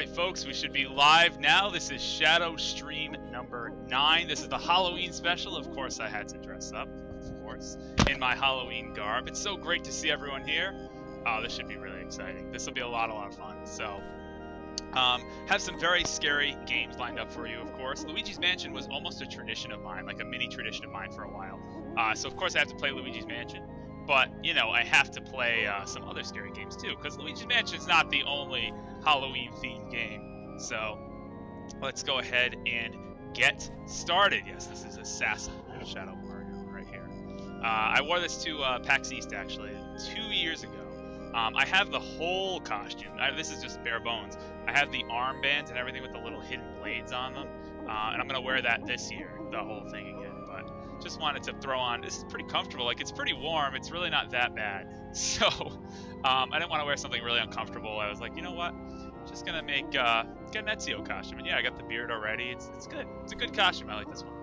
Alright folks, we should be live now. This is Shadow Stream number 9. This is the Halloween special. Of course I had to dress up, of course, in my Halloween garb. It's so great to see everyone here. This should be really exciting. This will be a lot of fun. So, have some very scary games lined up for you, of course. Luigi's Mansion was almost a tradition of mine, like a mini tradition of mine for a while. So of course I have to play Luigi's Mansion. But, you know, I have to play some other scary games too, because Luigi's Mansion is not the only Halloween-themed game. So, let's go ahead and get started. Yes, this is Assassin Shadow Mario right here. I wore this to PAX East, actually, 2 years ago. I have the whole costume. This is just bare bones. I have the armbands and everything with the little hidden blades on them. And I'm going to wear that this year, the whole thing again. But just wanted to throw on. This is pretty comfortable. Like, it's pretty warm. It's really not that bad. So, I didn't want to wear something really uncomfortable. I was like, you know what? I'm just going to get an Ezio costume. And yeah, I got the beard already. It's good. It's a good costume. I like this one.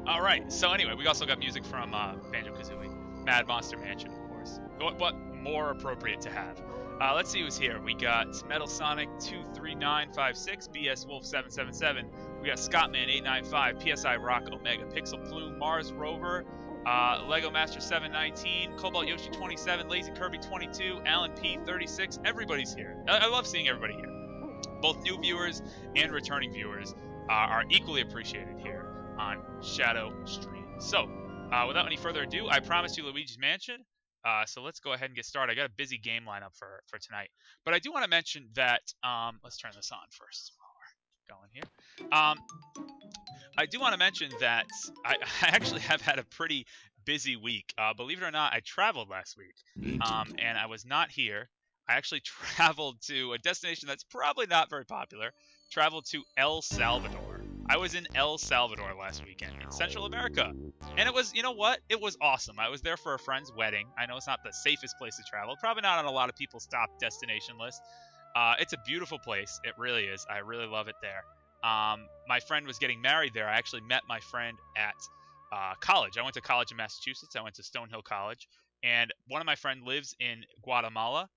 Alright, so anyway, we also got music from Banjo-Kazooie. Mad Monster Mansion, of course. What more appropriate to have? Let's see who's here. We got Metal Sonic 23956, BS Wolf 777. We got Scottman895, PSI Rock Omega, Pixel Plume, Mars Rover, Lego Master 719, Cobalt Yoshi 27, Lazy Kirby 22, Alan P 36. Everybody's here. I love seeing everybody here. Both new viewers and returning viewers are equally appreciated here on Shadow Stream. So, without any further ado, I promised you Luigi's Mansion. So let's go ahead and get started. I got a busy game lineup for tonight. But I do want to mention that, let's turn this on first while we're going here. I do want to mention that I actually have had a pretty busy week. Believe it or not, I traveled last week. And I was not here. I actually traveled to a destination that's probably not very popular. Traveled to El Salvador. I was in El Salvador last weekend in Central America. And it was, you know what? It was awesome. I was there for a friend's wedding. I know it's not the safest place to travel. Probably not on a lot of people's top destination list. It's a beautiful place. It really is. I really love it there. My friend was getting married there. I actually met my friend at college. I went to college in Massachusetts. I went to Stonehill College. And one of my friends lives in Guatemala.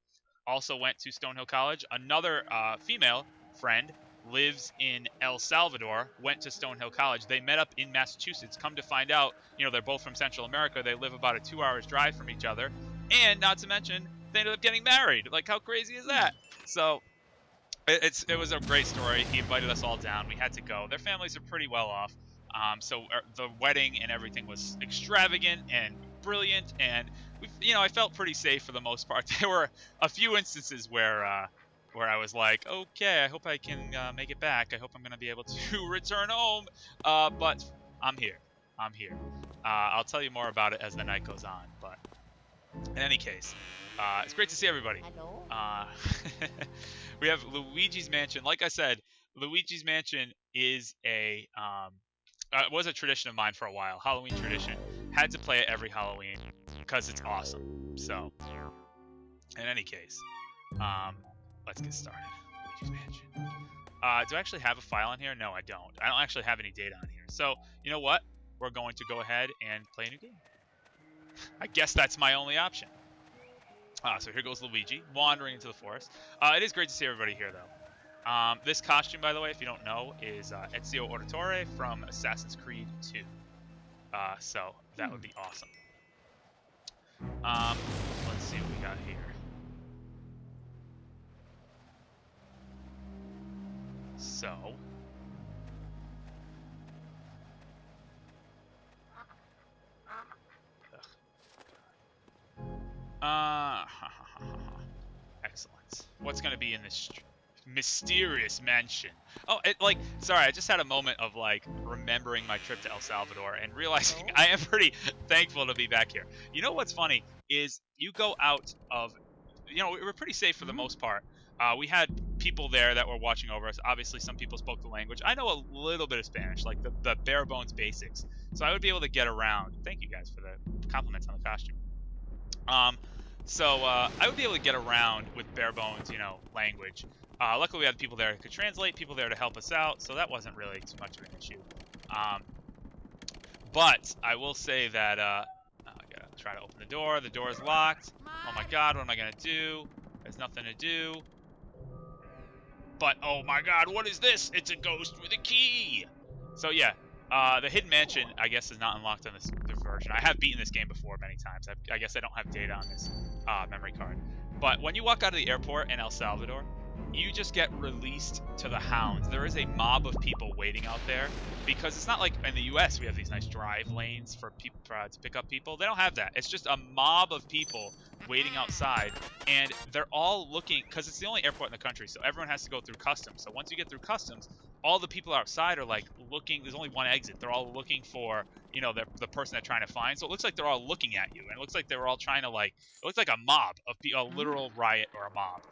Also went to Stonehill College. Another female friend lives in El Salvador, went to Stonehill College. They met up in Massachusetts. Come to find out, you know, they're both from Central America. They live about a 2 hours drive from each other. And not to mention, they ended up getting married. Like, how crazy is that? So, it was a great story. He invited us all down. We had to go. Their families are pretty well off. So the wedding and everything was extravagant and brilliant. And, I felt pretty safe for the most part. There were a few instances where I was like, okay, I hope I can make it back. I hope I'm going to be able to return home. But I'm here. I'm here. I'll tell you more about it as the night goes on. But in any case, it's great to see everybody. Hello? We have Luigi's Mansion. Like I said, Luigi's Mansion is was a tradition of mine for a while. Halloween tradition. Had to play it every Halloween because it's awesome. So, in any case, let's get started. Luigi's Mansion. Do I actually have a file on here? No, I don't. I don't actually have any data on here. So, you know what? We're going to go ahead and play a new game. I guess that's my only option. So here goes Luigi, wandering into the forest. It is great to see everybody here, though. This costume, by the way, if you don't know, is Ezio Auditore from Assassin's Creed 2. So that would be awesome. Let's see what we got here. So, excellent. What's going to be in this mysterious mansion? Oh, sorry, I just had a moment of, remembering my trip to El Salvador and realizing I am pretty thankful to be back here. You know what's funny is you go out of, we were pretty safe for the most part. We had people there that were watching over us. Obviously, some people spoke the language. I know a little bit of Spanish, like the bare bones basics. So I would be able to get around. Thank you guys for the compliments on the costume. I would be able to get around with bare bones, language. Luckily, we had people there who could translate, people there to help us out, so that wasn't really too much of an issue. But I will say that I gotta try to open the door. The door is locked. Oh my god, what am I gonna do? There's nothing to do. But, oh my god, what is this? It's a ghost with a key! So yeah, the Hidden Mansion, I guess, is not unlocked on this version. I have beaten this game before many times. I guess I don't have data on this memory card. But when you walk out of the airport in El Salvador, you just get released to the hounds. There is a mob of people waiting out there, because it's not like in the US we have these nice drive lanes for people to pick up people. They don't have that. It's just a mob of people waiting outside, and they're all looking, because it's the only airport in the country, so everyone has to go through customs. So once you get through customs, all the people outside are like looking. There's only one exit. They're all looking for, you know, the person they're trying to find. So it looks like they're all looking at you, and it looks like they were all trying to, like, it looks like a mob of a literal riot or a mob.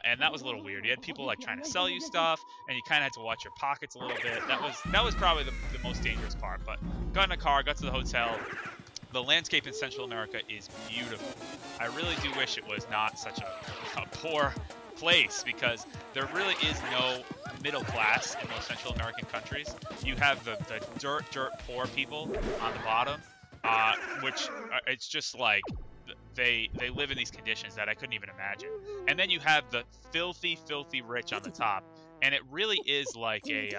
And that was a little weird. You had people like trying to sell you stuff, and you kind of had to watch your pockets a little bit. That was probably the most dangerous part. But got in a car, got to the hotel. The landscape in Central America is beautiful. I really do wish it was not such a poor place, because there really is no middle class in most Central American countries. You have the dirt poor people on the bottom, which it's just like they live in these conditions that I couldn't even imagine. And then you have the filthy rich on the top. And it really is like a,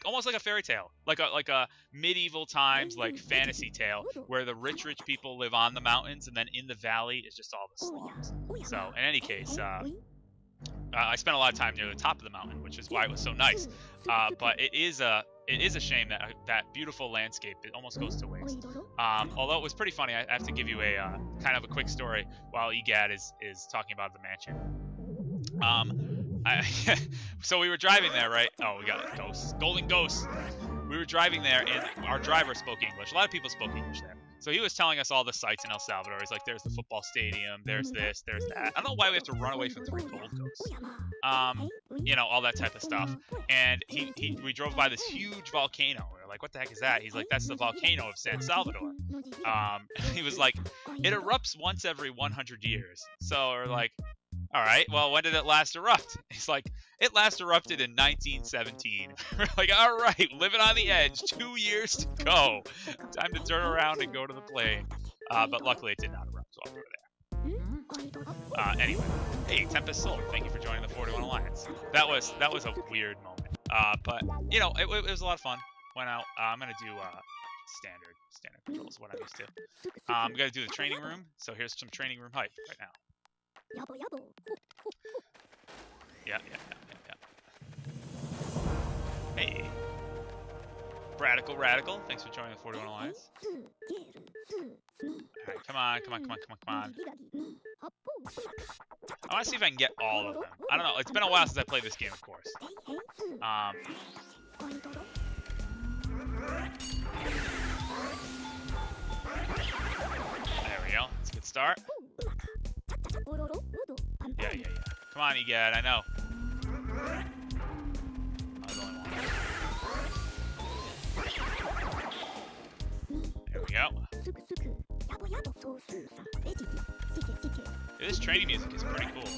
almost like a fairy tale, like a medieval times, like, fantasy tale, where the rich people live on the mountains, and then in the valley is just all the slums. So in any case, I spent a lot of time near the top of the mountain, which is why it was so nice. But it is a shame that that beautiful landscape, it almost goes to waste. Although it was pretty funny. I have to give you a kind of a quick story while EGAD is talking about the mansion. So we were driving there, right? Oh, we got ghosts, golden ghosts. We were driving there, and our driver spoke English. A lot of people spoke English there. So he was telling us all the sights in El Salvador. He's like, there's the football stadium, there's this, there's that. I don't know why we have to run away from 3 gold ghosts. You know, all that type of stuff. And we drove by this huge volcano. We were like, what the heck is that? He's like, that's the volcano of San Salvador. He was like, it erupts once every 100 years. So we're like, all right, well, when did it last erupt? He's like, it last erupted in 1917. We're like, all right, living on the edge, 2 years to go. Time to turn around and go to the plane. But luckily it did not erupt, so we were there. Anyway, hey, Tempest Soul, thank you for joining the 41 Alliance. That was a weird moment. But, you know, it was a lot of fun. Went out. I'm going to do standard controls, what I'm used to. I'm going to do the training room. So here's some training room hype right now. Yeah. Hey. Radical. Thanks for joining the 41 Alliance. Alright, come on. I want to see if I can get all of them. I don't know. It's been a while since I played this game, of course. There we go. That's a good start. Yeah. Come on, EGAD, I know. There we go. This training music is pretty cool.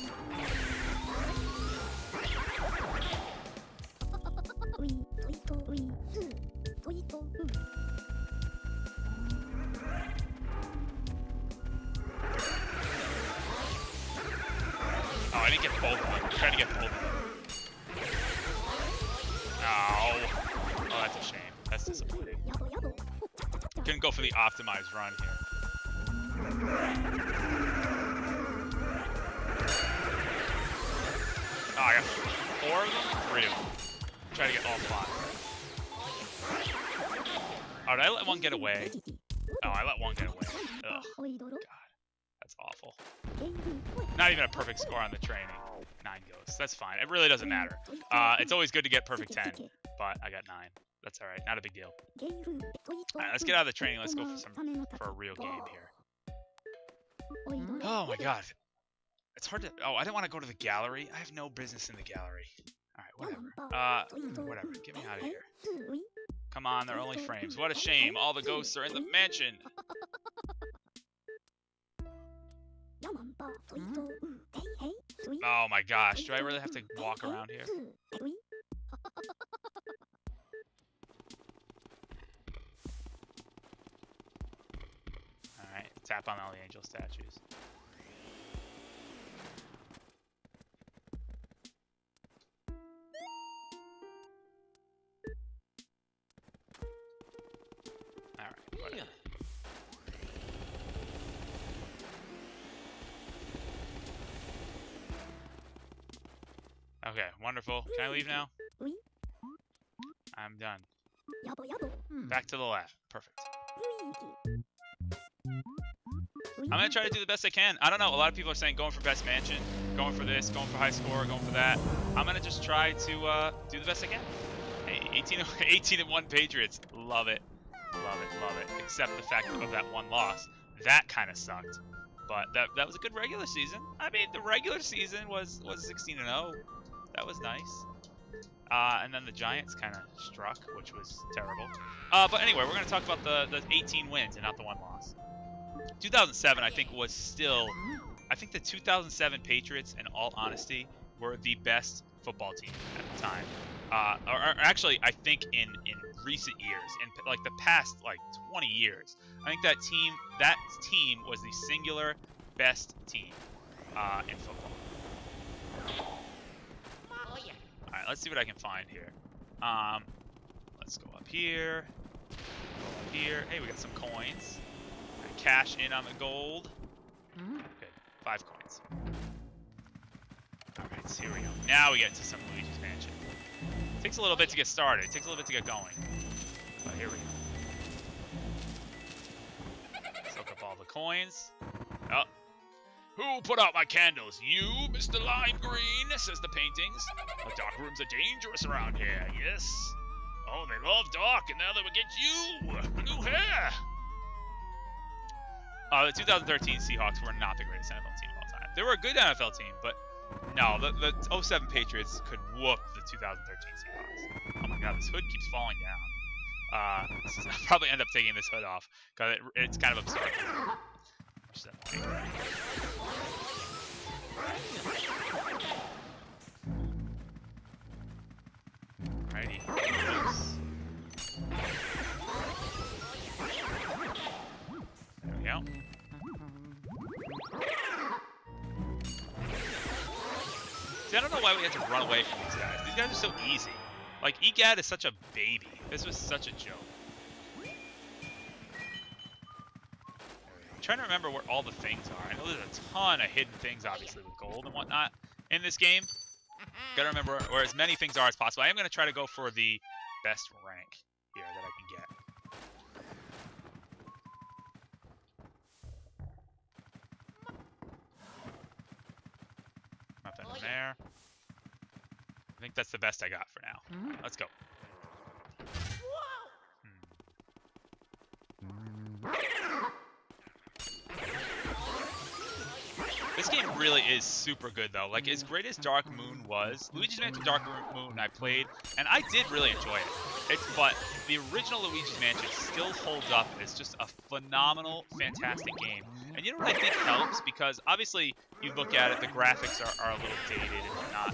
Oh, I didn't get both of them. I tried to get both of them. Oh, that's a shame. That's disappointing. Couldn't go for the optimized run here. Oh, I got 4 of them? 3 of them. Try to get all 5. Oh, did I let one get away? Oh, I let one get away. Ugh. God. That's awful. Not even a perfect score on the training. 9 ghosts. That's fine. It really doesn't matter. It's always good to get perfect 10, but I got 9. That's all right. Not a big deal. All right, let's get out of the training. Let's go for a real game here. Oh my god. It's hard to... Oh, I didn't want to go to the gallery. I have no business in the gallery. All right, whatever. Whatever. Get me out of here. Come on, they're only frames. What a shame. All the ghosts are in the mansion. Oh my gosh. Do I really have to walk around here? Alright, tap on all the angel statues. Okay, wonderful. Can I leave now? I'm done. Back to the lab. Perfect. I'm going to try to do the best I can. I don't know. A lot of people are saying going for best mansion, going for this, going for high score, going for that. I'm going to just try to do the best I can. Hey, 18-1 Patriots. Love it. Love it, love it. Except the fact of that one loss. That kind of sucked. But that was a good regular season. I mean, the regular season was 16-0. That was nice. And then the Giants kind of struck, which was terrible. But anyway, we're going to talk about the 18 wins and not the one loss. 2007, I think, was still... I think the 2007 Patriots, in all honesty, were the best football team at the time. Or actually, I think in recent years, in like the past like 20 years, I think that team was the singular best team in football. All right, let's see what I can find here. Let's go up here. Go up here. Hey, we got some coins. Cash in on the gold. Good. 5 coins. All right, so here we go. Now we get into some Luigi's Mansion. Takes a little bit to get started. It takes a little bit to get going. But here we go. Soak up all the coins. Oh. Who put out my candles? You, Mr. Lime Green, says the paintings. The dark rooms are dangerous around here, yes? Oh, they love dark, and now they will get you! New hair! The 2013 Seahawks were not the greatest NFL team of all time. They were a good NFL team, but no, the 07 Patriots could whoop the 2013 Seahawks. Oh my god, this hood keeps falling down. I'll probably end up taking this hood off, because it's kind of absurd. Alrighty. There we go. See, I don't know why we had to run away from these guys. These guys are so easy. Like, Egad is such a baby. This was such a joke. I'm trying to remember where all the things are. I know there's a ton of hidden things, obviously, with gold and whatnot in this game. Gotta remember where as many things are as possible. I am going to try to go for the best rank here that I can get. Nothing in there. I think that's the best I got for now. Let's go. This game really is super good, though. Like, as great as Dark Moon was, Luigi's Mansion Dark Moon I played, and I did really enjoy it. But the original Luigi's Mansion still holds up as just a phenomenal, fantastic game. And you know what I think helps? Because, obviously, you look at it, the graphics are a little dated and whatnot.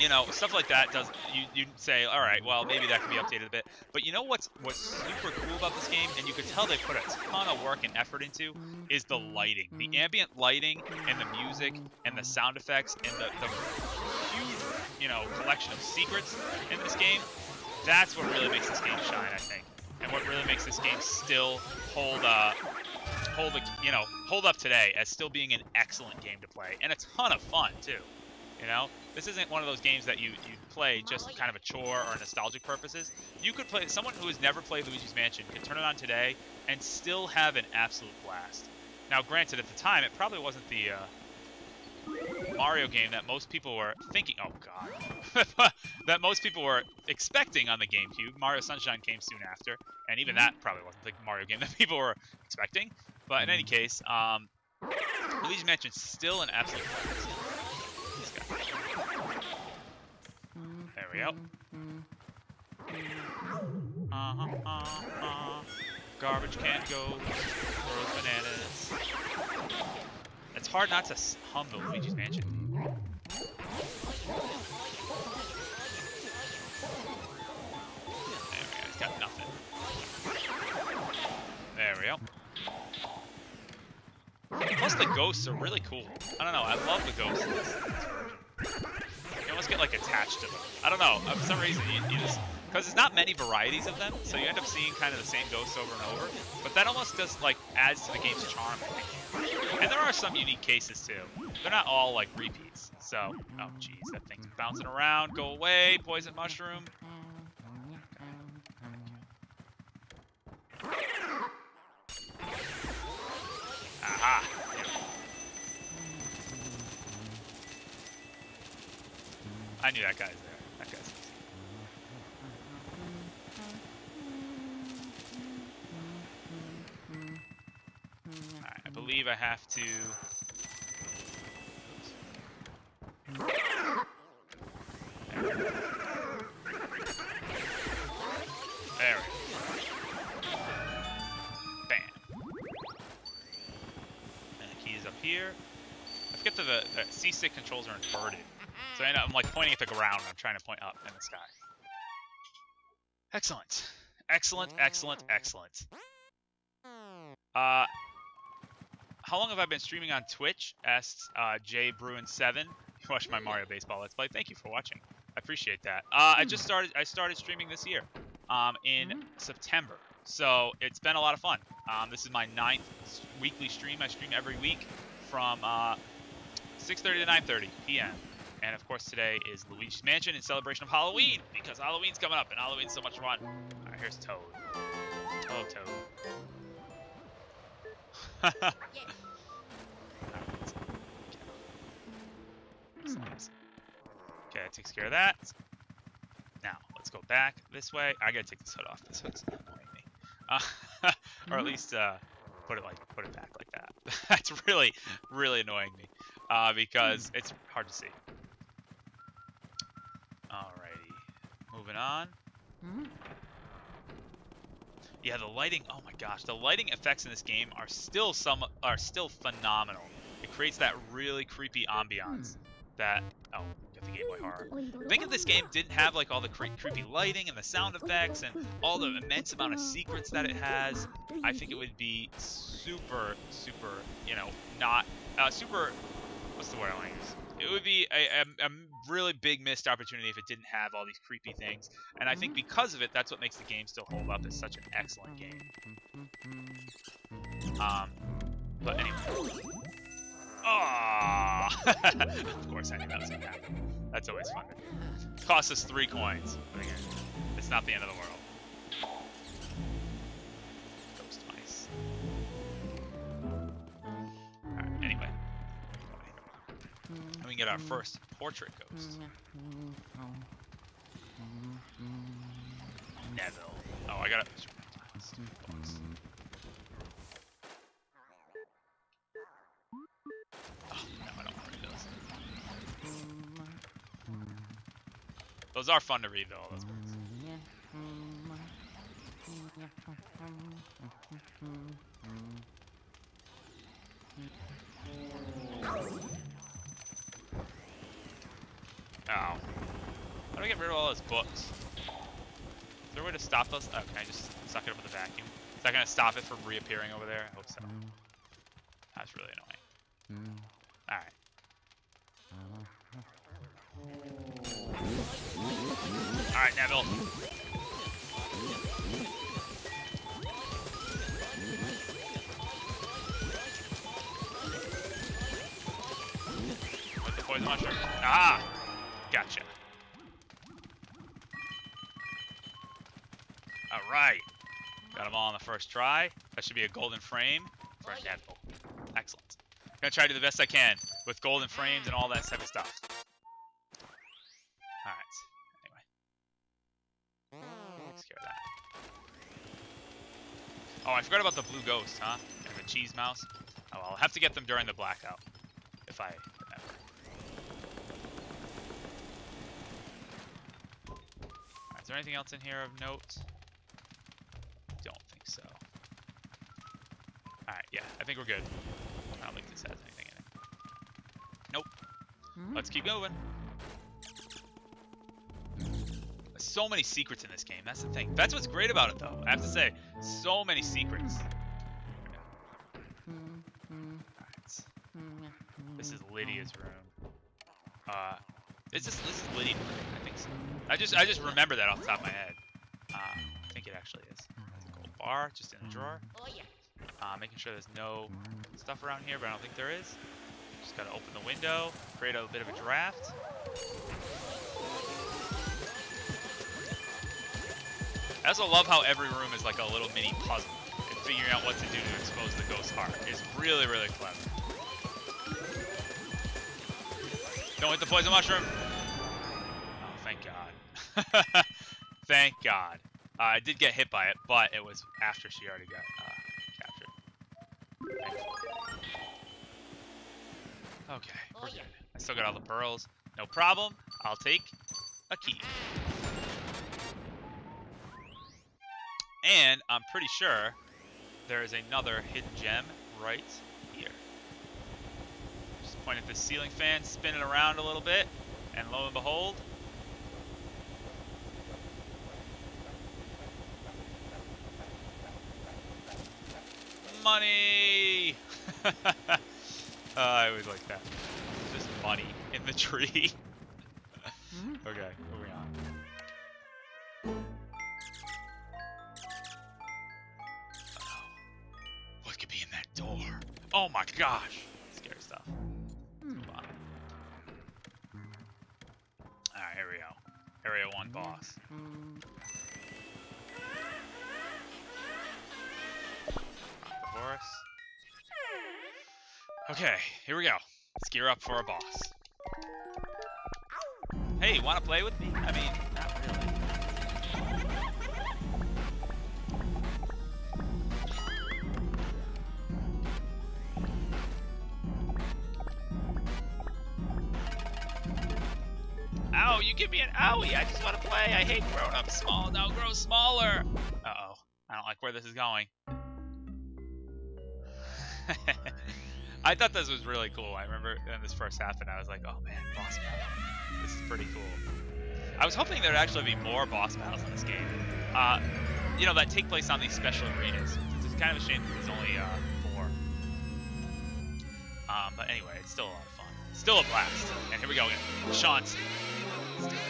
You know, stuff like that does, you'd say, all right, well, maybe that can be updated a bit. But you know what's super cool about this game, and you could tell they put a ton of work and effort into, is the lighting. The ambient lighting and the music and the sound effects and the huge, you know, collection of secrets in this game. That's what really makes this game shine, I think. And what really makes this game still hold up today as still being an excellent game to play. And a ton of fun, too. You know, this isn't one of those games that you play just kind of a chore or nostalgic purposes. You could play, someone who has never played Luigi's Mansion could turn it on today and still have an absolute blast. Now, granted, at the time, it probably wasn't the Mario game that most people were thinking, oh god, that most people were expecting on the GameCube. Mario Sunshine came soon after, and even that probably wasn't the Mario game that people were expecting. But in any case, Luigi's Mansion is still an absolute blast. There we go. Garbage can't go. Throws bananas. It's hard not to hum the Luigi's Mansion. There we go. He's got nothing. There we go. Plus the ghosts are really cool. I don't know. I love the ghosts in this version. You almost get like attached to them. I don't know. For some reason, you just because there's not many varieties of them, so you end up seeing kind of the same ghosts over and over. But that almost does like adds to the game's charm, I think. And there are some unique cases too. They're not all like repeats. So, oh jeez, that thing's bouncing around. Go away, poison mushroom. Aha! I knew that guy's there. That guy's there. Alright, I believe I have to... There we go. Bam. And the key is up here. I forget that the C-stick controls are inverted. So I'm like pointing at the ground and I'm trying to point up in the sky. Excellent. Excellent, excellent, excellent. How long have I been streaming on Twitch? Asks JBruin7. You watch my Mario Baseball Let's Play. Thank you for watching. I appreciate that. I started streaming this year in September. So it's been a lot of fun. This is my 9th weekly stream. I stream every week from 6:30 to 9:30 p.m. And of course today is Luigi's Mansion in celebration of Halloween, because Halloween's coming up and Halloween's so much fun. Alright, here's Toad. Oh, Toad. Okay, that takes care of that. Now, let's go back this way. I gotta take this hood off. This hood's annoying me. Or at least put it back like that. That's really, really annoying me. Because it's hard to see. Alrighty. Moving on. Yeah, the lighting, oh my gosh, the lighting effects in this game are still phenomenal. It creates that really creepy ambiance that, oh, get the Game Boy horror. Think if this game didn't have like all the creepy lighting and the sound effects and all the immense amount of secrets that it has, I think it would be super, you know, not, super, what's the word I want to use? It would be a really big missed opportunity if it didn't have all these creepy things. And I think because of it, that's what makes the game still hold up as such an excellent game. But anyway. Oh! Of course I knew that was going to happen. That's always fun. It cost us 3 coins. But again, it's not the end of the world. Ghost mice. Alright, anyway. And we can get our first portrait ghost. Neville. Oh, I got it. Oh, no, I don't want to read those. Those are fun to read, though, all those books. Oh. How do I get rid of all those books? Is there a way to stop those? Oh, can I just suck it up with a vacuum? Is that going to stop it from reappearing over there? I hope so. That's really annoying. Alright. Alright, Neville. With the poison mushroom. Ah! Gotcha. Alright. Got them all on the first try. That should be a golden frame for Neville. Excellent. I'm gonna try to do the best I can with golden frames and all that type of stuff. Alright. Anyway. Takes care of that. Oh, I forgot about the blue ghost, huh? And the cheese mouse. Oh, well, I'll have to get them during the blackout. If I remember. Alright, is there anything else in here of note? Don't think so. Alright, yeah, I think we're good. I don't think this has anything in it. Nope. Let's keep moving. There's so many secrets in this game. That's the thing. That's what's great about it, though. I have to say, so many secrets. Alright. This is Lydia's room. This is Lydia's room. I think so. I just remember that off the top of my head. it actually is. It's a gold bar, just in a drawer. Oh yeah. Making sure there's no stuff around here, but I don't think there is. Just gotta open the window, create a bit of a draft. I also love how every room is like a little mini puzzle. And figuring out what to do to expose the ghost heart is really, really clever. Don't hit the poison mushroom. Oh, thank God. Thank God. I did get hit by it, but it was after she already got captured. Okay, we're good. I still got all the pearls. No problem. I'll take a key. And I'm pretty sure there is another hidden gem right here. Just point at the ceiling fan, spin it around a little bit, and lo and behold, money! I always like that. Just money in the tree. Okay, moving on. What could be in that door? Oh my gosh! Scary stuff. Let's move on. Alright, here we go. Area 1 boss. Horse. Okay, here we go. Let's gear up for a boss. Hey, wanna play with me? I mean, not really. Ow, you give me an owie. I just wanna play. I hate growing up small. Now grow smaller. Uh-oh. I don't like where this is going. I thought this was really cool. I remember when this first happened, I was like, oh man, boss battle. This is pretty cool. I was hoping there'd actually be more boss battles in this game. You know, that take place on these special arenas. It's kind of a shame that there's only 4. But anyway, it's still a lot of fun. Still a blast. And here we go again. Chauncey. Let's do it.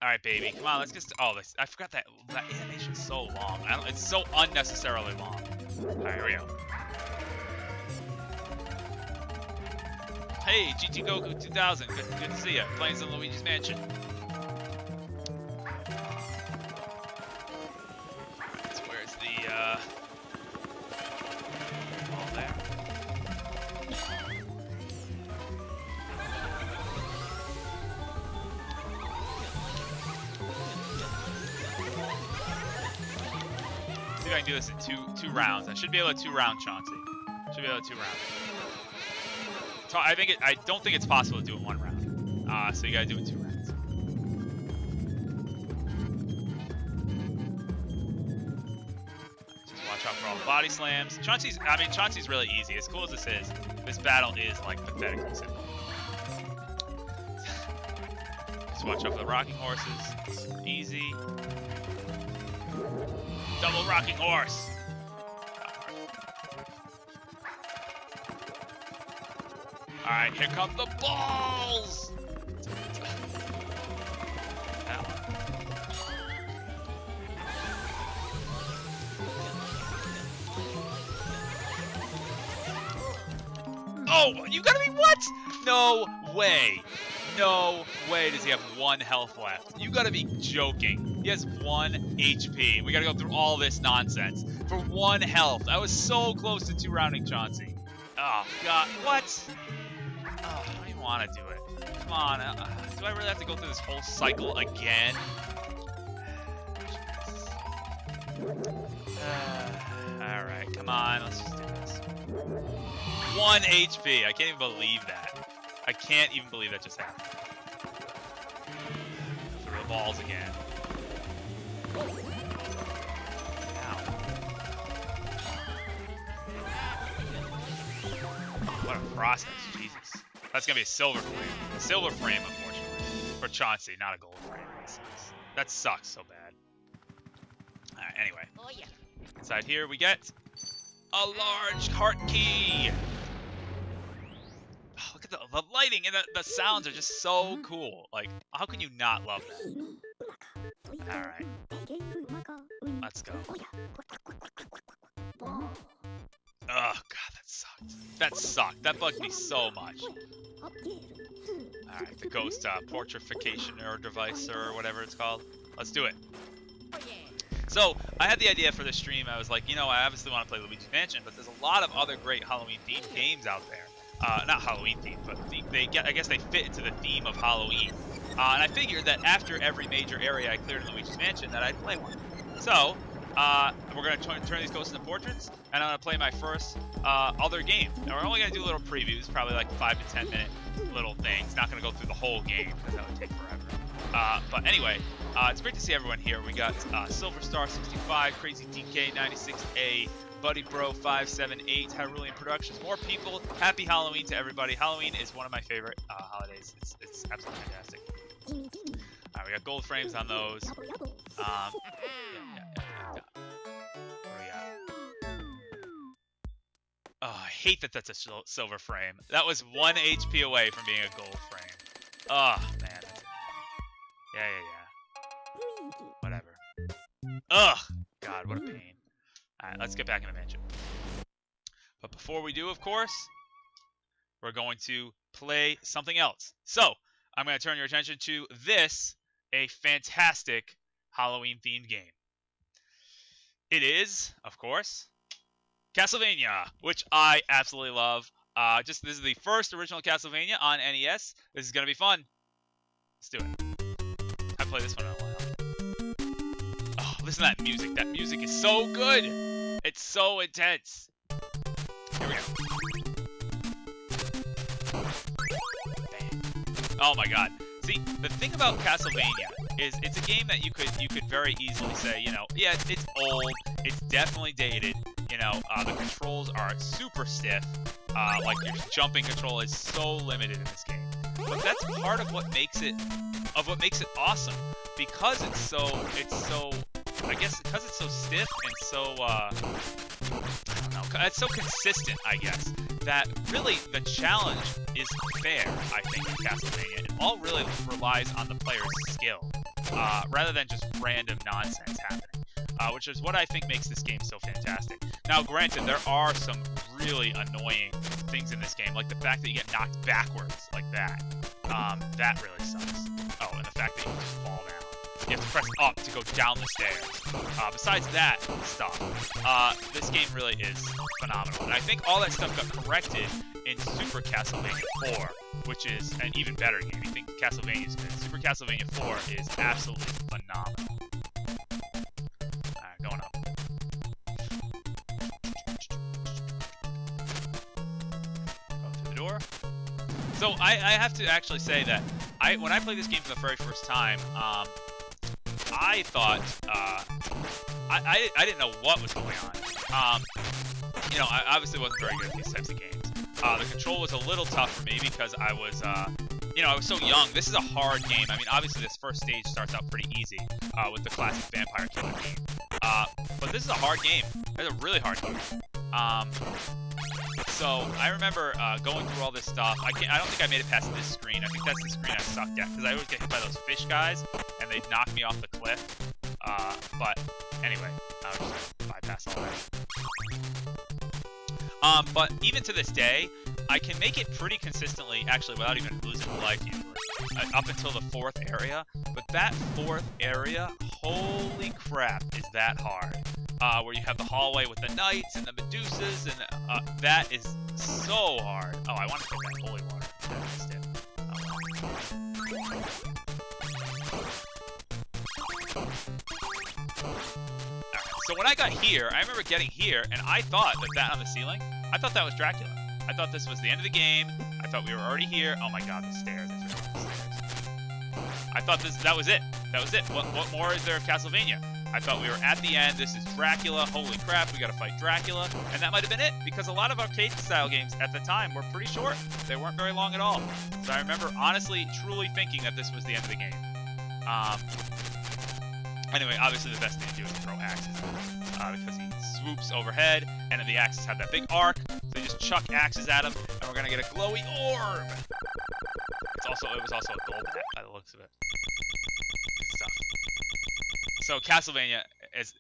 Alright, baby. Come on, let's just... Oh, this, I forgot that animation's so long. It's so unnecessarily long. Alright, here we go. Hey, GT Goku 2000. Good to see you. Playing some Luigi's Mansion. So where's the, ball there? See if I can do this in two rounds. I should be able to 2-round Chauncey. Should be able to 2-round. So I don't think it's possible to do it in 1 round. So you gotta do it in 2 rounds. Just watch out for all the body slams. Chauncey's really easy. As cool as this is, this battle is like pathetically simple. Just watch out for the rocking horses. Super easy. Double rocking horse. Alright, here come the balls! Oh, you gotta be what? No way. No way does he have 1 health left. You gotta be joking. He has 1 HP. We gotta go through all this nonsense for 1 health. I was so close to 2-rounding Chauncey. Oh, God. What? Oh, I don't even want to do it. Come on. Do I really have to go through this whole cycle again? Alright, come on. Let's just do this. 1 HP. I can't even believe that. I can't even believe that just happened. Through the balls again. Ow. What a process. Jesus. That's going to be a silver frame. A silver frame, unfortunately. For Chauncey, not a gold frame. That sucks. That sucks so bad. Alright, anyway. Oh, yeah. Inside here we get a large heart key. Oh, look at the lighting and the sounds are just so cool. Like, how can you not love that? All right, let's go. Oh god, that sucked. That sucked. That bugged me so much. Alright, the ghost portrification or device or whatever it's called. Let's do it. So, I had the idea for this stream. I was like, you know, I obviously want to play Luigi's Mansion, but there's a lot of other great Halloween-themed games out there. Not Halloween-themed, but I guess they fit into the theme of Halloween. And I figured that after every major area I cleared in Luigi's Mansion, that I'd play one. So, we're going to turn these ghosts into portraits, and I'm going to play my first other game. And we're only going to do little previews, probably like 5 to 10 minute little things. Not going to go through the whole game, because that would take forever. But anyway, it's great to see everyone here. We got Silver Star 65, Crazy DK 96A, Buddy Bro 578, Hyrulean Productions. More people. Happy Halloween to everybody. Halloween is one of my favorite holidays. It's absolutely fantastic. Alright, we got gold frames on those. What do we got? Oh, I hate that that's a silver frame. That was 1 HP away from being a gold frame. Oh, man. Yeah. Whatever. Ugh! God, what a pain. Alright, let's get back in the mansion. But before we do, of course, we're going to play something else. So, I'm going to turn your attention to this, a fantastic Halloween-themed game. It is, of course, Castlevania, which I absolutely love. This is the first original Castlevania on NES. This is going to be fun. Let's do it. I played this one in a while. Oh, listen to that music. That music is so good. It's so intense. Here we go. Bam. Oh my god. See, the thing about Castlevania is it's a game that you could very easily say, you know, yeah, it's old, it's definitely dated, you know, the controls are super stiff, like your jumping control is so limited in this game. But that's part of what makes it awesome, because it's so I guess because it's so stiff and so I don't know, it's so consistent, I guess, that really the challenge is fair, I think, in Castlevania. It all really relies on the player's skill, rather than just random nonsense happening, which is what I think makes this game so fantastic. Now, granted, there are some really annoying things in this game, like the fact that you get knocked backwards like that. That really sucks. Oh, and the fact that you just fall down. You have to press up to go down the stairs. Besides that stuff, this game really is phenomenal. And I think all that stuff got corrected in Super Castlevania 4, which is an even better game. You think Castlevania is good. Super Castlevania 4 is absolutely phenomenal. Alright, going up. Go through the door. So I have to actually say that when I played this game for the very first time, I thought, I didn't know what was going on. You know, I obviously wasn't very good at these types of games. The control was a little tough for me because I was, you know, I was so young. This is a hard game. I mean, obviously this first stage starts out pretty easy, with the classic vampire killer game. But this is a hard game. It's a really hard game. So I remember going through all this stuff. I don't think I made it past this screen. I think that's the screen I sucked at, because I always get hit by those fish guys, and they'd knock me off the cliff. But anyway, I'll just bypass all that. But even to this day, I can make it pretty consistently, actually, without even losing a life usually, up until the 4th area. But that 4th area, holy crap, is that hard. Where you have the hallway with the knights and the Medusas, and that is so hard. Oh, I want to get that holy water. I missed it. Alright, so when I got here, I remember getting here, and I thought that on the ceiling, I thought that was Dracula. I thought this was the end of the game. I thought we were already here. Oh my god, the stairs. I forgot the stairs. I thought that was it. That was it. What more is there of Castlevania? I thought we were at the end. This is Dracula. Holy crap, we gotta fight Dracula. And that might have been it, because a lot of arcade-style games at the time were pretty short. They weren't very long at all. So I remember honestly, truly thinking that this was the end of the game. Anyway, obviously the best thing to do is throw axes because he swoops overhead, and then the axes have that big arc, so you just chuck axes at him, and we're gonna get a glowy orb. It was also a gold hat by the looks of it. Good stuff. So Castlevania is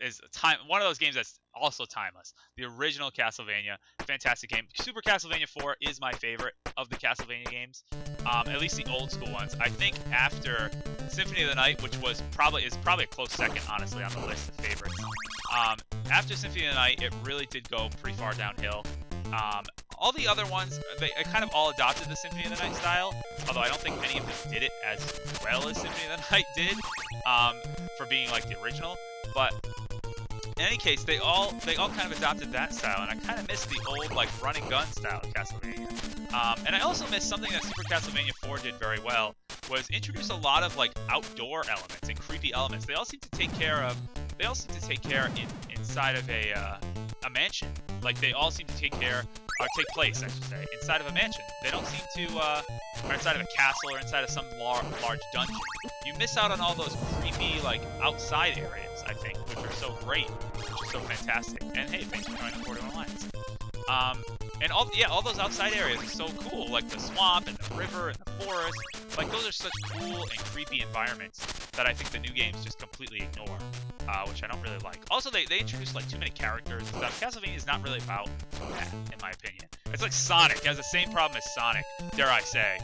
one of those games that's also timeless. The original Castlevania, fantastic game. Super Castlevania 4 is my favorite of the Castlevania games, at least the old school ones. I think after Symphony of the Night, which is probably a close second, honestly, on the list of favorites. After Symphony of the Night, it really did go pretty far downhill. All the other ones, they kind of all adopted the Symphony of the Night style, although I don't think any of them did it as well as Symphony of the Night did, for being like the original. But in any case, they all kind of adopted that style, and I kind of miss the old like run and gun style of Castlevania. And I also miss something that Super Castlevania 4 did very well, was introduce a lot of like outdoor elements and creepy elements. They all seem to take care inside of a mansion. Like they all seem to take place, I should say, inside of a mansion. They don't seem to, or inside of a castle or inside of some large dungeon. You miss out on all those creepy, like, outside areas, I think, which are so great, which are so fantastic. And hey, thanks for joining the 41 Alliance. And all those outside areas are so cool, like the swamp and the river and the forest. Like those are such cool and creepy environments that I think the new games just completely ignore, which I don't really like. Also, they introduced like too many characters and stuff. Castlevania is not really about that, in my opinion. It's like Sonic. It has the same problem as Sonic, dare I say,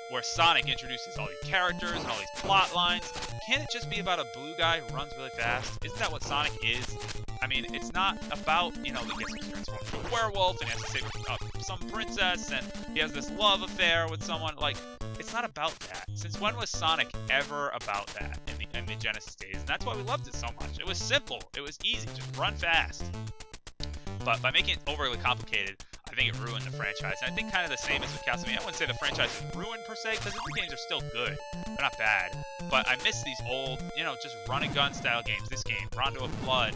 where Sonic introduces all these characters and all these plot lines. Can't it just be about a blue guy who runs really fast? Isn't that what Sonic is? I mean, it's not about, you know, he gets transformed into a werewolf and he has to save some princess and he has this love affair with someone. Like, it's not about that. Since when was Sonic ever about that in the Genesis days? And that's why we loved it so much. It was simple. It was easy. Just run fast. But by making it overly complicated, I think it ruined the franchise. And I think kind of the same as with Castlevania. I wouldn't say the franchise is ruined per se, because the games are still good. They're not bad. But I miss these old, you know, just run and gun style games. This game, Rondo of Blood,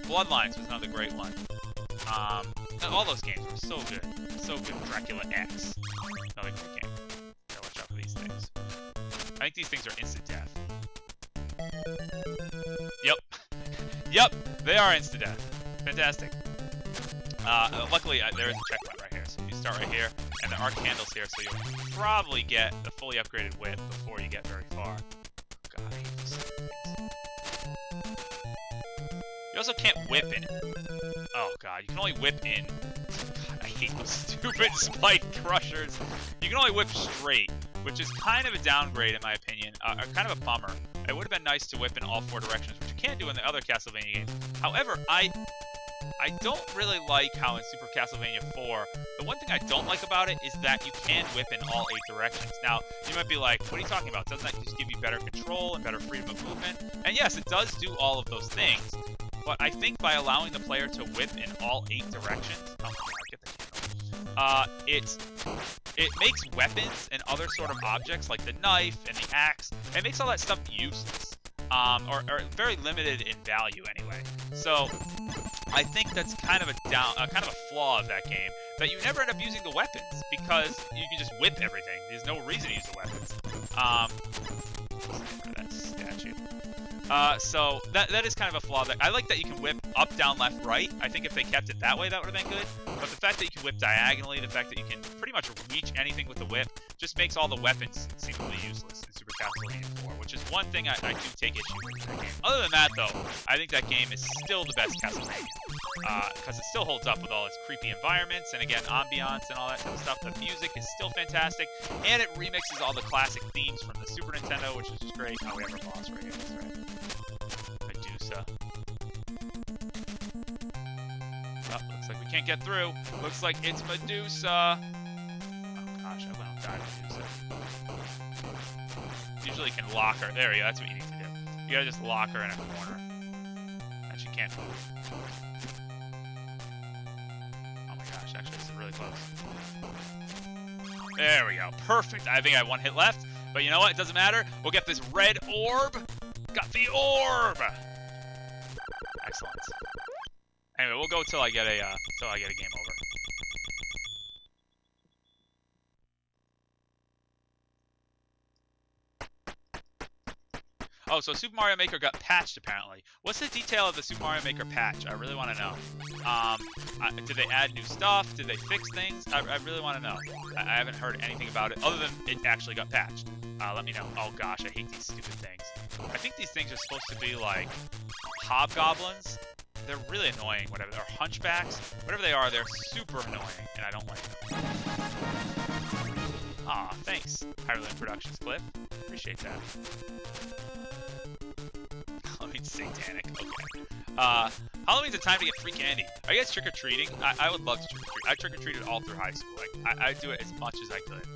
Bloodlines was another great one. All those games were so good. So good. Dracula X. Another great game. Gotta watch out for these things. I think these things are instant death. Yep. Yep, they are instant death. Fantastic. Luckily, there is a checkpoint right here. So you start right here, and there are candles here, so you'll probably get the fully upgraded whip before you get very far. God, I hate these things. You also can't whip in it. Oh god, you can only whip in. God, I hate those stupid spike crushers. You can only whip straight, which is kind of a downgrade in my opinion, kind of a bummer. It would have been nice to whip in all four directions, which you can do in the other Castlevania games. However, I don't really like how in Super Castlevania 4, the one thing I don't like about it is that you can whip in all 8 directions. Now, you might be like, what are you talking about? Doesn't that just give you better control and better freedom of movement? And yes, it does do all of those things, but I think by allowing the player to whip in all 8 directions, oh my god, get the candle. It makes weapons and other sort of objects like the knife and the axe, it makes all that stuff useless, or very limited in value anyway. So I think that's kind of a flaw of that game, that you never end up using the weapons because you can just whip everything. There's no reason to use the weapons. That statue. So that is kind of a flaw. I like that you can whip up, down, left, right. I think if they kept it that way, that would have been good. But the fact that you can whip diagonally, the fact that you can pretty much reach anything with the whip, just makes all the weapons seemingly useless in Super Castlevania 4, which is one thing I do take issue with that game. Other than that, though, I think that game is still the best Castlevania. Because it still holds up with all its creepy environments, and again, ambiance and all that kind of stuff. The music is still fantastic, and it remixes all the classic themes from the Super Nintendo, which is just great. Oh, we have our boss right here, that's right. Medusa. Oh, looks like we can't get through. Looks like it's Medusa. Oh gosh, I won't die to Medusa. Usually you can lock her. There you go, that's what you need to do. You gotta just lock her in a corner. And she can't move. Oh my gosh, actually this is really close. There we go, perfect. I think I have 1 hit left, but you know what, it doesn't matter. We'll get this red orb. Got the orb! Excellent. Anyway, we'll go till I get a game over. Oh, so Super Mario Maker got patched, apparently. What's the detail of the Super Mario Maker patch? I really want to know. Did they add new stuff? Did they fix things? I really want to know. I haven't heard anything about it, other than it actually got patched. Let me know. Oh, gosh, I hate these stupid things. I think these things are supposed to be, like, hobgoblins. They're really annoying, whatever. They're hunchbacks. Whatever they are, they're super annoying, and I don't like them. Aw, thanks, Halloween Productions Cliff. Appreciate that. Halloween's satanic. Okay. Halloween's a time to get free candy. Are you guys trick-or-treating? I would love to trick-or-treat. I trick-or-treated all through high school. Like, I do it as much as I could.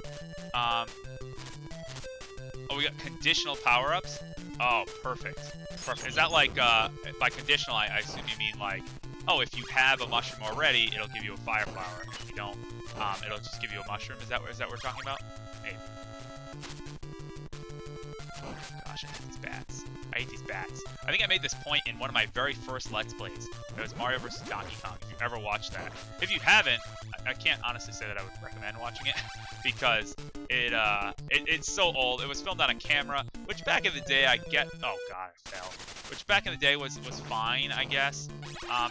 Oh, we got conditional power-ups? Oh, perfect. Perfect. Is that like, by conditional, I assume you mean like, oh, if you have a mushroom already, it'll give you a fire flower. If you don't, it'll just give you a mushroom. Is that what we're talking about? Maybe. Oh, gosh, I hate these bats. I hate these bats. I think I made this point in one of my very first Let's Plays. It was Mario vs. Donkey Kong, if you've ever watched that. If you haven't, I can't honestly say that I would recommend watching it, because it's so old. It was filmed on a camera, which back in the day oh god, I fell. Which back in the day was fine, I guess.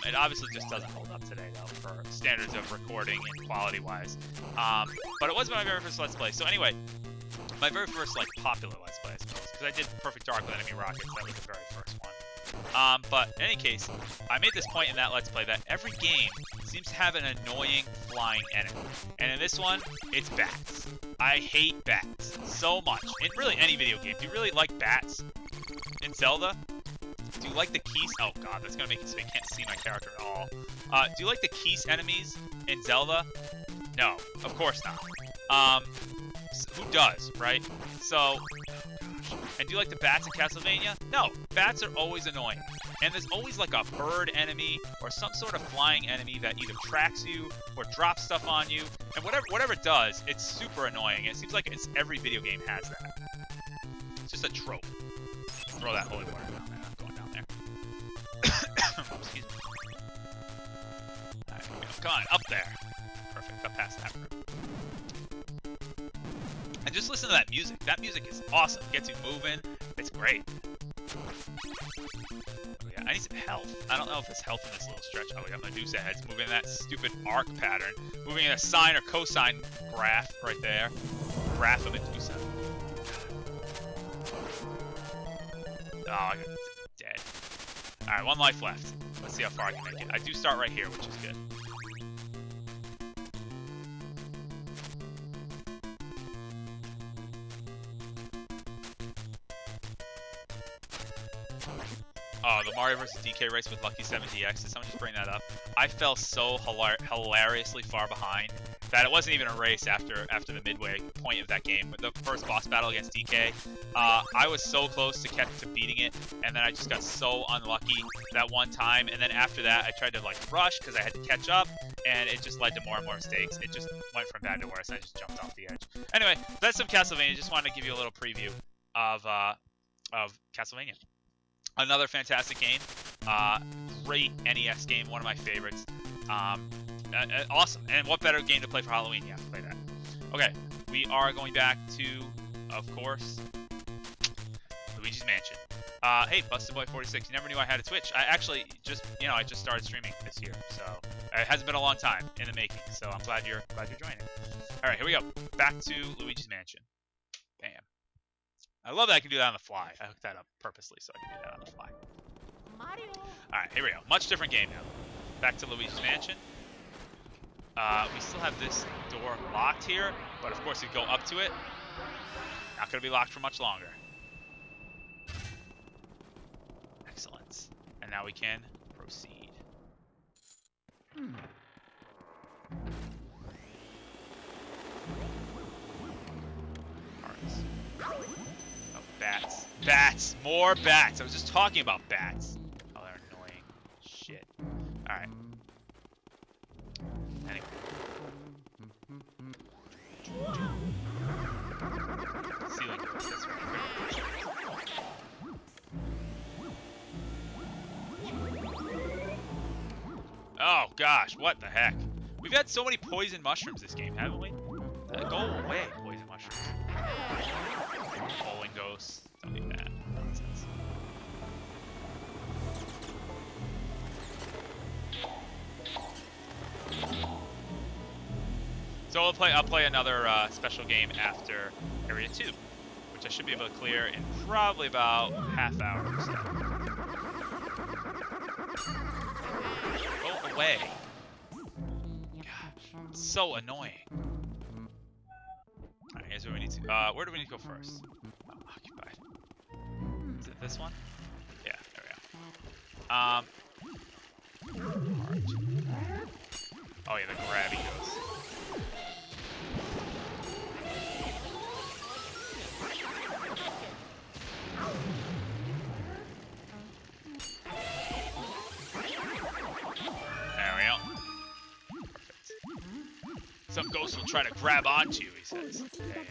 It obviously just doesn't hold up today, though, for standards of recording and quality-wise. But it was my very first Let's Play. So anyway, my very first, like, popular Let's Play, I suppose, because I did Perfect Dark with Enemy Rockets. That was the very first one. But in any case, I made this point in that Let's Play that every game seems to have an annoying flying enemy. And in this one, it's bats. I hate bats so much. In really any video game. Do you really like bats? In Zelda? Do you like the keys? Oh god, that's gonna make it so you can't see my character at all. Do you like the keys enemies in Zelda? No, of course not. Who does, right? So, oh gosh. And do you like the bats in Castlevania? No, bats are always annoying. And there's always like a bird enemy or some sort of flying enemy that either tracks you or drops stuff on you. And whatever it does, it's super annoying. It seems like every video game has that. It's just a trope. Throw that holy water down there. I'm going down there. Excuse me. Alright, here we go. Come on, up there. Perfect, up past that room. And just listen to that music. That music is awesome. Gets you moving. It's great. Oh, yeah, I need some health. I don't know if there's health in this little stretch. Oh, we got Medusa heads moving in that stupid arc pattern. Moving in a sine or cosine graph right there. Graph of Medusa. Oh, I'm dead. Alright, one life left. Let's see how far I can make it. I do start right here, which is good. Oh, the Mario vs. DK race with Lucky 70X. Did someone just bring that up? I fell so hilariously far behind that it wasn't even a race after the midway point of that game. The first boss battle against DK, I was so close to beating it, and then I just got so unlucky that one time. And then after that, I tried to like rush because I had to catch up, and it just led to more and more mistakes. It just went from bad to worse, and I just jumped off the edge. Anyway, that's some Castlevania. Just wanted to give you a little preview of Castlevania. Another fantastic game, great NES game, one of my favorites. Awesome, and what better game to play for Halloween? You have to play that. Okay, we are going back to, of course, Luigi's Mansion. Hey, BustedBoy46, you never knew I had a Twitch. I actually just, I just started streaming this year, so it hasn't been a long time in the making. So I'm glad you're joining. All right, here we go. Back to Luigi's Mansion. Bam. I love that I can do that on the fly. I hooked that up purposely so I can do that on the fly. Mario. Alright, here we go. Much different game now. Back to Luigi's Mansion. We still have this door locked here, but of course we go up to it. Not going to be locked for much longer. Excellent. And now we can proceed. Hearts. Bats. Bats! More bats! I was just talking about bats. Oh, they're annoying. Shit. Alright. Anyway. Ceiling doors, that's right. Oh, gosh. What the heck? We've had so many poison mushrooms this game, haven't we? Go away, poison mushrooms. Bowling ghosts. Don't need that. Nonsense. So I'll play another special game after Area 2, which I should be able to clear in probably about half hour or so. Go away. Gosh, so annoying. Alright, here's where we need to. Where do we need to go first? Oh, occupied. Is it this one? Yeah, there we go. Heart. Oh yeah, the grabby goes. There we go. Perfect. Some ghosts will try to grab onto you, he says. Yeah.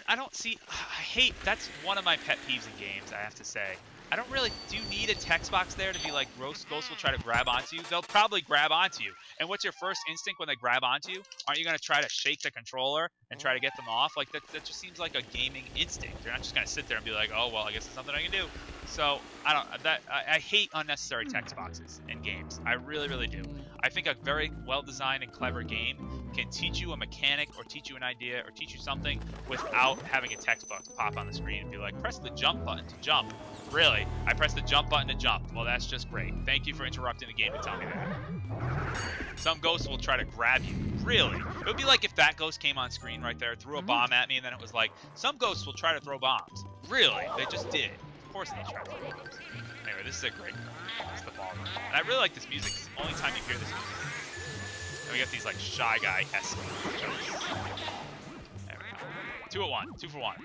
I don't see, I hate, that's one of my pet peeves in games, I have to say. I don't really, do you need a text box there to be like, ghosts will try to grab onto you? They'll probably grab onto you. And what's your first instinct when they grab onto you? Aren't you going to try to shake the controller and try to get them off? Like, that just seems like a gaming instinct. You're not just going to sit there and be like, oh, well, I guess there's something I can do. So, I hate unnecessary text boxes in games. I really, really do. I think a very well-designed and clever game can teach you a mechanic or teach you an idea or teach you something without having a text box pop on the screen and be like, press the jump button to jump. Really? I pressed the jump button to jump. Well, that's just great. Thank you for interrupting the game to tell me that. Some ghosts will try to grab you. Really? It would be like if that ghost came on screen right there, threw a bomb at me, and then it was like, some ghosts will try to throw bombs. Really? They just did. Of course they try to throw bombs. Anyway, this is a great one. It's the ballroom. And I really like this music. It's the only time you hear this music. And we got these like Shy Guy-esque ghosts. There we go. 2 at 1. 2 for 1.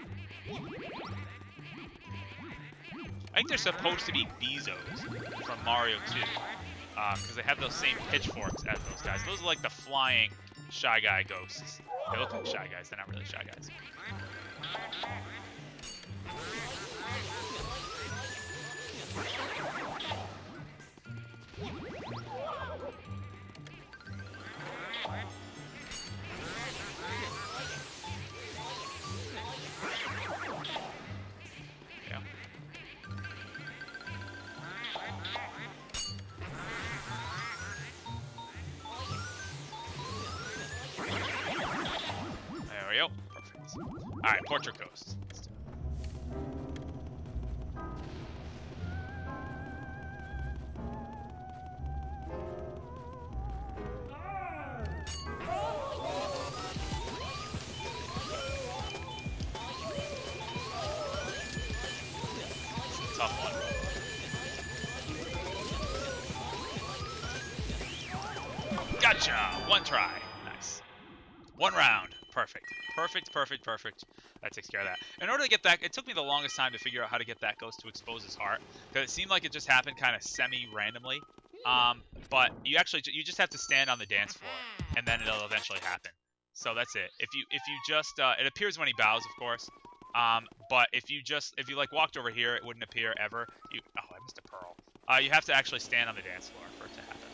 I think they're supposed to be Bezos from Mario 2, because they have those same pitchforks as those guys. Those are like the flying Shy Guy ghosts. They look like Shy Guys, they're not really Shy Guys. Alright, portrait ghosts. Let's do It's a tough one. Gotcha! One try. Nice. One round. Perfect. Perfect, perfect, perfect. That takes care of that. In order to get that, it took me the longest time to figure out how to get that ghost to expose his heart, because it seemed like it just happened kind of semi-randomly. But you just have to stand on the dance floor, and then it'll eventually happen. So that's it. If you just, it appears when he bows, of course. But if you like walked over here, it wouldn't appear ever. Oh, I missed a pearl. You have to actually stand on the dance floor for it to happen.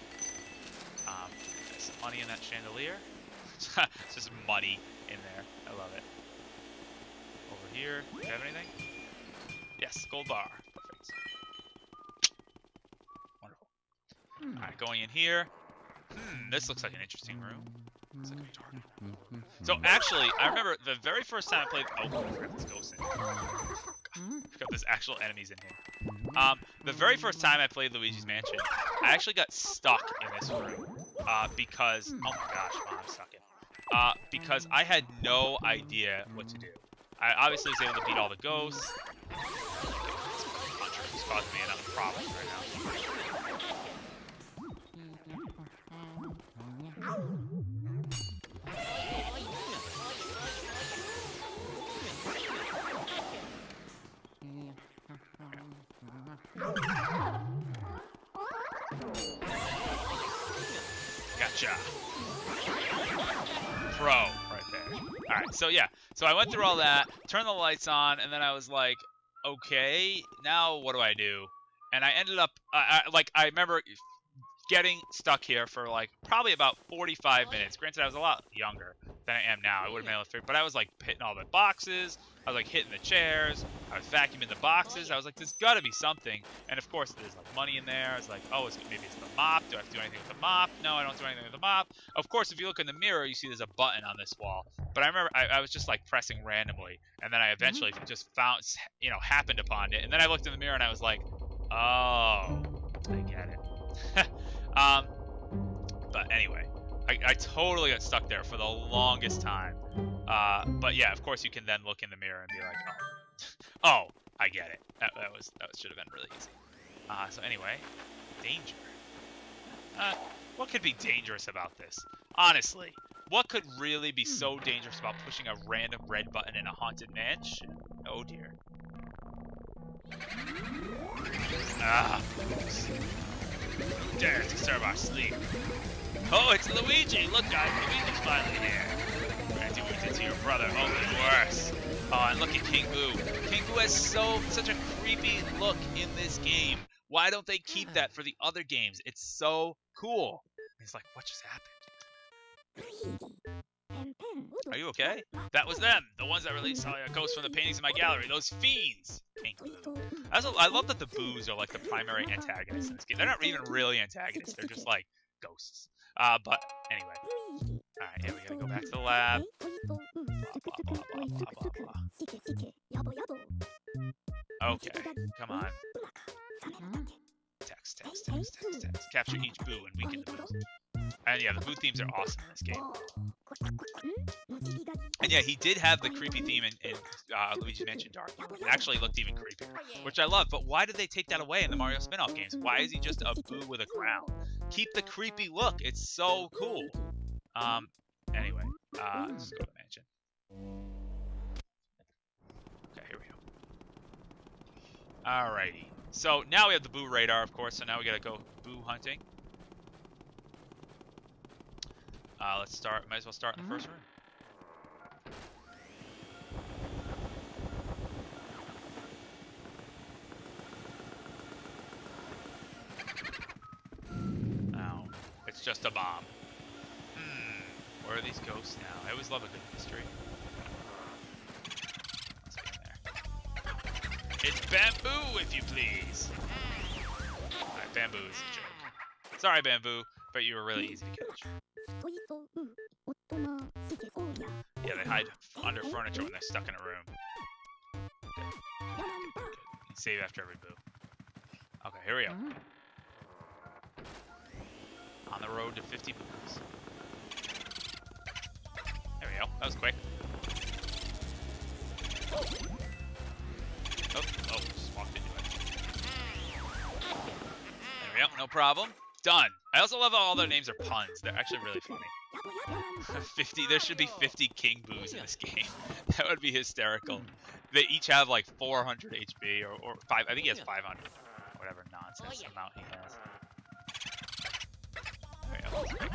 There's some money in that chandelier. It's just money in there. I love it. Over here, do you have anything? Yes, gold bar. Perfect. Wonderful. Alright, going in here. This looks like an interesting room. Looks like a target. So actually, I remember the very first time I played. Oh, I forgot this ghost in here. I've got this actual enemies in here. The very first time I played Luigi's Mansion, I actually got stuck in this room because oh my gosh, Mom, I'm stuck in. Because I had no idea what to do. I obviously was able to beat all the ghosts. Puncher is causing me enough problems right now. Gotcha. Pro right there. Alright, so yeah. So I went through all that, turned the lights on, and then I was like, okay, now what do I do? And I ended up, I remember getting stuck here for like probably about 45 minutes. Granted, I was a lot younger than I am now. I would have been able to figure, but I was like hitting all the boxes. I was like hitting the chairs. I was vacuuming the boxes. I was like, there's got to be something. And of course, there's like money in there. I was like, oh, maybe it's the mop. Do I have to do anything with the mop? No, I don't do anything with the mop. Of course, if you look in the mirror, you see there's a button on this wall. But I remember I was just like pressing randomly, and then I eventually just found, happened upon it. And then I looked in the mirror and I was like, oh, I get it. But anyway, I totally got stuck there for the longest time. But yeah, of course, you can then look in the mirror and be like, oh, I get it. That should have been really easy. So anyway, danger. What could be dangerous about this? Honestly, what could really be so dangerous about pushing a random red button in a haunted mansion? Oh dear. Who dares disturb our sleep? Oh, it's Luigi! Look, guys, Luigi's finally here. We're gonna do what we did to your brother, only worse. Oh, and look at King Boo. King Boo has such a creepy look in this game. Why don't they keep that for the other games? It's so cool. He's like, what just happened? Are you okay? That was them, the ones that released ghosts from the paintings in my gallery. Those fiends. King Boo. I love that the Boos are like the primary antagonists in this game. They're not even really antagonists. They're just like ghosts. But anyway. Alright, yeah, we gotta go back to the lab. Blah, blah, blah, blah, blah. Okay, come on. Text. Capture each Boo and weaken the Boos. And yeah, the Boo themes are awesome in this game. And yeah, he did have the creepy theme in Luigi's Mansion Dark. It actually looked even creepier, which I love. But why did they take that away in the Mario spin-off games? Why is he just a Boo with a crown? Keep the creepy look. It's so cool. Anyway, let's go to the mansion. Okay, here we go. Alrighty. So now we have the Boo radar, of course. So now we gotta go Boo hunting. Let's start. Might as well start in the first room. Oh, it's just a bomb. Where are these ghosts now? I always love a good mystery. What's in there? It's Bamboo, if you please. Alright, Bamboo is a joke. Sorry, Bamboo, but you were really easy to catch. Yeah, they hide under furniture when they're stuck in a room. Good. You save after every Boo. Okay, here we go. On the road to 50 Boos. There we go. That was quick. Oh, just walked into it. There we go. No problem. Done. I also love how all their names are puns. They're actually really funny. 50. There should be 50 King Boos in this game. That would be hysterical. They each have like 400 HP or 5. I think he has 500. Whatever nonsense amount he has. There we go.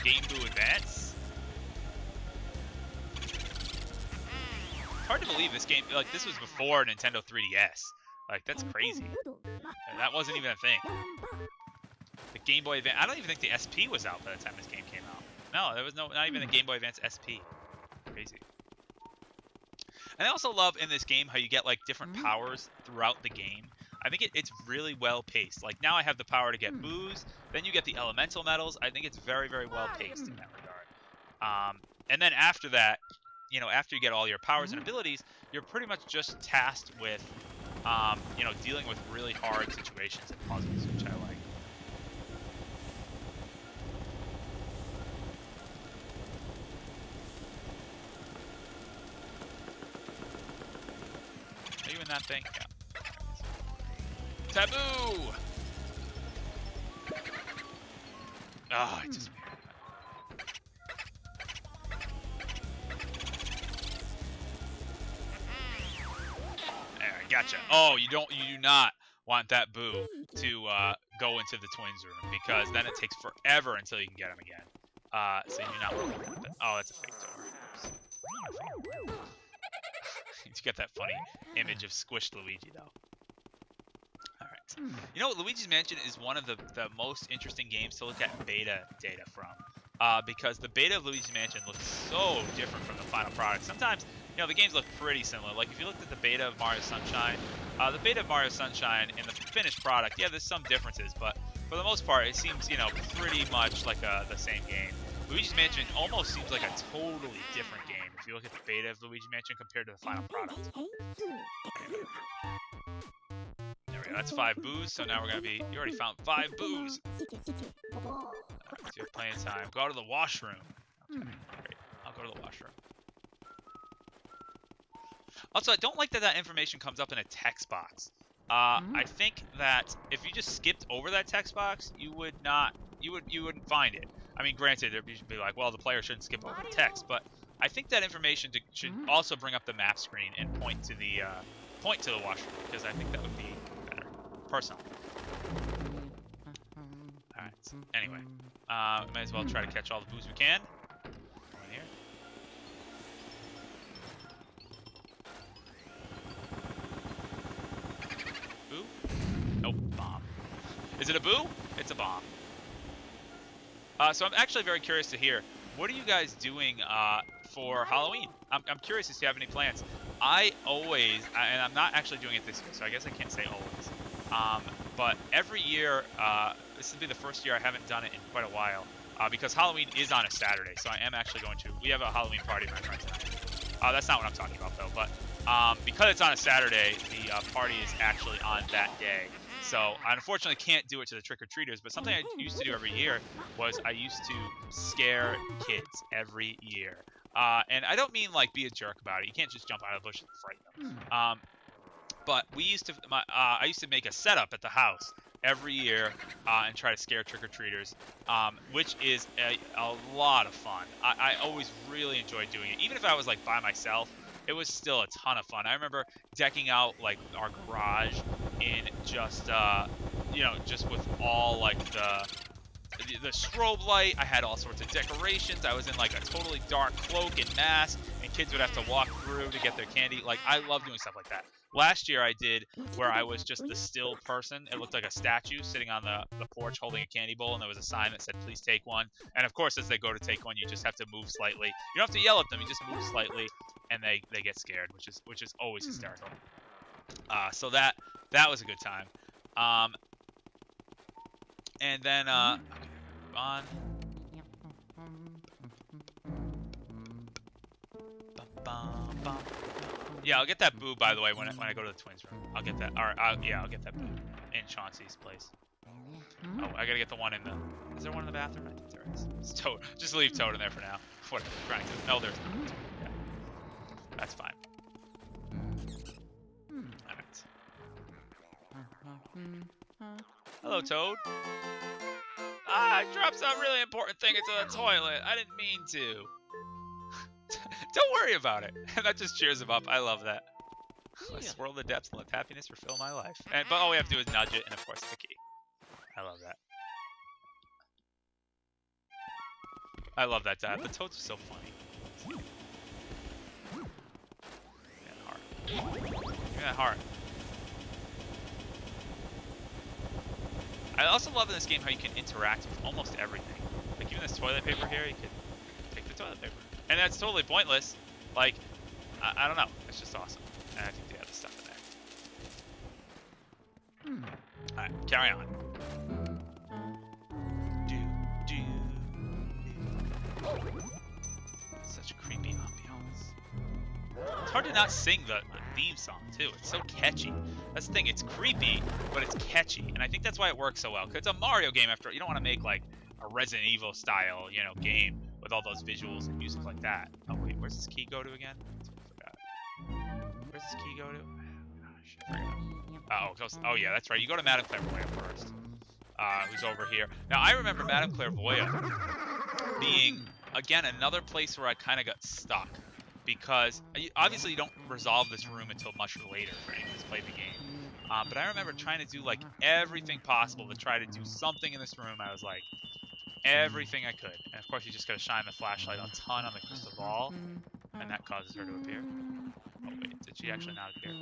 Game Boo Advance. It's hard to believe this game. Like this was before Nintendo 3DS. Like that's crazy. That wasn't even a thing. The Game Boy Advance. I don't even think the SP was out by the time this game came out. No, there was not even a Game Boy Advance SP. Crazy. And I also love in this game how you get like different powers throughout the game. I think it's really well paced. Like now I have the power to get Boos, then you get the elemental medals. I think it's very, very well paced in that regard. And then after that, after you get all your powers and abilities, you're pretty much just tasked with, dealing with really hard situations and puzzles, which I like. Are you in that thing? Yeah. Taboo! Oh, it just... There, gotcha. Oh, you do not want that Boo to go into the twins room because then it takes forever until you can get him again. So you do not want to do that. Oh, that's a fake door. You get that funny image of squished Luigi, though. You know what? Luigi's Mansion is one of the most interesting games to look at beta data from. Because the beta of Luigi's Mansion looks so different from the final product. Sometimes you know, the games look pretty similar. Like, if you looked at the beta of Mario Sunshine, the beta of Mario Sunshine and the finished product, yeah, there's some differences, but for the most part, it seems, you know, pretty much like the same game. Luigi's Mansion almost seems like a totally different game if you look at the beta of Luigi Mansion compared to the final product. There we go, that's 5 boos, so now we're going to be... You already found 5 boos! It's your playing time. Go to the washroom. Okay, great. I'll go to the washroom. Also, I don't like that information comes up in a text box. I think that if you just skipped over that text box, you would not... You wouldn't find it. I mean, granted, you should be like, well, the player shouldn't skip over the text, but I think that information should also bring up the map screen and point to the washroom, because I think that would be better, personally. All right. So anyway, might as well try to catch all the boos we can. Go in here. Boo? Nope. Bomb. Is it a boo? It's a bomb. So I'm actually very curious to hear, what are you guys doing for Halloween? I'm curious to see if you have any plans. I always, and I'm not actually doing it this year, so I guess I can't say always. But every year, this will be the first year I haven't done it in quite a while, because Halloween is on a Saturday, so I am actually going to. We have a Halloween party with my friends tonight. That's not what I'm talking about, though. But because it's on a Saturday, the party is actually on that day. So I unfortunately can't do it to the trick-or-treaters, but something I used to do every year was I used to scare kids every year. And I don't mean like be a jerk about it. You can't just jump out of the bush and frighten them. But we used to, I used to make a setup at the house every year and try to scare trick-or-treaters, which is a lot of fun. I always really enjoyed doing it. Even if I was like by myself, it was still a ton of fun. I remember decking out like our garage in just, you know, just with all like the strobe light. I had all sorts of decorations. I was in like a totally dark cloak and mask, and kids would have to walk through to get their candy. Like, I love doing stuff like that. Last year I did where I was just the still person. It looked like a statue sitting on the porch holding a candy bowl, and there was a sign that said, please take one. And of course, as they go to take one, you just have to move slightly. You don't have to yell at them, you just move slightly, and they get scared, which is always hysterical. So that was a good time. And then okay, move on. Yeah, I'll get that boo, by the way, when I go to the twins room. I'll get that. Or yeah, I'll get that boo in Chauncey's place. Oh, I gotta get the one in the... Is there one in the bathroom? I think there is. It's Toad. Just leave Toad in there for now. Whatever. Trying to... No, there's not. Yeah. That's fine. Alright. Hello, Toad. I dropped some really important thing into the toilet. I didn't mean to. Don't worry about it. That just cheers him up. I love that. Let's swirl the depths and let happiness refill my life. But all we have to do is nudge it, and of course, it's the key. I love that. I love that dive. The Toads are so funny. Give me that heart. Give me that heart. I also love in this game how you can interact with almost everything. Like, even this toilet paper here, you could take the toilet paper. And that's totally pointless. Like, I don't know. It's just awesome. And I think they have the stuff in there. Alright, carry on. Such a creepy ambiance. It's hard to not sing the theme song, too. It's so catchy. That's the thing. It's creepy, but it's catchy. And I think that's why it works so well. Because it's a Mario game after all. You don't want to make, like, a Resident Evil style, you know, game with all those visuals and music like that. Oh, wait. Where's this key go to again? I forgot. Where's this key go to? Gosh, I forgot. Oh, yeah, that's right. You go to Madame Clairvoyant first. Who's over here. Now, I remember Madame Clairvoyant being, again, another place where I kind of got stuck. Because, obviously, you don't resolve this room until much later for anyone who's played the game. But I remember trying to do, like, everything possible to try to do something in this room. I was like, everything I could. And, of course, you just got to shine the flashlight a ton on the crystal ball. And that causes her to appear. Oh, wait. Did she actually not appear?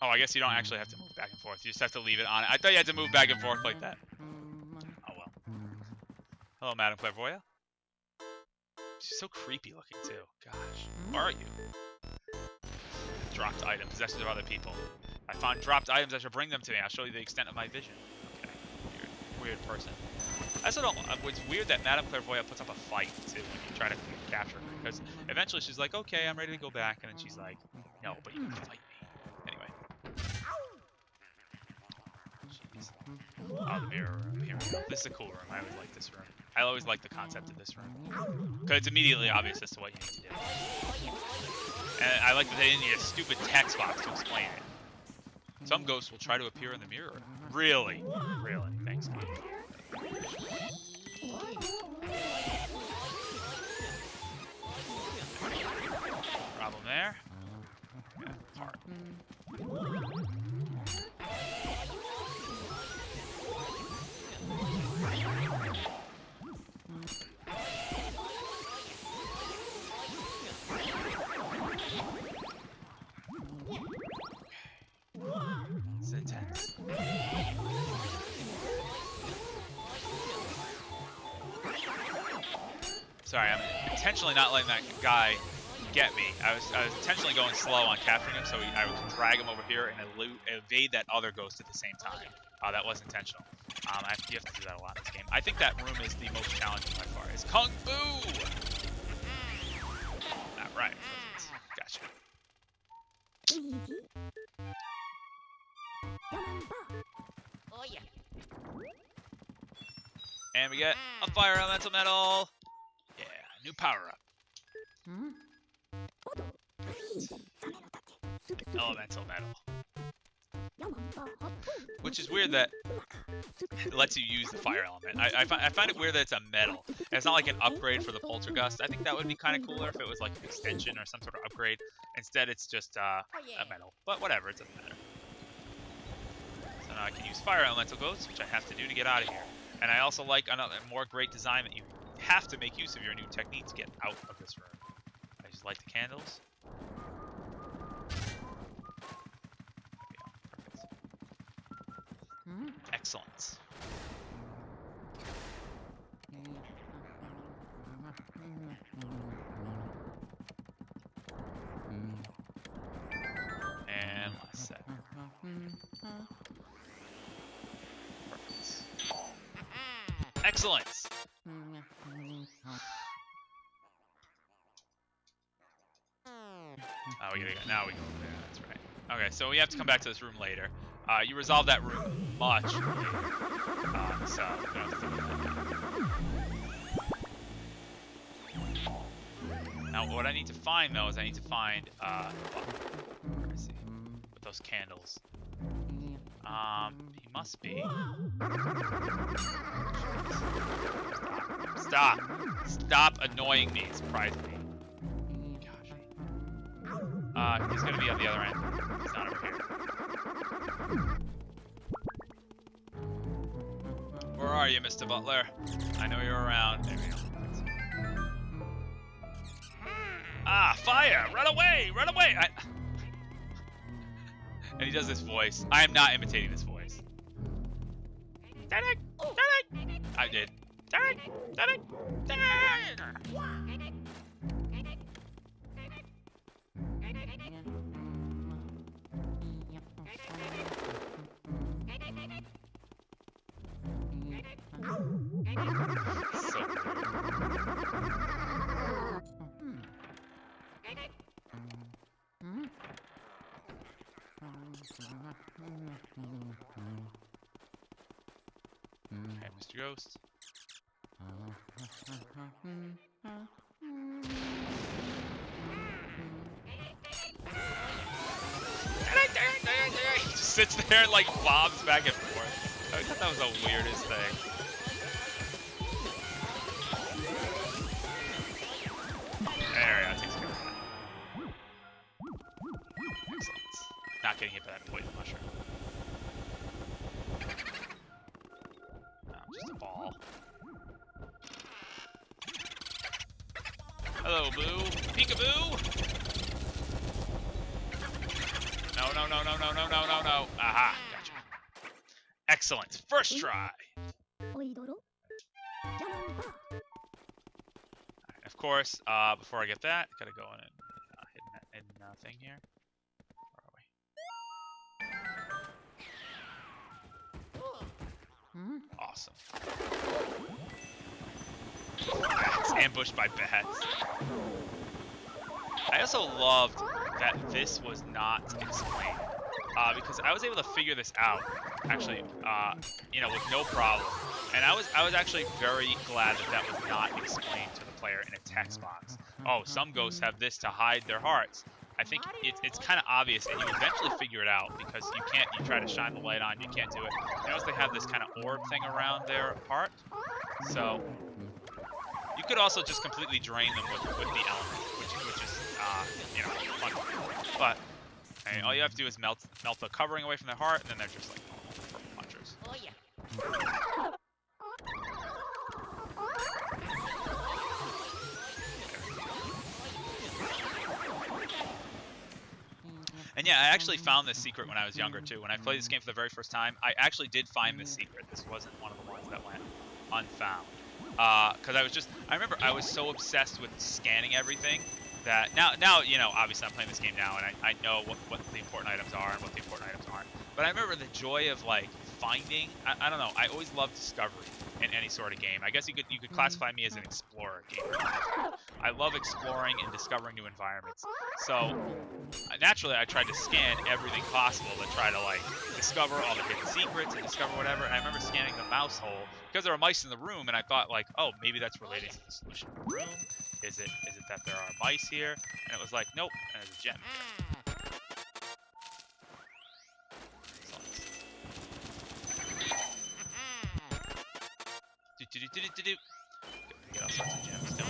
Oh, I guess you don't actually have to move back and forth. You just have to leave it on it. I thought you had to move back and forth like that. Oh well. Hello, Madame Clairvoyant. She's so creepy looking too. Gosh. Where are you? Dropped item. Possessions of other people. I found dropped items. I should bring them to me. I'll show you the extent of my vision. Okay. Weird person. I also don't. It's weird that Madame Clairvoyant puts up a fight too when you try to capture her, because eventually she's like, "Okay, I'm ready to go back," and then she's like, "No, but you can fight me." Anyway. Jeez. Oh, the mirror room. Here we go. This is a cool room. I always like this room. I always like the concept of this room, because it's immediately obvious as to what you need to do. And I like that they didn't need a stupid text box to explain it. Some ghosts will try to appear in the mirror. Really? Really? Thanks, game. Problem there. Yeah, heart. It's intense. Sorry, I'm intentionally not letting that guy get me. I was intentionally going slow on capturing him, so I would drag him over here and evade that other ghost at the same time. That was intentional. You have to do that a lot in this game. I think that room is the most challenging by far. It's Kung Fu! Not right. Gotcha. Oh yeah. And we get a fire elemental medal. Yeah, new power up. Elemental medal. Which is weird that it lets you use the fire element. I find it weird that it's a medal. It's not like an upgrade for the Poltergust. I think that would be kind of cooler if it was like an extension or some sort of upgrade. Instead, it's just a medal. But whatever, it doesn't matter. So now I can use fire elemental ghosts, which I have to do to get out of here. And I also like another more great design that you have to make use of your new technique to get out of this room. I just light the candles. Excellent. And last set. Perfect. Excellent. Oh, now we go over there. That's right. Okay, so we have to come back to this room later. You resolve that room much. So we don't have to do that. Now, what I need to find though is I need to find. Where is he? With those candles. He must be. Stop! Stop annoying me. Surprise me. Gosh. He's gonna be on the other end. He's not over here. Where are you, Mr. Butler? I know you're around. There we go. Ah, fire! Run away! Run away! And he does this voice. I am not imitating this voice. I did. So okay, Mr. Ghost. He just sits there and like bobs back and forth. I thought that was the weirdest thing. There we go, takes care of that. Excellent. Not getting hit by that poison mushroom. No, just a ball. Hello, Boo. Peekaboo! No, no, no, no, no, no, no, no, no. Aha, gotcha. Excellent. First try. Alright, of course, before I get that, gotta go in and hit that hidden thing here. Where are we? Awesome. Bats. Ambushed by bats. I also loved that this was not explained. Because I was able to figure this out, actually, you know, with no problem. And I was actually very glad that that was not explained to the player in a text box. Oh, some ghosts have this to hide their hearts. I think it's kind of obvious, and you eventually figure it out because you try to shine the light on, you can't do it. You notice they have this kind of orb thing around their heart. So you could also just completely drain them with the element, which is, you know, fun. But all you have to do is melt the covering away from their heart, and then they're just like purple punchers. Oh yeah. And yeah, I actually found this secret when I was younger too. When I played this game for the very first time, I actually did find this secret. This wasn't one of the ones that went unfound. Because I remember I was so obsessed with scanning everything that now you know, obviously I'm playing this game now and I know what the important items are and what the important items aren't. But I remember the joy of like finding. I don't know. I always loved discovery in any sort of game. I guess you could classify me as an explorer gamer. I love exploring and discovering new environments. So naturally, I tried to scan everything possible to try to like discover all the hidden secrets and discover whatever. And I remember scanning the mouse hole because there were mice in the room, and I thought like, oh, maybe that's related to the solution of the room. Is it that there are mice here? And it was like, nope, and there's a gem. Get all sorts of gemstones.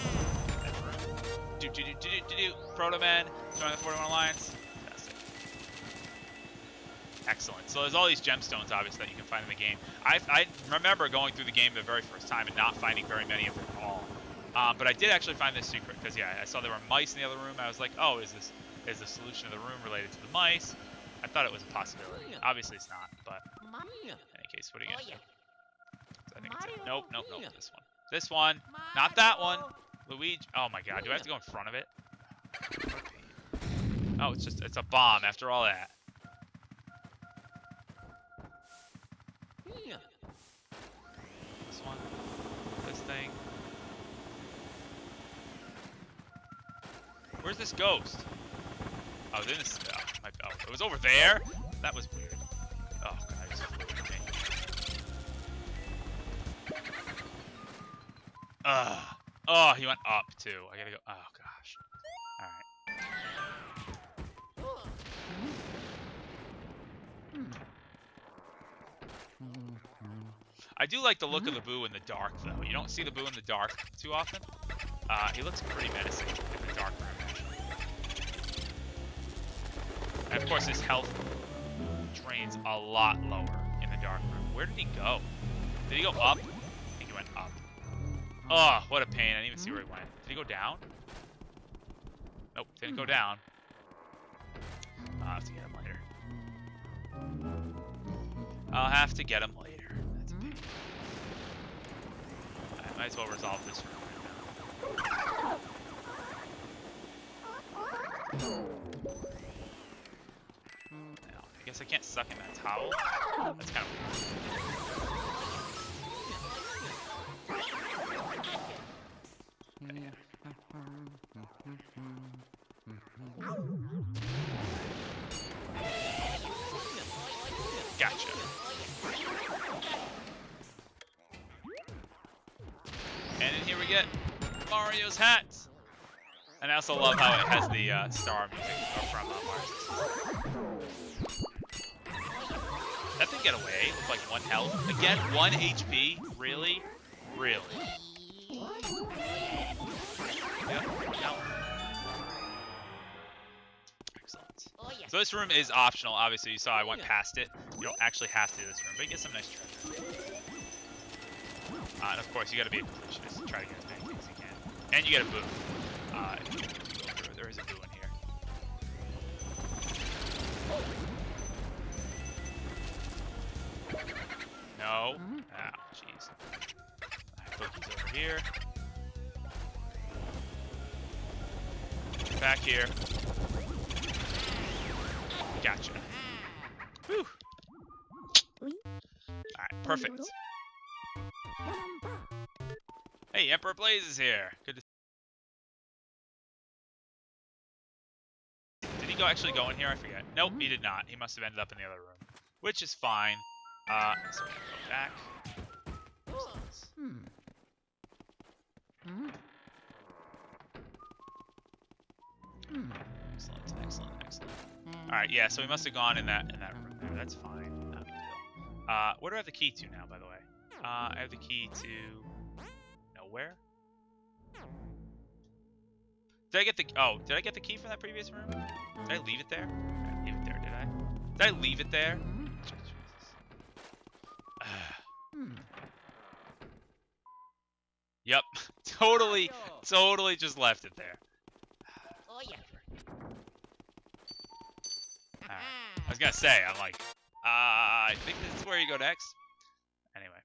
Proto Man, join the 41 Alliance. Fantastic. Excellent. So there's all these gemstones, obviously, that you can find in the game. I remember going through the game the very first time and not finding very many of them at all. But I did actually find this secret because yeah, I saw there were mice in the other room. I was like, oh, is the solution of the room related to the mice? I thought it was a possibility. Obviously, it's not. But in any case, what are you gonna do? I think it's it. Nope. This one. This one. Not that one. Luigi. Oh my God. Do I have to go in front of it? Oh, it's a bomb after all that. This one. This thing. Where's this ghost? Oh, it was over there? That was weird. Oh, God. Oh, he went up too. I gotta go. Oh gosh. All right. I do like the look of the Boo in the dark, though. You don't see the Boo in the dark too often. He looks pretty menacing in the dark room. And of course, his health drains a lot lower in the dark room. Where did he go? Did he go up? I think he went up. Oh, what a pain. I didn't even see where he went. Did he go down? Nope, didn't go down. I'll have to get him later. I'll have to get him later. That's a pain. I might as well resolve this room right now. I guess I can't suck in that towel. That's kind of weird. Gotcha. And then here we get Mario's hat. And I also love how it has the star music from Mars. That thing get away with like 1 health. Again, 1 HP? Really? Really? Yep. No. Excellent. So this room is optional. Obviously, you saw I went past it. You don't actually have to do this room, but you get some nice treasure. And of course, you got to be a completionist to try to get as many things as you can. And you get a Boo. If you go through. There is a Boo in here. here. Back here. Gotcha. Whew. Alright, perfect. Hey, Emperor Blaze is here. Good to see. Did he actually go in here? I forget. Nope, he did not. He must have ended up in the other room, which is fine. So we can go back. Excellent, excellent, excellent. Alright, yeah, so we must have gone in that room there. That's fine. Not a big deal. Where do I have the key to now, by the way? I have the key to nowhere. Did I get the key from that previous room? Did I leave it there? I didn't leave it there, did I? Did I leave it there? Yep. Totally just left it there. Oh yeah. I was gonna say, I'm like, I think this is where you go next. Anyway.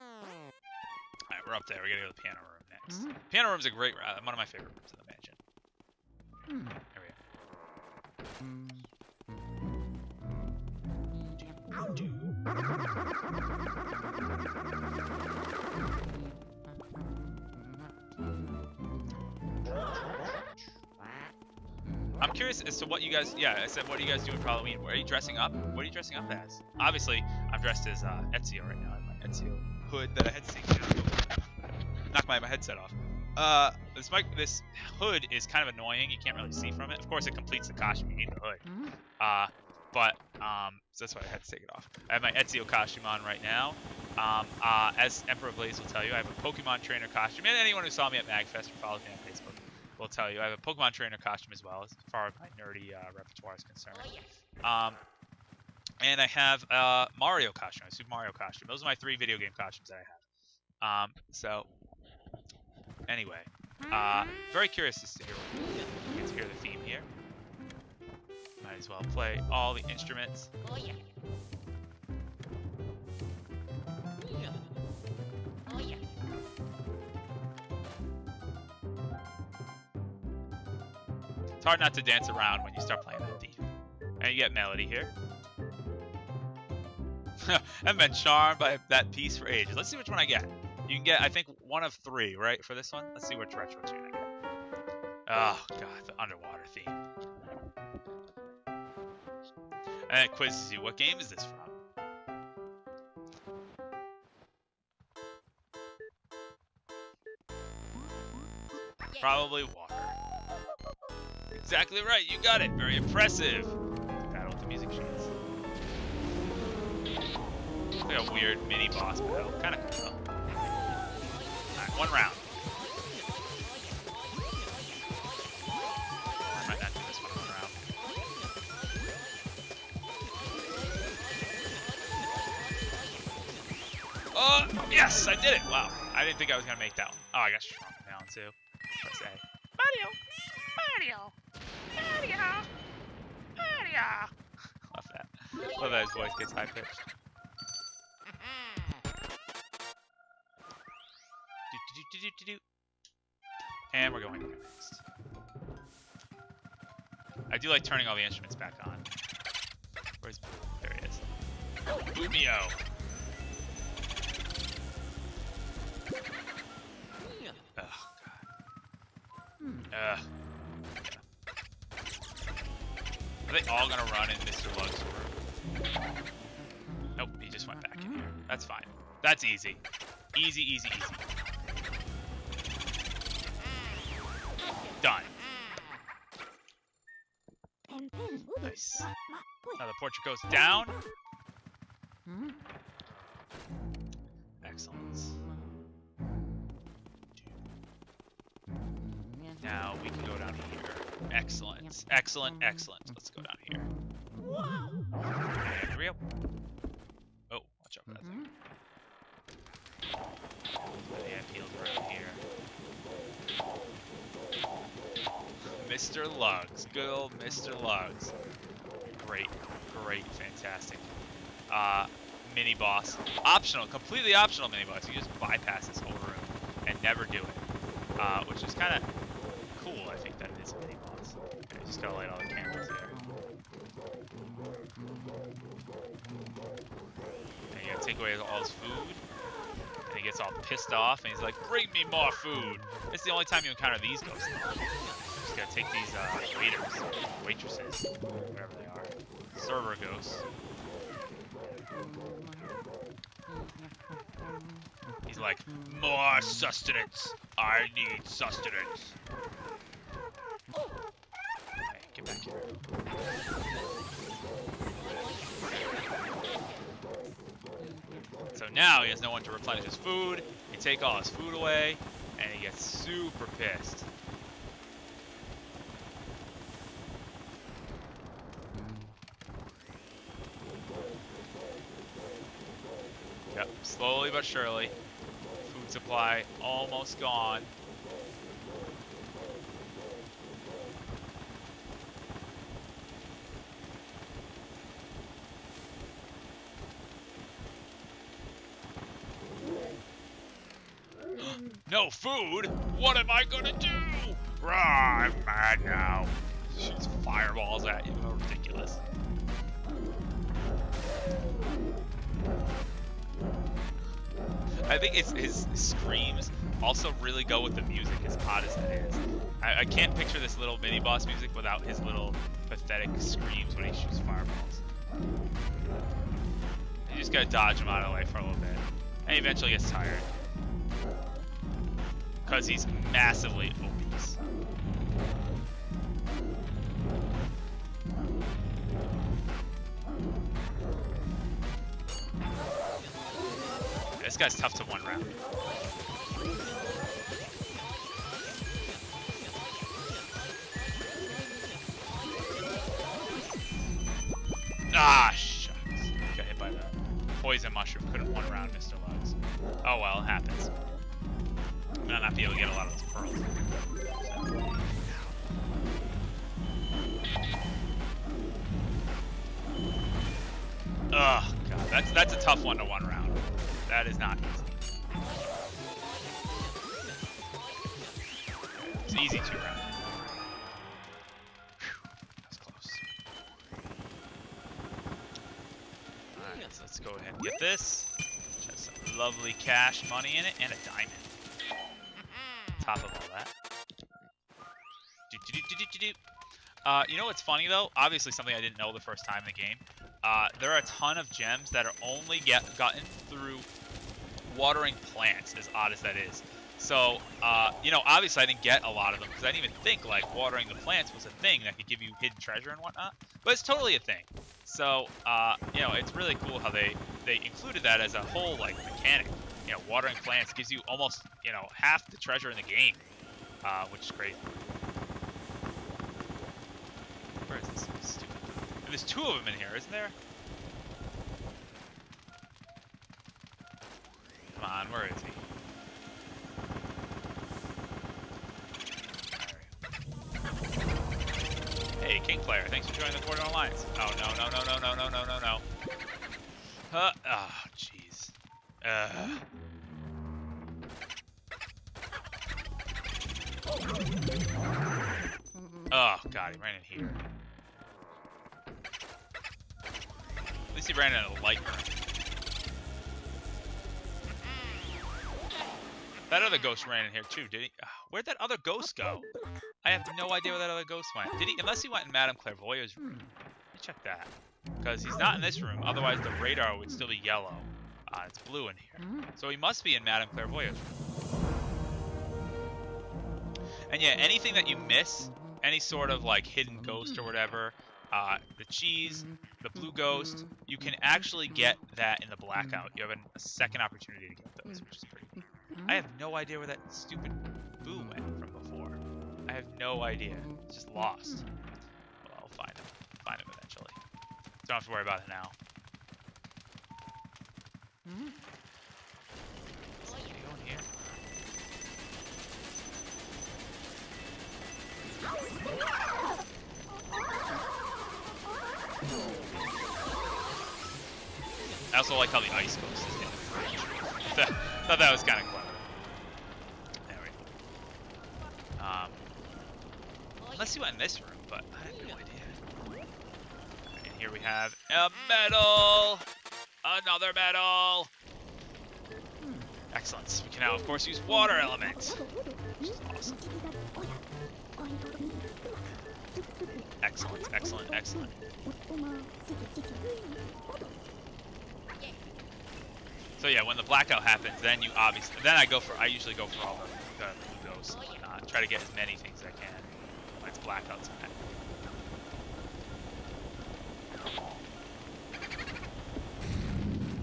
Alright, we're up there. We gotta go to the piano room next. Piano room's a great room. One of my favorite rooms in the mansion. There I'm curious as to what you guys, I said, what are you guys doing for Halloween? Are you dressing up? What are you dressing up as? Obviously, I'm dressed as Ezio right now. I have my Ezio hood that I had to take down. Knock my headset off. This hood is kind of annoying. You can't really see from it. Of course, it completes the costume. You need the hood. So that's why I had to take it off. I have my Ezio costume on right now. As Emperor Blaze will tell you, I have a Pokemon trainer costume. And anyone who saw me at MagFest or follows me on Facebook will tell you I have a Pokemon trainer costume as well, as far as my nerdy repertoire is concerned. And I have a Mario costume, a Super Mario costume. Those are my 3 video game costumes that I have. Anyway, very curious as to hear the theme here. Might as well play all the instruments. Oh yeah. Oh yeah. It's hard not to dance around when you start playing that theme. And you get melody here. I've been charmed by that piece for ages. Let's see which one I get. You can get, I think, 1 of 3, right, for this one? Let's see which retro tune I get. Oh, God, the underwater theme. And it quizzes you, what game is this from? Probably water. Exactly right, you got it. Very impressive. Battle with the music sheets. Like a weird mini boss battle. Kind of cool. Alright, 1 round. I might not do this 1 round. Oh, yes, I did it. Wow. I didn't think I was going to make that one. Oh, I got shrunk down too. Press A. Mario! Love that. Love that his voice gets high pitched. And we're going to go next. I do like turning all the instruments back on. Where's Boo? There he is. Boomio! Oh, God. Are they all gonna run in Mr. Lug's room? Nope, he just went back in here. That's fine. That's easy. Easy, easy, easy. Done. Nice. Now the portrait goes down. Excellent. Now we can go down here. Excellent. Excellent, excellent. Let's go down here. And here we go. Oh, watch out for that thing. Yeah, peeled around here. Mr. Lugs. Good old Mr. Lugs. Great, great, fantastic. Mini boss. Optional, completely optional mini boss. You just bypass this over never do it, which is kind of cool. I think that it is a mini boss. Okay, just gotta light all the candles here. And you gotta take away all his food. And he gets all pissed off, and he's like, "Bring me more food." It's the only time you encounter these ghosts. Just gotta take these waiters, waitresses, whatever they are, server ghosts. He's like, "More sustenance. I need sustenance." Hey, get back here. So now he has no one to replenish his food. You take all his food away, and he gets super pissed. Yep, slowly but surely. Food supply almost gone. No food? What am I gonna do? Rah, I'm mad now. Shoots fireballs at you. How ridiculous. I think his screams also really go with the music, as odd as it is. I can't picture this little mini boss music without his little pathetic screams when he shoots fireballs. You just gotta dodge him out of the way for a little bit. And he eventually gets tired. Because he's massively obese. This guy's tough to one round. Ah, shucks. Got hit by the poison mushroom. Couldn't one round Mr. Lugs. Oh well, it happens. I'm gonna not be able to get a lot of those pearls. Ugh, God, that's a tough one to one round. That is not easy. It's easy 2 round. That's close. Alright, so let's go ahead and get this. Which has some lovely cash money in it and a diamond. Top of all that. You know what's funny though? Obviously something I didn't know the first time in the game. There are a ton of gems that are only gotten through watering plants, as odd as that is. So, you know, obviously I didn't get a lot of them because I didn't even think like watering the plants was a thing that could give you hidden treasure and whatnot. But it's totally a thing. So, you know, it's really cool how they included that as a whole like mechanic. You know, watering plants gives you almost, you know, half the treasure in the game, which is crazy. Where is this stupid? And there's 2 of them in here, isn't there? Come on, where is he? Hey, King Player, thanks for joining the Quarter Alliance. Oh no. Oh, jeez. Oh god, he ran in here. At least he ran in a light room. That other ghost ran in here too, did he? Where'd that other ghost go? I have no idea where that other ghost went. Did he? Unless he went in Madame Clairvoyant's room. Let me check that. Because he's not in this room, otherwise the radar would still be yellow. It's blue in here. So he must be in Madame Clairvoyant's room. And yeah, anything that you miss, any sort of like hidden ghost or whatever, the cheese, the blue ghost, you can actually get that in the blackout. You have a second opportunity to get those, which is pretty neat. I have no idea where that stupid boo went from before. I have no idea. It's just lost. Well, I'll find him. Find him eventually. Don't have to worry about it now. Is he going here? I also like how the ice ghost is in the fridge. Thought that was kind of clever. unless he went in this room, but I have no idea. And here we have a medal! Another medal! Excellent. We can now, of course, use water element, which is awesome. Excellent, excellent, excellent. So yeah, when the blackout happens, then I usually go for all the blue ghosts and whatnot. Try to get as many things as I can when it's blackout time.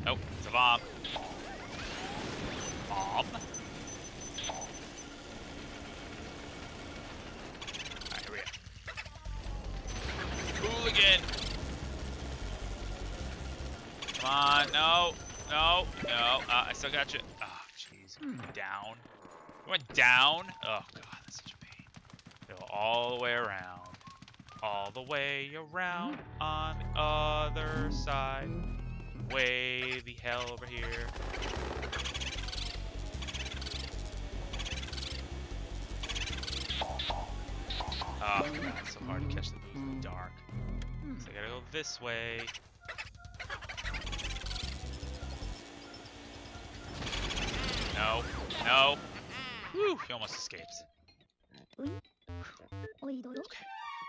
Oh, it's a bomb. Bomb. Alright, here we go. Hooligan! Come on, no, no, no. I still got you. Oh, jeez. Down. You went down? Oh, God, that's such a pain. Go all the way around. All the way around on the other side. Way the hell over here. Oh, God, it's so hard to catch the moves in the dark. So I gotta go this way. No, no. Whew, he almost escapes. Okay,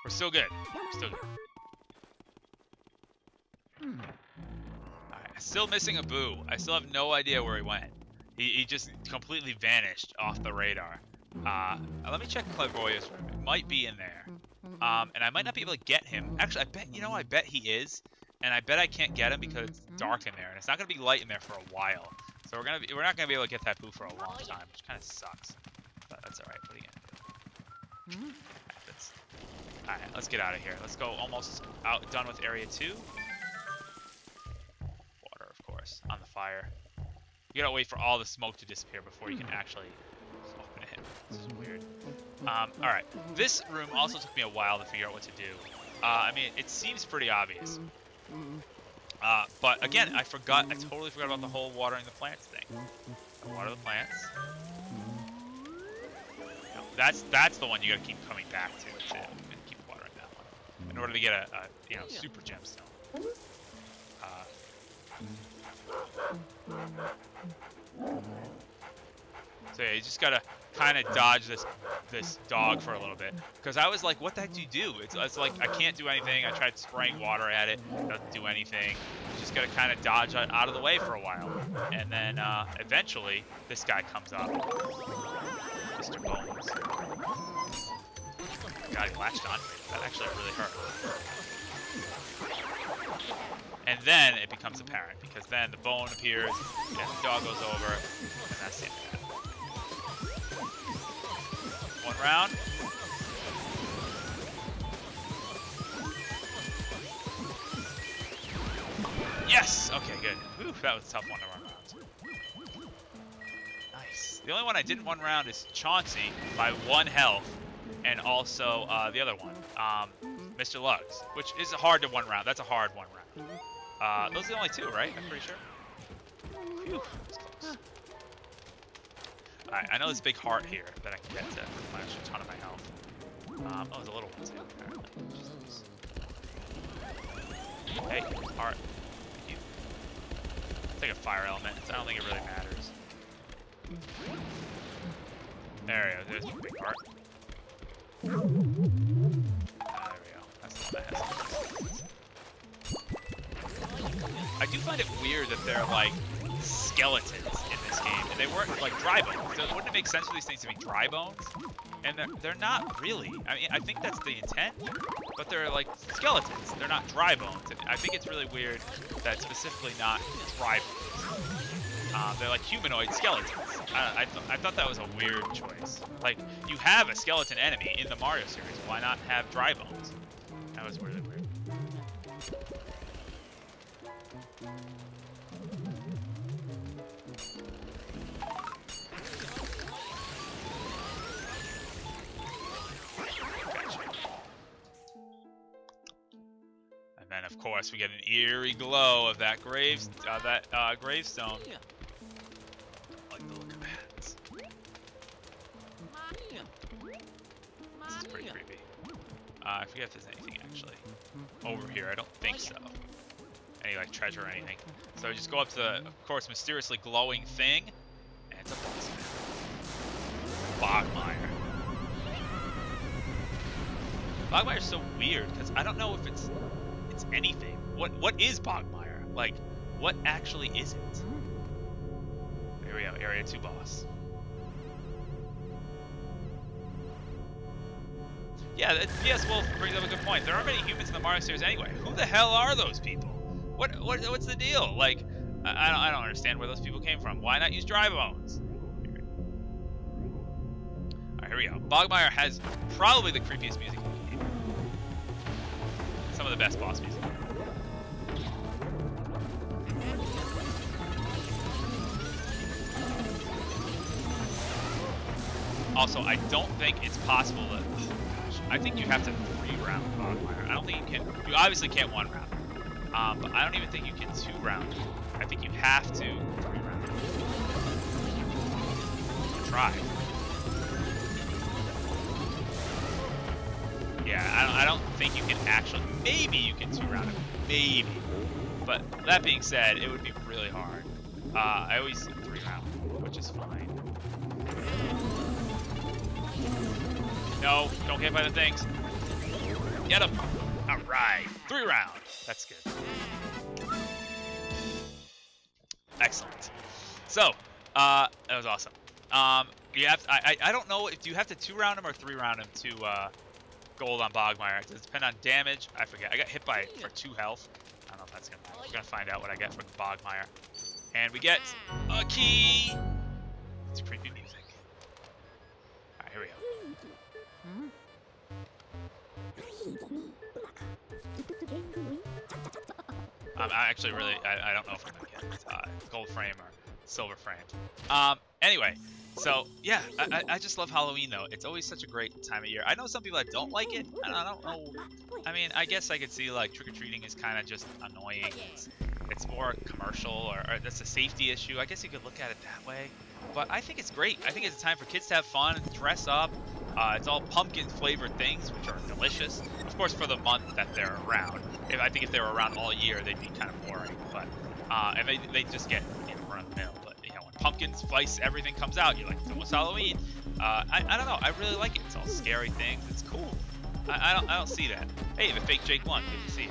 we're still good. We're still good. Alright, still missing a Boo. I still have no idea where he went. He just completely vanished off the radar. Let me check Clairvoyant's room. It might be in there. And I might not be able to get him. Actually, I bet he is. And I bet I can't get him because it's dark in there. And it's not going to be light in there for a while. So we're not going to be able to get that Boo for a long time, which kind of sucks. But that's alright. What are you going to do? Happens. Alright, let's get out of here. Let's go almost done with Area 2. Water, of course, on the fire. You gotta wait for all the smoke to disappear before you can actually open it. This is weird. Alright. This room also took me a while to figure out what to do. I mean, it seems pretty obvious. But again, I totally forgot about the whole watering the plants thing. Water the plants. No, that's the one you gotta keep coming back to and keep watering that one in order to get a super gemstone. So yeah, you just gotta kind of dodge this dog for a little bit, because I was like, what the heck do you do? It's like I can't do anything. I tried spraying water at it, doesn't do anything. You just gotta kind of dodge out of the way for a while, and then eventually this guy comes up, Mr. Bones. God, he latched on. That actually really hurt. And then it becomes apparent, because then the bone appears, and the dog goes over, and that's the end of that. One round. Yes! Okay, good. Whew, that was a tough one to run around. Nice. The only one I didn't one round is Chauncey by 1 health, and also the other one, Mr. Lugs, which is hard to one round. That's a hard one round. Those are the only 2, right? I'm pretty sure. Phew, that's close. Alright, I know this big heart here that I can get to replenish a ton of my health. Oh, there's a little one too, apparently. Hey, heart. Thank you. I'll take a fire element. I don't think it really matters. There we go. There's a big heart. There we go. That's the one that has. I do find it weird that they're like skeletons in this game, and they weren't like dry bones. So wouldn't it make sense for these things to be dry bones? And they're not really. I mean, I think that's the intent, but they're like skeletons. They're not dry bones. And I think it's really weird that specifically not dry bones. They're like humanoid skeletons. I thought that was a weird choice. Like, you have a skeleton enemy in the Mario series. Why not have dry bones? That was really weird. And then, of course, we get an eerie glow of that gravestone. I like the look of that. This is pretty creepy. I forget if there's anything actually over here. I don't think so. Any like treasure or anything. So just go up to the, of course, mysteriously glowing thing, and it's a boss man. Bogmire. Bogmire's so weird because I don't know if it's anything. What is Bogmire? Like, what actually is it? Here we go, Area 2 boss. Yeah, yes, Wolf brings up a good point. There aren't many humans in the Mario series anyway. Who the hell are those people? What's the deal? Like, I don't understand where those people came from. Why not use dry bones? Alright, here we go. Bogmire has probably the creepiest music in the game. Some of the best boss music. Also, I don't think it's possible to... I think you have to 3-round Bogmire. I don't think you can... You obviously can't 1-round. But I don't even think you can 2-round. I think you have to 3-round. Try. Yeah, I don't think you can actually... Maybe you can 2-round it. Maybe. But that being said, it would be really hard. I always 3-round, which is fine. No, don't get by the things. Get him. All right, 3-round. That's good. Excellent. So, that was awesome. You have I don't know if you have to 2-round him or 3-round him to gold on Bogmire. Does it depend on damage? I forget. I got hit by it for 2 health. I don't know if that's gonna matter. We're gonna find out what I get from Bogmire. And we get a key. It's creepy music. All right, here we go. I actually really, I don't know if I'm gonna get gold frame or silver frame. Anyway, so yeah, I just love Halloween though. It's always such a great time of year. I know some people that don't like it, and I don't know. I mean, I guess I could see like trick-or-treating is kind of just annoying. It's more commercial, or that's a safety issue. I guess you could look at it that way. But I think it's great. I think it's a time for kids to have fun, dress up. It's all pumpkin-flavored things, which are delicious. Of course, for the month that they're around. I think if they were around all year, they'd be kind of boring. But and they just get run of the mill. But you know, when pumpkin spice everything comes out, you're like, what's Halloween? I don't know. I really like it. It's all scary things. It's cool. I don't see that. Hey, the fake Jake won. Good to see you.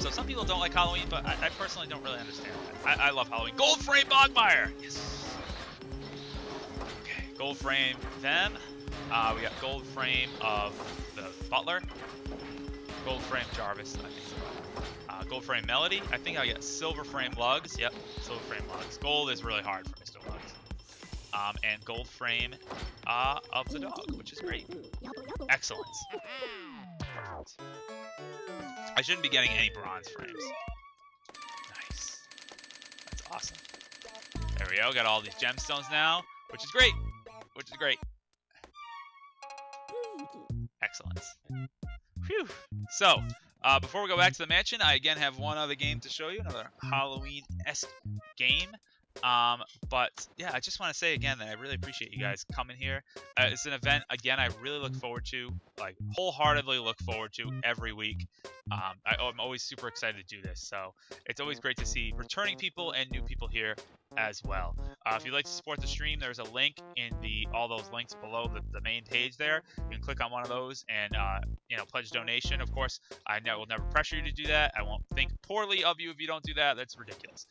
So some people don't like Halloween, but I personally don't really understand that. I love Halloween. Gold frame Bogmire! Yes! Okay, gold frame them. We got gold frame of the Butler. Gold frame Jarvis, I think so. Gold frame Melody. I think I get silver frame Lugs. Yep, silver frame Lugs. Gold is really hard for Mr. Lugs. And gold frame of the dog, which is great. Excellent. Perfect. I shouldn't be getting any bronze frames. Nice. That's awesome. There we go. Got all these gemstones now, which is great. Which is great. Excellent. Phew. So, before we go back to the mansion, I again have one other game to show you. Another Halloween-esque game. But yeah, I just want to say again that I really appreciate you guys coming here. It's an event, again, I really look forward to, like wholeheartedly look forward to every week. I'm always super excited to do this, so it's always great to see returning people and new people here as well. If you'd like to support the stream, there's a link in all those links below the main page there. You can click on one of those and pledge a donation. Of course, I will never pressure you to do that. I won't think poorly of you if you don't do that. That's ridiculous.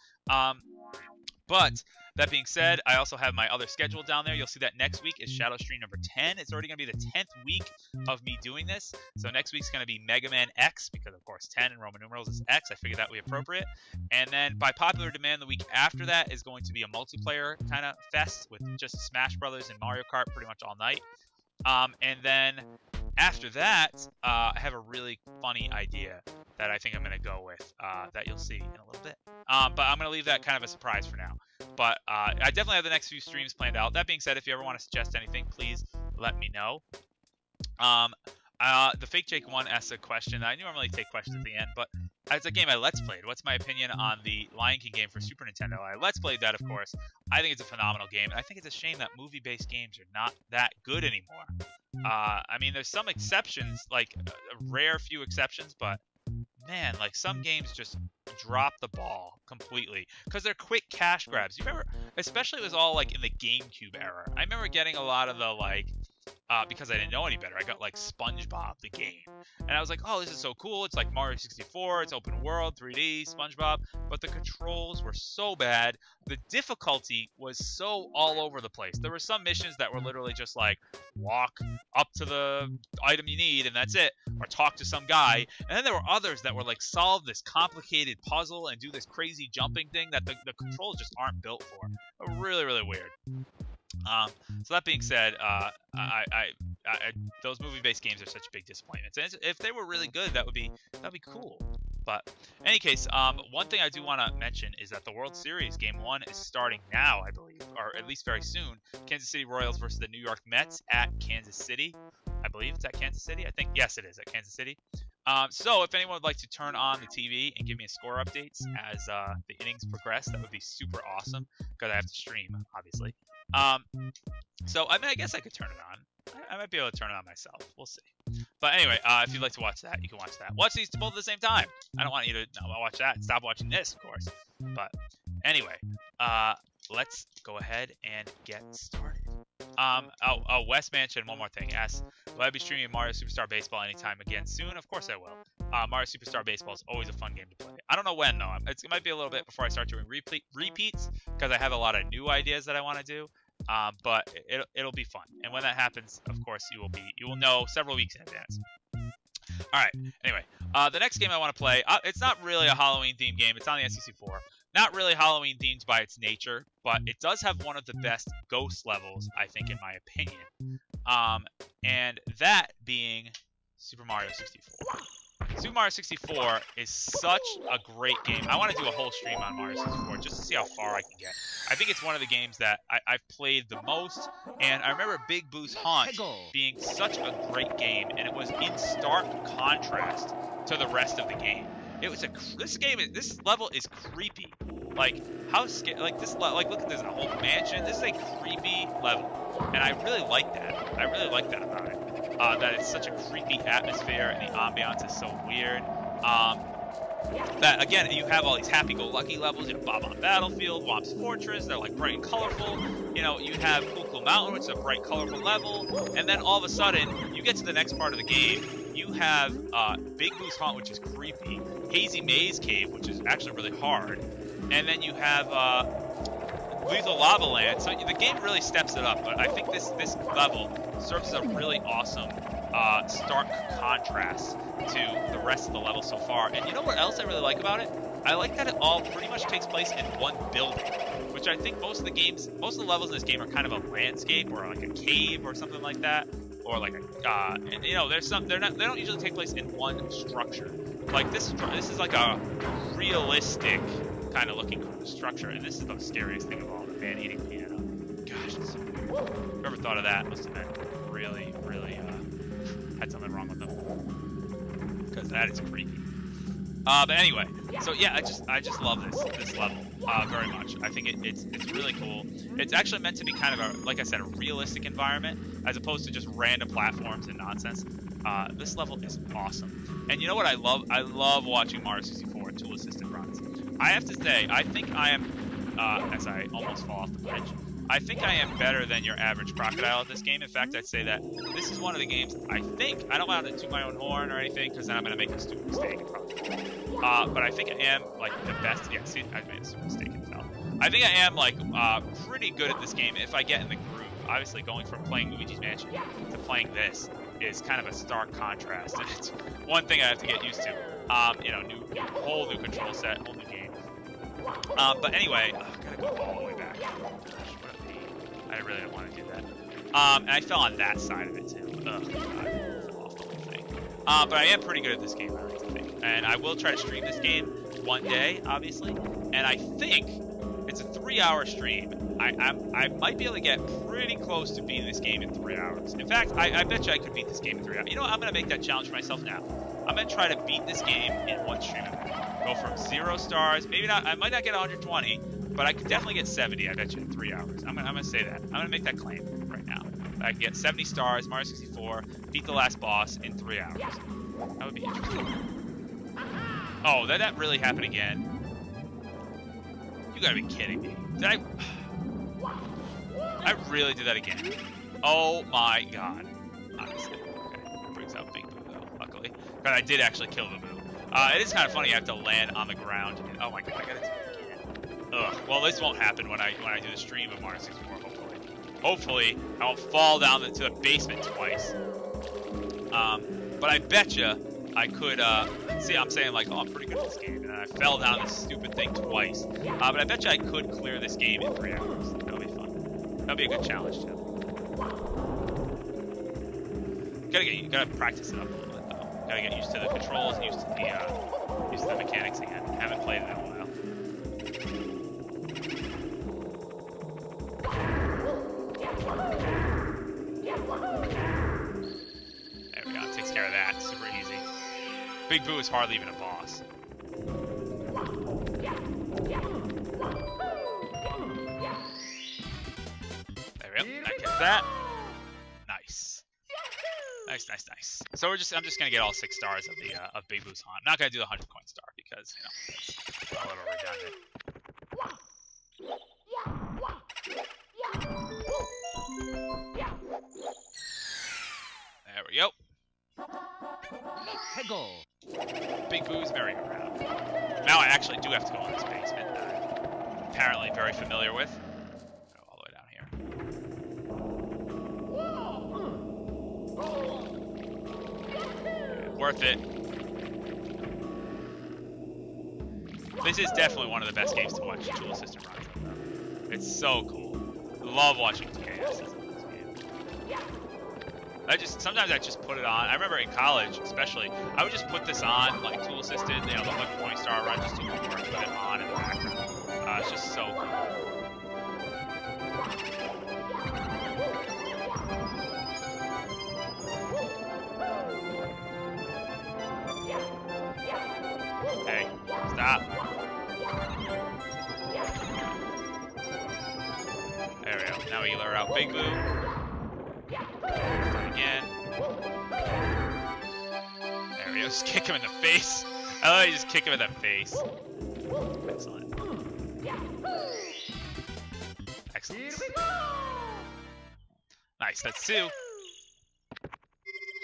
But that being said, I also have my other schedule down there. You'll see that next week is Shadow Stream number 10. It's already going to be the 10th week of me doing this. So next week's going to be Mega Man X, because of course 10 in Roman numerals is X. I figured that would be appropriate. And then by popular demand, the week after that is going to be a multiplayer kind of fest with just Smash Brothers and Mario Kart pretty much all night. And then after that, I have a really funny idea that I think I'm going to go with that you'll see in a little bit. But I'm going to leave that kind of a surprise for now. But I definitely have the next few streams planned out. That being said, if you ever want to suggest anything, please let me know. The Fake Jake 1 asked a question. I normally take questions at the end, but it's a game I Let's Played. What's my opinion on the Lion King game for Super Nintendo? I Let's Played that, of course. I think it's a phenomenal game, and I think it's a shame that movie-based games are not that good anymore. I mean, there's some exceptions, like a rare few exceptions, but man, like some games just drop the ball completely because they're quick cash grabs. You remember, especially it was all like in the GameCube era. I remember getting a lot of the like, because I didn't know any better. I got like SpongeBob the game, and I was like, oh, this is so cool. It's like Mario 64. It's open world, 3D, SpongeBob, but the controls were so bad. The difficulty was so all over the place. There were some missions that were literally just like walk up to the item you need and that's it, or talk to some guy. And then there were others that were like solve this complicated puzzle and do this crazy jumping thing that the controls just aren't built for. Really, really weird. So that being said, those movie-based games are such big disappointments. And if they were really good, that'd be cool. But in any case, one thing I do want to mention is that the World Series Game 1 is starting now, I believe, or at least very soon. Kansas City Royals versus the New York Mets at Kansas City. I believe it's at Kansas City. I think, yes, it is at Kansas City. So if anyone would like to turn on the TV and give me a score updates as the innings progress, that would be super awesome because I have to stream, obviously. So I mean, I guess I could turn it on. I might be able to turn it on myself. We'll see. But anyway, if you'd like to watch that, you can watch that. Watch these both at the same time. I don't want you to watch that and stop watching this, of course. But anyway, let's go ahead and get started. Wes mentioned one more thing. Asks, will I be streaming Mario Superstar Baseball anytime again soon? Of course I will. Mario Superstar Baseball is always a fun game to play. I don't know when, though. It might be a little bit before I start doing repeats, because I have a lot of new ideas that I want to do. But it'll be fun. And when that happens, of course, you will know several weeks in advance. Alright, anyway. The next game I want to play, it's not really a Halloween-themed game. It's on the SEC4. Not really Halloween-themed by its nature, but it does have one of the best ghost levels, I think, in my opinion. And that being Super Mario 64. Super Mario 64 is such a great game. I want to do a whole stream on Mario 64 just to see how far I can get. I think it's one of the games that I've played the most, and I remember Big Boo's Haunt being such a great game, and it was in stark contrast to the rest of the game. It was this level is creepy. Like how scary, like this, like look at this, a whole mansion. This is a creepy level, and I really like that. I really like that about it. That it's such a creepy atmosphere, and the ambiance is so weird. That again, you have all these happy-go-lucky levels. You know, Bob-on Battlefield, Womp's Fortress. They're like bright and colorful. You know, you have Cool Mountain, which is a bright, colorful level, and then all of a sudden, you get to the next part of the game. You have Big Boo's Haunt, which is creepy. Hazy Maze Cave, which is actually really hard, and then you have Lethal Lava Land. So the game really steps it up. But I think this level serves as a really awesome stark contrast to the rest of the level so far. And you know what else I really like about it? I like that it all pretty much takes place in one building, which I think most of the levels in this game are kind of a landscape or like a cave or something like that, or like a and you know they don't usually take place in one structure. Like this is like a realistic kind of looking structure, and this is the scariest thing of all, the man-eating piano. Gosh, it's so weird. Whoever thought of that must have been really, really had something wrong with them, because that is creepy. But anyway, so yeah, I just love this level very much. I think it's really cool. It's actually meant to be kind of like I said, a realistic environment as opposed to just random platforms and nonsense. This level is awesome. And you know what I love? I love watching Mario 64 tool assisted runs. I have to say, I think I am, as I almost fall off the bridge, I think I am better than your average crocodile at this game. In fact, I'd say that this is one of the games, I don't want to toot my own horn or anything, because then I'm going to make a stupid mistake. But I think I am, like, the best. Yeah, see, I made a stupid mistake in hell. I think I am, like, pretty good at this game if I get in the groove. Obviously, going from playing Luigi's Mansion to playing this is kind of a stark contrast. And it's one thing I have to get used to. You know, whole new control set, whole new game. But anyway, I gotta go all the way back. Gosh, what a pain. I really don't want to do that. And I fell on that side of it too. Ugh, God, I fell off the whole thing. But I am pretty good at this game, I like to think. And I will try to stream this game one day, obviously. And I think it's a 3-hour stream. I might be able to get pretty close to beating this game in 3 hours. In fact, I bet you I could beat this game in 3 hours. You know what? I'm going to make that challenge for myself now. I'm going to try to beat this game in one stream. Go from 0 stars, maybe not, I might not get 120, but I could definitely get 70, I bet you, in 3 hours. I'm gonna say that. I'm gonna make that claim right now. I can get 70 stars, Mario 64, beat the last boss in 3 hours. That would be interesting. Oh, did that really happen again? You gotta be kidding me. Did I... I really did that again. Oh my god. Honestly. Okay, that brings out Big Boo though, luckily. But I did actually kill the Boo. It is kind of funny I have to land on the ground. And, oh my god, I gotta do it again. Ugh. Well, this won't happen when I do the stream of Mario 64, hopefully. Hopefully, I won't fall down into the basement twice. But I betcha I could, see, I'm saying like, oh, I'm pretty good at this game, and I fell down this stupid thing twice. But I betcha I could clear this game in 3 hours. That'll be fun. That'll be a good challenge, too. You gotta practice it up a little bit, though. Gotta get used to the controls, used to the mechanics again. I haven't played it in a while. There we go, takes care of that. Super easy. Big Boo is hardly even a boss. There we go. I get that. Nice. Nice. So I'm just gonna get all 6 stars of Big Boo's haunt. I'm not gonna do the 100 coin star because it's a little redundant. There we go. Big Boo's merry-go-round. Now I actually do have to go in this basement that I'm apparently very familiar with. Go all the way down here. Worth it. This is definitely one of the best games to watch Dual System runs of. It's so cool. I love watching TKSs in this game. Sometimes I just put it on. I remember in college, especially, I would just put this on, like Tool Assisted, the 120 star run, just to do work, put it on in the background. It's just so cool. Hey, stop. There we go. Now we lure out Big Boo. Again. There we go. Just kick him in the face. I love how you just kick him in the face. Excellent. Excellent. Nice. That's 2. Let's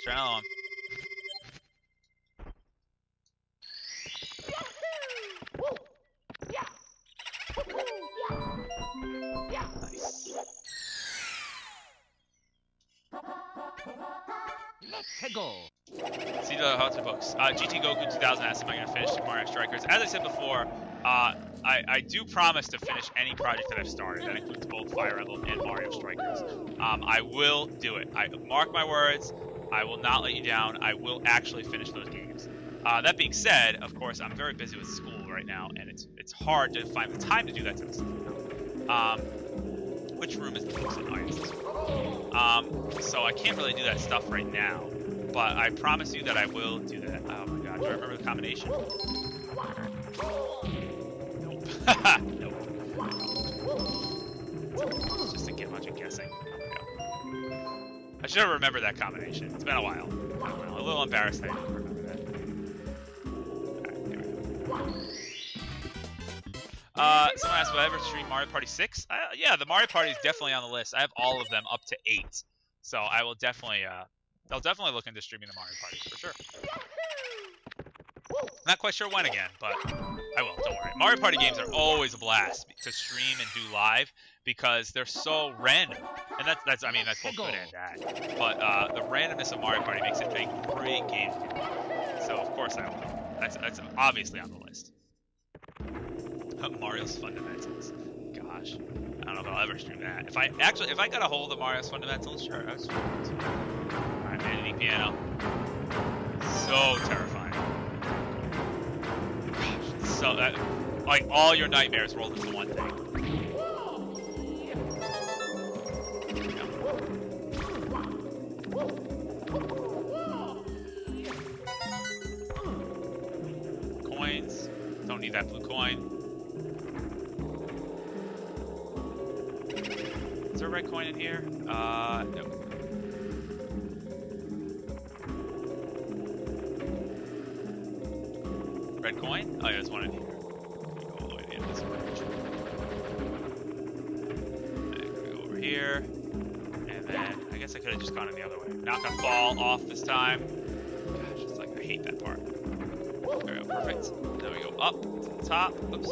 try another one. See the Hudson books. GT Goku 2000 asks, am I going to finish Mario Strikers? As I said before, I do promise to finish any project that I've started. That includes both Fire Emblem and Mario Strikers. I will do it. I mark my words. I will not let you down. I will actually finish those games. That being said, of course, I'm very busy with school right now, and it's hard to find the time to do that type of stuff. Which room is the most annoying? So I can't really do that stuff right now, but I promise you that I will do that. Oh my god, do I remember the combination? Nope. Nope. It's just a bunch of guessing. I should have remembered that combination. It's been a while. A little embarrassed I didn't remember that. Alright, here we go. Someone asked, will I ever stream Mario Party 6? Yeah, the Mario Party is definitely on the list. I have all of them up to 8. So I will definitely, I'll definitely look into streaming the Mario Party for sure. Not quite sure when again, but I will, don't worry. Mario Party games are always a blast to stream and do live because they're so random. And that's both good and bad. But the randomness of Mario Party makes it a great game. So of course I will. That's obviously on the list. Mario's Fundamentals. Gosh. I don't know if I'll ever stream that. If I got a hold of Mario's Fundamentals, sure, I would stream it too. Alright, Vanity Piano. So terrifying. Gosh, so that, like, all your nightmares rolled into one thing. Coins. Don't need that blue coin. Is there a red coin in here? Nope. Red coin? Oh yeah, there's one in here. Go all the way to the end of this bridge. And go over here. And then I guess I could have just gone in the other way. Not gonna fall off this time. Gosh, it's like I hate that part. There we go, perfect. Then we go up to the top. Oops.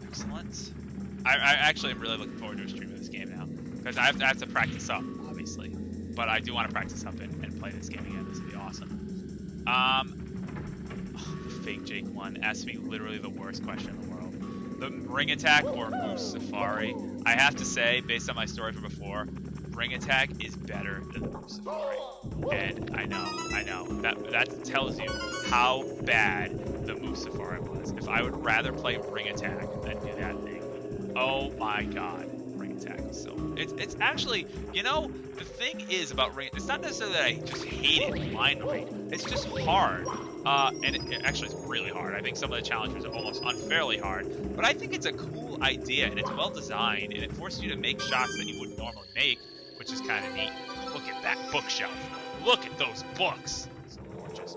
Excellent. I actually am really looking forward to a stream of this game now. Because I have to practice up, obviously. But I do want to practice up and play this game again. This would be awesome. The fake Jake one asked me literally the worst question in the world. The ring attack or Moose Safari? I have to say, based on my story from before, ring attack is better than the Moose Safari. And I know. That tells you how bad the Moose Safari was. If I would rather play ring attack than do that thing. Oh my god. Ring attack is so... It's actually, you know, the thing is about ring... It's not necessarily that I just hate it blindly. It's just hard. And it actually it's really hard. I think some of the challenges are almost unfairly hard. But I think it's a cool idea, and it's well designed, and it forces you to make shots that you wouldn't normally make, which is kind of neat. Look at that bookshelf. Look at those books. So gorgeous.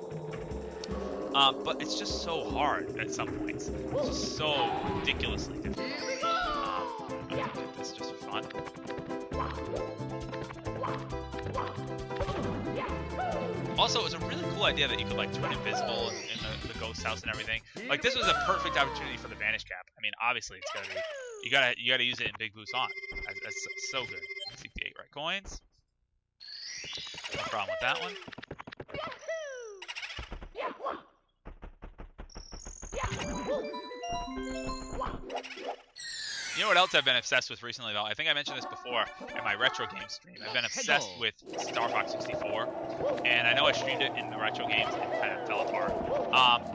But it's just so hard at some points. It's just so ridiculously difficult. I'm gonna get this just for fun. Also, it was a really cool idea that you could like turn invisible in the ghost house and everything. Like this was a perfect opportunity for the vanish cap. I mean, obviously it's gotta be you gotta use it in Big Boost on. That's so good. 68 red coins. No problem with that one. You know what else I've been obsessed with recently, though? I think I mentioned this before in my retro game stream. I've been obsessed with Star Fox 64, and I know I streamed it in the retro games and it kind of fell apart.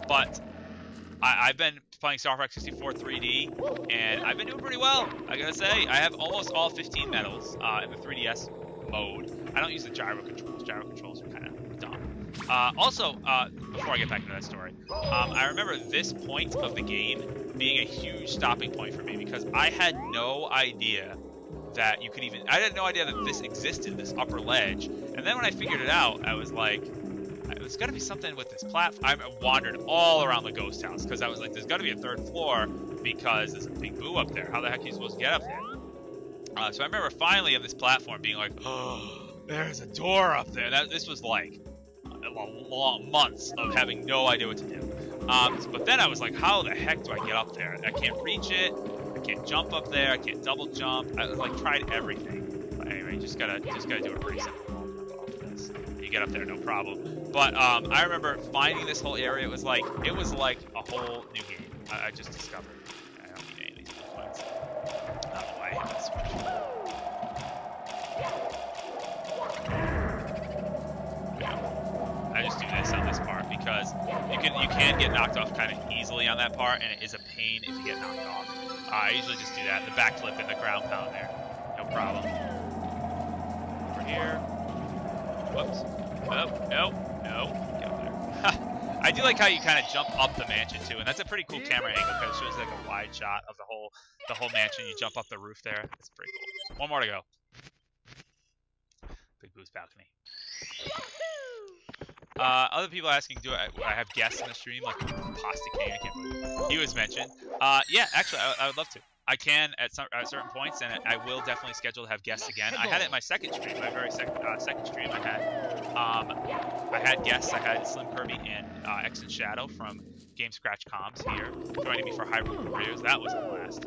But I've been playing Star Fox 64 3D, and I've been doing pretty well. I gotta say, I have almost all 15 medals in the 3DS mode. I don't use the gyro controls. Gyro controls are kind of dumb. Also, before I get back into that story, I remember this point of the game being a huge stopping point for me because I had no idea that you could even... I had no idea that this existed, this upper ledge. And then when I figured it out, I was like, there's got to be something with this platform. I wandered all around the ghost house because I was like, there's got to be a third floor because there's a big boo up there. How the heck are you supposed to get up there? So I remember finally on this platform being like, oh, there's a door up there. This was like long months of having no idea what to do. But then I was like, how the heck do I get up there? I can't reach it. I can't jump up there. I can't double jump. I like tried everything. But anyway, you just gotta do it pretty simple. You get up there, no problem. But I remember finding this whole area. It was like a whole new game. I just discovered. I don't need any of these points. I don't know why I hit this switch. I just do this on this part because you can get knocked off kind of easily on that part, and it is a pain if you get knocked off. I usually just do that, the backflip and the ground pound there, no problem. Over here. Whoops. Oh, no, get up there. I do like how you kind of jump up the mansion too, and that's a pretty cool camera angle because it shows like a wide shot of the whole mansion. You jump up the roof there. That's pretty cool. One more to go. Big Boo's balcony. Other people asking, do I have guests in the stream, like Pasta King? I can't believe he was mentioned. Yeah, actually, I would love to. I can at certain points, and I will definitely schedule to have guests again. I had it in my second stream, my very second stream. I had guests. I had Slim Kirby and X and Shadow from Game Scratch Comms here joining me for Hyrule Warriors. That was a blast.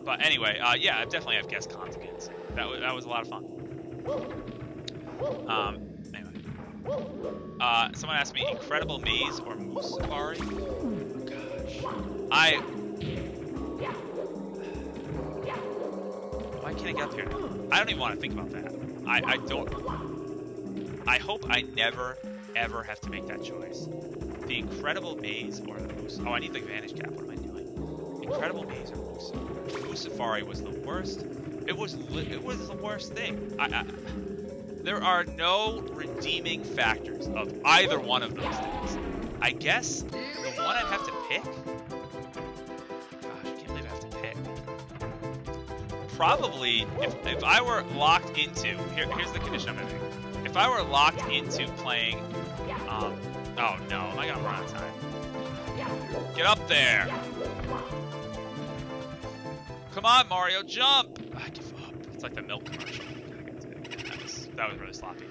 But anyway, yeah, I definitely have guest comms again. So that was a lot of fun. Someone asked me, Incredible Maze or Moose Safari? Oh, gosh. Why can't I get up here now? I don't even want to think about that. I don't. I hope I never, ever have to make that choice. The Incredible Maze or the Moose... Oh, I need the Vanish Cap. What am I doing? Incredible Maze or Moose Safari? Moose Safari was the worst. It was the worst thing. There are no redeeming factors of either one of those things. I guess the one I'd have to pick probably, if I were locked into, here's the condition I'm gonna make. If I were locked into playing, oh no, am I gonna run out of time? Get up there! Come on, Mario, jump! I give up. It's like the milk commercial. That was really sloppy.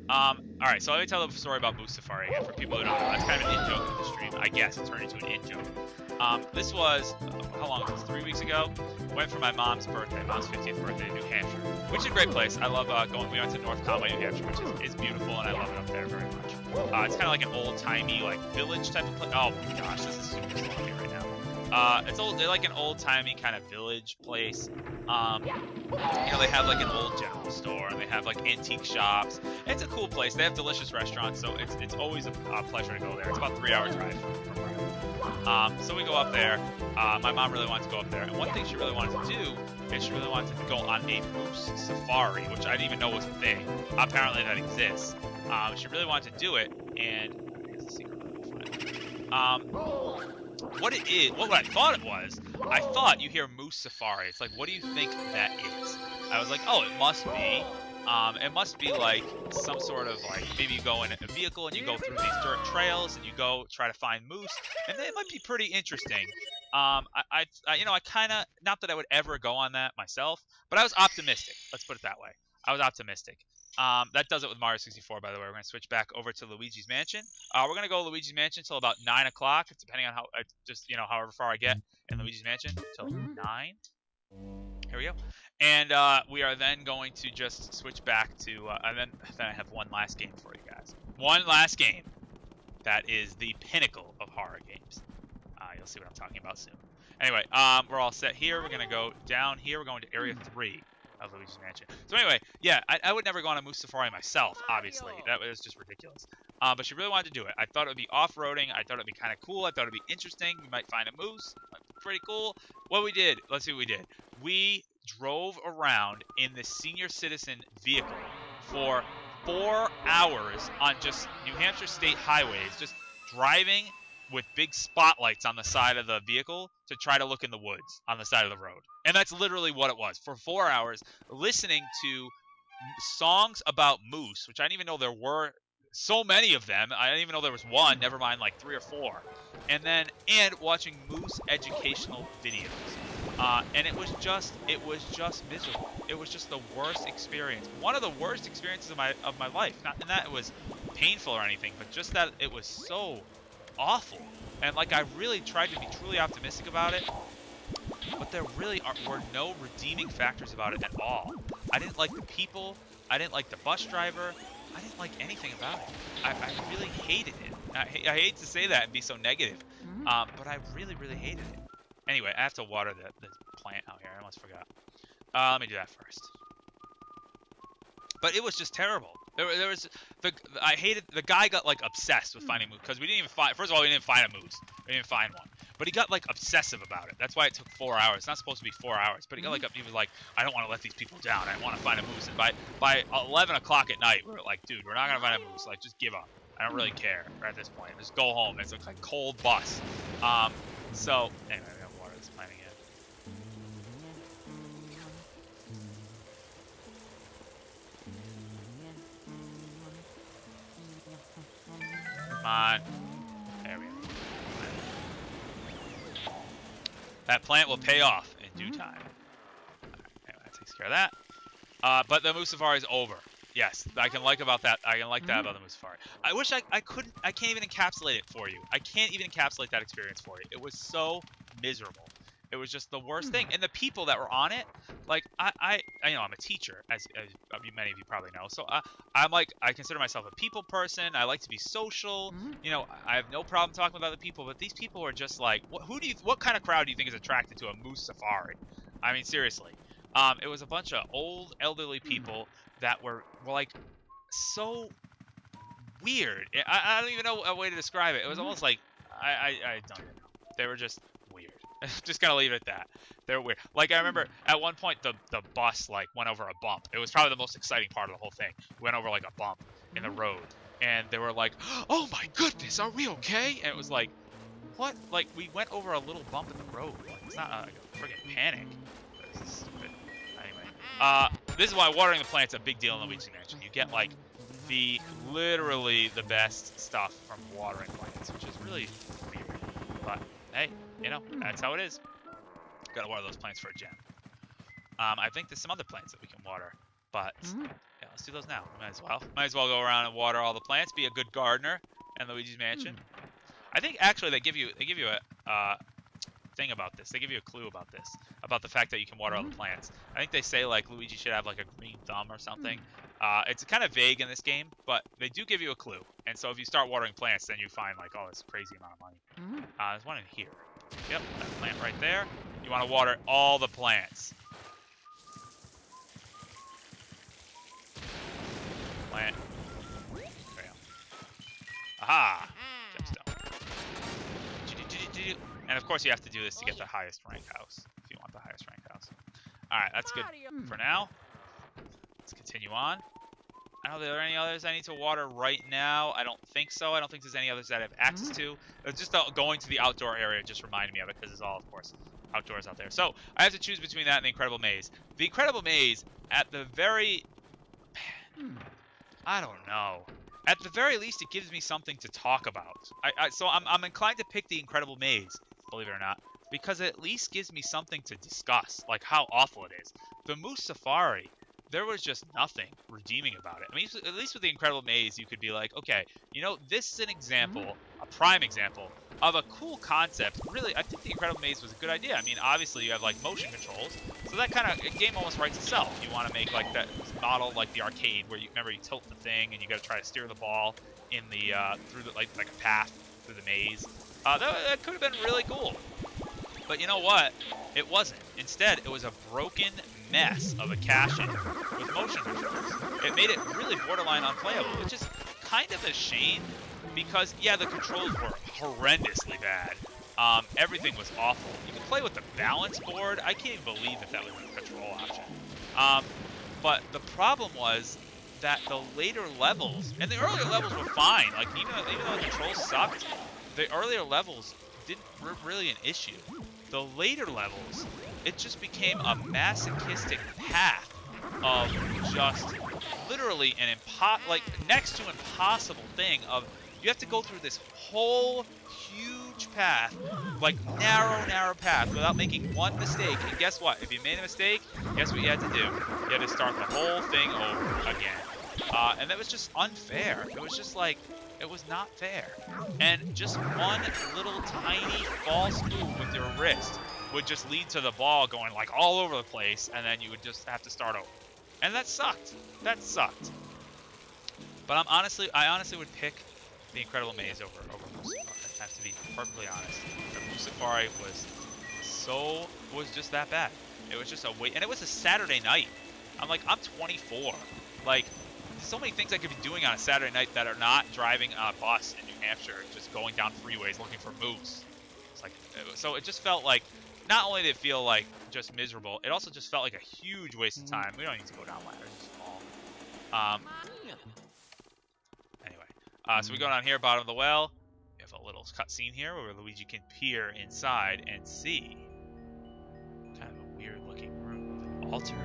Alright, so let me tell the story about Moose Safari again for people who don't know. That's kind of an in-joke of the stream. I guess it turned into an in-joke. This was, how long was this? 3 weeks ago? Went for my mom's birthday, mom's 50th birthday in New Hampshire, which is a great place. I love going. We went to North Conway, New Hampshire, which is beautiful, and I love it up there very much. It's kind of like an old-timey, like, village type of place. Oh my gosh, this is super sloppy right now. It's like an old-timey kind of village place. You know, they have like an old general store, and they have like antique shops. It's a cool place. They have delicious restaurants, so it's always a pleasure to go there. It's about a 3-hour drive from where so we go up there. My mom really wanted to go up there, and one thing she really wanted to do is she really wanted to go on a moose safari, which I didn't even know was a thing. Apparently that exists. She really wanted to do it, and here's the secret. What it is, what I thought it was, I thought you hear moose safari. It's like, what do you think that is? I was like, oh, it must be like some sort of like, maybe you go in a vehicle and you go through these dirt trails and you go try to find moose, and it might be pretty interesting. You know, I kind of, not that I would ever go on that myself, but I was optimistic. Let's put it that way. I was optimistic. That does it with Mario 64, by the way. We're going to switch back over to Luigi's Mansion. We're going to go Luigi's Mansion till about 9 o'clock, depending on how, just, you know, however far I get in Luigi's Mansion, till 9. Here we go. And we are then going to just switch back to, and then I have one last game for you guys. One last game that is the pinnacle of horror games. You'll see what I'm talking about soon. Anyway, we're all set here. We're going to go down here. We're going to Area 3 of Luigi's Mansion. So anyway, yeah, I would never go on a moose safari myself, obviously. That was just ridiculous. But she really wanted to do it. I thought it would be off-roading. I thought it would be kind of cool. I thought it would be interesting. We might find a moose. Pretty cool. What we did, let's see what we did. We drove around in the senior citizen vehicle for 4 hours on just New Hampshire state highways, just driving with big spotlights on the side of the vehicle to try to look in the woods on the side of the road. And that's literally what it was. For 4 hours, listening to songs about moose, which I didn't even know there were so many of them. I didn't even know there was one, never mind like 3 or 4. And watching moose educational videos. And it was just miserable. It was just the worst experience. One of the worst experiences of my life. Not in that it was painful or anything, but just that it was so awful. And like, I really tried to be truly optimistic about it, but there really were no redeeming factors about it at all. I didn't like the people. I didn't like the bus driver. I didn't like anything about it. I really hated it. I hate to say that and be so negative, but I really, really hated it. Anyway, I have to water the plant out here. I almost forgot. Let me do that first. But it was just terrible. I hated, the guy got like obsessed with finding moose, because we didn't even find, first of all, we didn't find a moose. We didn't find one. But he got like obsessive about it. That's why it took 4 hours. It's not supposed to be 4 hours. But he got like, he was like, I don't want to let these people down. I want to find a moose. And by 11 o'clock at night, we were like, dude, we're not going to find a moose. Like, just give up. I don't really care at this point. Just go home. It's like a cold bus. So, anyway, we gotta water this plant again. Come on. There we go. That plant will pay off in due time. Anyway, that takes care of that. But the moose safari is over. Yes, I can like about that. I can like that about the moose safari. I wish I couldn't. I can't even encapsulate it for you. I can't even encapsulate that experience for you. It was so miserable. It was just the worst thing. And the people that were on it, like I you know, I'm a teacher, as many of you probably know. So I'm like, I consider myself a people person. I like to be social. You know, I have no problem talking with other people. But these people are just like, what kind of crowd do you think is attracted to a moose safari? I mean, seriously. It was a bunch of old, elderly people that were like so weird. I don't even know a way to describe it. It was almost like, I don't even know. They were just weird. Just gotta leave it at that. They're weird. Like, I remember at one point the bus like went over a bump. It was probably the most exciting part of the whole thing. We went over like a bump in the road, and they were like, "Oh my goodness, are we okay?" And it was like, what? Like, we went over a little bump in the road. Like, it's not a friggin' panic. This is stupid. This is why watering the plant's a big deal in Luigi's Mansion. You get like literally the best stuff from watering plants, which is really weird. But hey, you know, that's how it is. Gotta water those plants for a gem. I think there's some other plants that we can water, but yeah, let's do those now. Might as well go around and water all the plants. Be a good gardener in Luigi's Mansion. I think actually they give you a thing about this. They give you a clue about this, about the fact that you can water all the plants. I think they say like Luigi should have like a green thumb or something. It's kind of vague in this game, but they do give you a clue. And so if you start watering plants, then you find like, oh, it's a crazy amount of money. There's one in here. Yep, that plant right there. You want to water all the plants. Plant. There you go. Aha! Gemstone. And of course you have to do this to get the highest rank house, if you want the highest rank house. Alright, that's good for now. Let's continue on. Are there any others I need to water right now? I don't think so. I don't think there's any others that I have access to. Just going to the outdoor area just reminded me of it, because it's all, of course, outdoors out there. So, I have to choose between that and the Incredible Maze. The Incredible Maze, at the very... I don't know. At the very least, it gives me something to talk about. So I'm inclined to pick the Incredible Maze, believe it or not, because it at least gives me something to discuss, like how awful it is. The Moose Safari, there was just nothing redeeming about it. I mean, at least with the Incredible Maze, you could be like, okay, you know, this is an example, a prime example, of a cool concept. Really, I think the Incredible Maze was a good idea. I mean, obviously, you have, like, motion controls, so that kind of game almost writes itself. You want to make, like, that model like the arcade, where you tilt the thing, and you got to try to steer the ball in the, through the, like a path through the maze. That could have been really cool. But you know what? It wasn't. Instead, it was a broken mess of a cache engine with motion controls. It made it really borderline unplayable, which is kind of a shame because, yeah, the controls were horrendously bad. Everything was awful. You can play with the balance board. I can't even believe that was a control option. But the problem was that the later levels, and the earlier levels were fine. Like, even though the controls sucked, the earlier levels were really an issue. The later levels, it just became a masochistic path of just literally an next to impossible thing of you have to go through this whole huge path, like narrow path without making one mistake. And guess what? If you made a mistake, guess what you had to do? You had to start the whole thing over again. And that was just unfair. It was just like, it was not fair. And just one little tiny false move with your wrist would just lead to the ball going like all over the place, and then you would just have to start over. And that sucked. That sucked. But I honestly would pick the Incredible Maze over Moose Safari. I have to be perfectly honest. The Moose Safari was just that bad. It was just a wait, and it was a Saturday night. I'm 24. Like, there's so many things I could be doing on a Saturday night that are not driving a bus in New Hampshire, just going down freeways looking for moose. It's like, so it just felt like, not only did it feel like just miserable, it also just felt like a huge waste of time. We don't need to go down ladders, it's small. Anyway, so we go down here, bottom of the well. We have a little cutscene here where Luigi can peer inside and see kind of a weird looking room with an altar.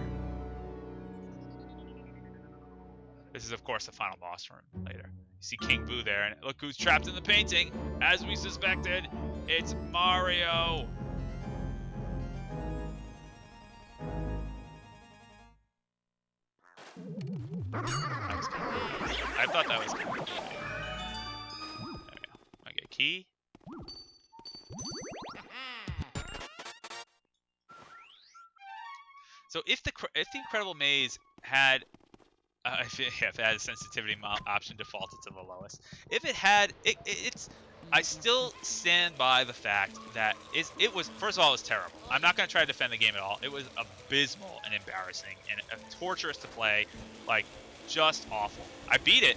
This is, of course, the final boss room later. You see King Boo there, and look who's trapped in the painting. As we suspected, it's Mario. I thought that was kind of cool. There we go. I get a key. So if the Incredible Maze had if it had a sensitivity option defaulted to the lowest. If it had, I still stand by the fact that it was, first of all, it was terrible. I'm not going to try to defend the game at all. It was abysmal and embarrassing and torturous to play, like, just awful. I beat it,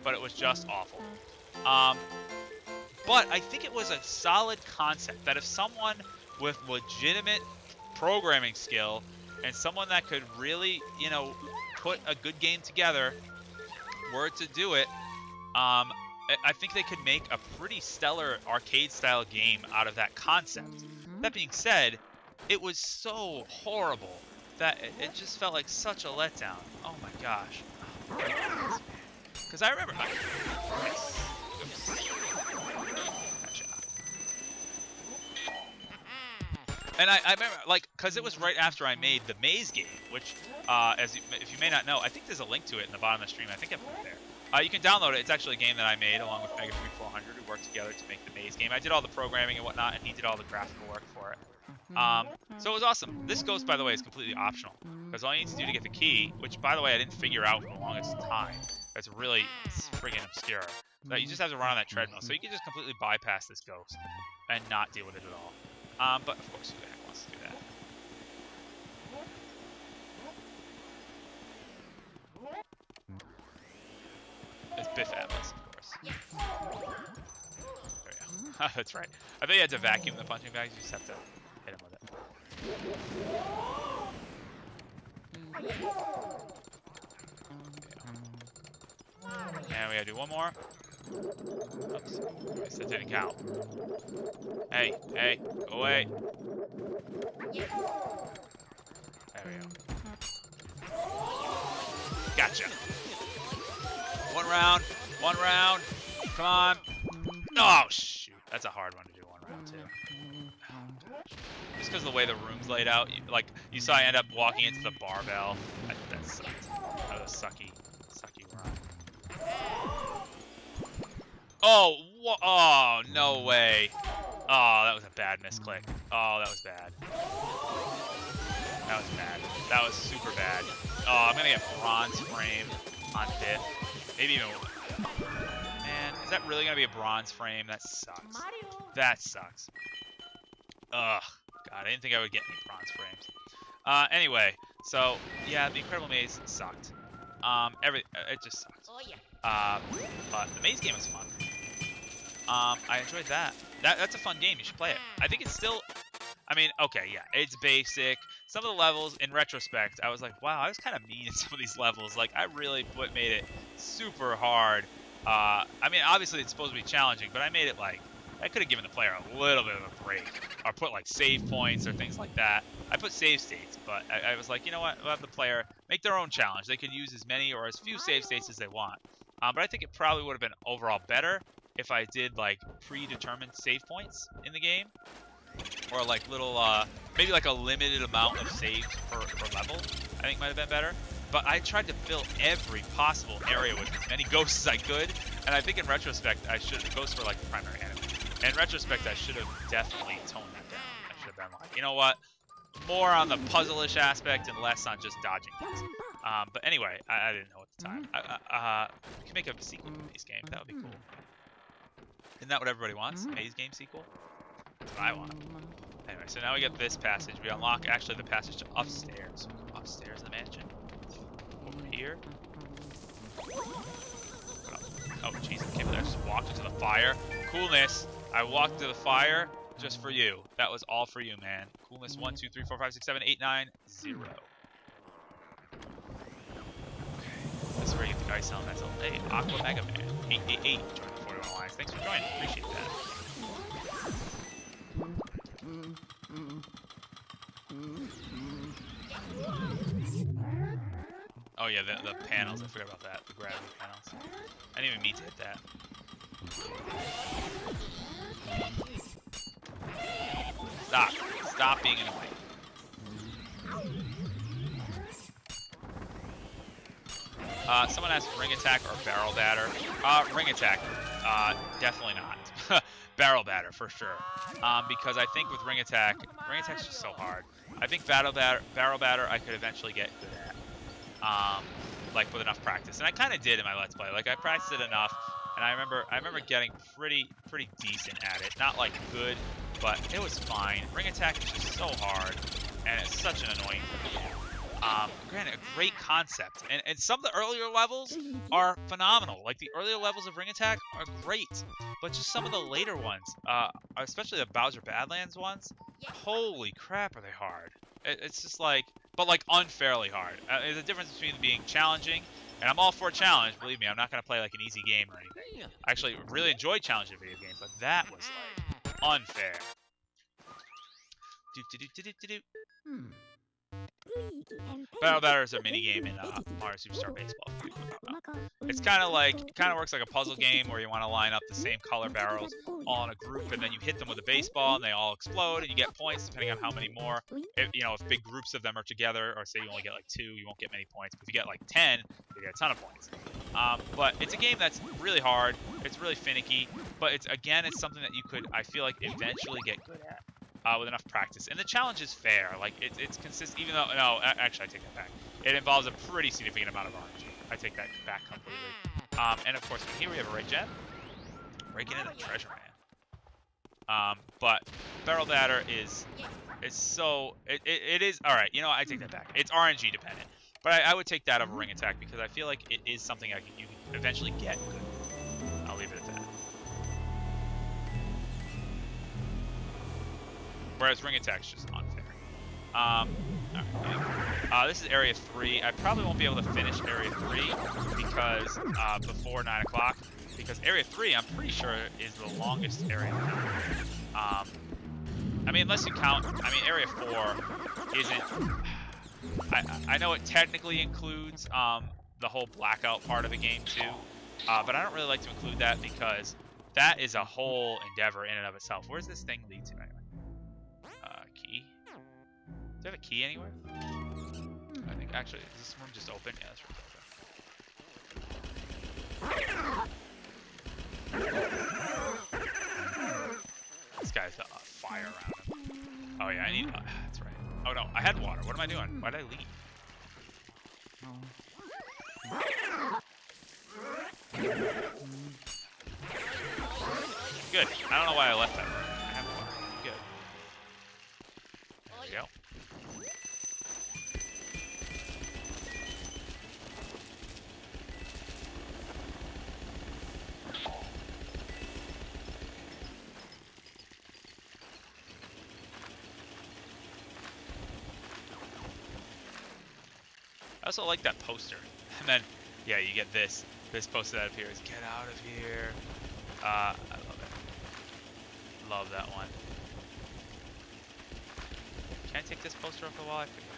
but it was just awful. But I think it was a solid concept that if someone with legitimate programming skill and someone that could really, put a good game together, were to do it, I think they could make a pretty stellar arcade-style game out of that concept. That being said, it was so horrible it just felt like such a letdown. Oh my gosh. Because I remember. And I remember, like, because it was right after I made the maze game, which, if you may not know, I think there's a link to it in the bottom of the stream. I think I put it there. You can download it. It's actually a game that I made along with Mega3400. We worked together to make the maze game. I did all the programming and whatnot, and he did all the graphical work for it. So it was awesome. This ghost, by the way, is completely optional, because all you need to do to get the key, which, by the way, I didn't figure out for the longest time. It's really friggin' obscure. That you just have to run on that treadmill. So you can just completely bypass this ghost and not deal with it at all. But of course, who the heck wants to do that? It's Biff Atlas, of course. There we go. That's right. I thought you had to vacuum the punching bags. You just have to hit him with it. And we gotta do one more. Oops. I guess that didn't count. Hey, go away. There we go. Gotcha. One round. Come on. Oh, shoot. That's a hard one to do one round, too. Just because of the way the room's laid out. You saw I end up walking into the barbell. That sucked. That was a sucky run. Oh, no way. Oh, that was a bad misclick. Oh, that was bad. That was super bad. Oh, I'm gonna get bronze frame on Biff. Maybe even... Man, is that really gonna be a bronze frame? That sucks. That sucks. Ugh. God, I didn't think I would get any bronze frames. Anyway, so, yeah, the Incredible Maze sucked. It just sucked. But the maze game was fun. I enjoyed that. That's a fun game. You should play it. I think it's still... I mean, okay, yeah, it's basic. Some of the levels, in retrospect, I was like, wow, I was kind of mean in some of these levels. Like, I really made it super hard. I mean, obviously, it's supposed to be challenging, but I made it, like, I could have given the player a little bit of a break. Or put, like, save points or things like that. I put save states, but I was like, you know what? We'll have the player make their own challenge. They can use as many or as few save states as they want. But I think it probably would have been overall better if I did, like, predetermined save points in the game. Or, like, little, maybe, like, a limited amount of saves per level, I think might have been better. But I tried to fill every possible area with as many ghosts as I could. And I think in retrospect, ghosts were, like, the primary enemy. In retrospect, I should have definitely toned that down. I should have been like, you know what? More on the puzzle-ish aspect and less on just dodging things. But anyway, I didn't know at the time. We can make a sequel to Maze game. That would be cool. Isn't that what everybody wants? Maze game sequel? That's what I want. Anyway, so now we get this passage. We unlock, actually, the passage to upstairs. Upstairs in the mansion. Over here. Oh, jeez, I can't believe I just walked into the fire. Coolness. I walked into the fire just for you. That was all for you, man. Coolness 1, 2, 3, 4, 5, 6, 7, 8, 9, 0. Okay. This is where you get the ice helmet. Hey, Aqua Mega Man. 888 joined the 41 Alliance. Thanks for joining. Appreciate that. Oh yeah, the panels. I forgot about that. The gravity panels. I didn't even mean to hit that. Stop. Stop being in the way. Someone asked ring attack or barrel batter. Ring attack. Definitely not. Barrel batter for sure. Because I think with ring attack's just so hard. I think barrel batter I could eventually get good at. Like with enough practice, and I kind of did in my Let's Play. Like I practiced it enough, and I remember getting pretty decent at it. Not like good, but it was fine. Ring attack is just so hard, and it's such an annoying thing. Granted, a great concept, and some of the earlier levels are phenomenal. Like the earlier levels of ring attack are great, but just some of the later ones, especially the Bowser Badlands ones, holy crap, are they hard? It's just like. But like unfairly hard. There's a difference between being challenging, and I'm all for a challenge. Believe me, I'm not gonna play like an easy game or anything. I actually really enjoyed challenging video game, but that was like unfair. Battle Batter is a mini game in Mario Superstar Baseball. If you don't know. It's kind of works like a puzzle game where you want to line up the same color barrels all in a group, and then you hit them with a baseball, and they all explode, and you get points depending on how many more. If big groups of them are together, or say you only get like 2, you won't get many points. But if you get like 10, you get a ton of points. But it's a game that's really hard. It's really finicky, but it's something that you could, I feel like, eventually get good at. With enough practice, and the challenge is fair. Like it's consistent. Even though actually I take that back. It involves a pretty significant amount of RNG. I take that back completely. And of course, here we have a right jet, breaking in the treasure man. But barrel batter is so it is all right. I take that back. It's RNG dependent, but I would take that over ring attack because I feel like it is something you can eventually get good. I'll leave it at that. Whereas ring attack's just unfair. All right, this is area 3. I probably won't be able to finish area 3 because before 9 o'clock. Because area 3, I'm pretty sure, is the longest area. I mean, unless you count. I mean, area 4 isn't. I know it technically includes the whole blackout part of the game too, but I don't really like to include that because that is a whole endeavor in and of itself. Where's this thing lead to anyway? Key? Do I have a key anywhere? I think actually, is this room just open? Yeah, this room's open. This guy's fire around him. Oh yeah, I need. That's right. Oh no, I had water. What am I doing? Why did I leave? Good. I don't know why I left that. I have water. Good. There we go. I also like that poster. And then, yeah, you get this poster that appears. Get out of here. I love it. Love that one. Can I take this poster off the wall? I forget.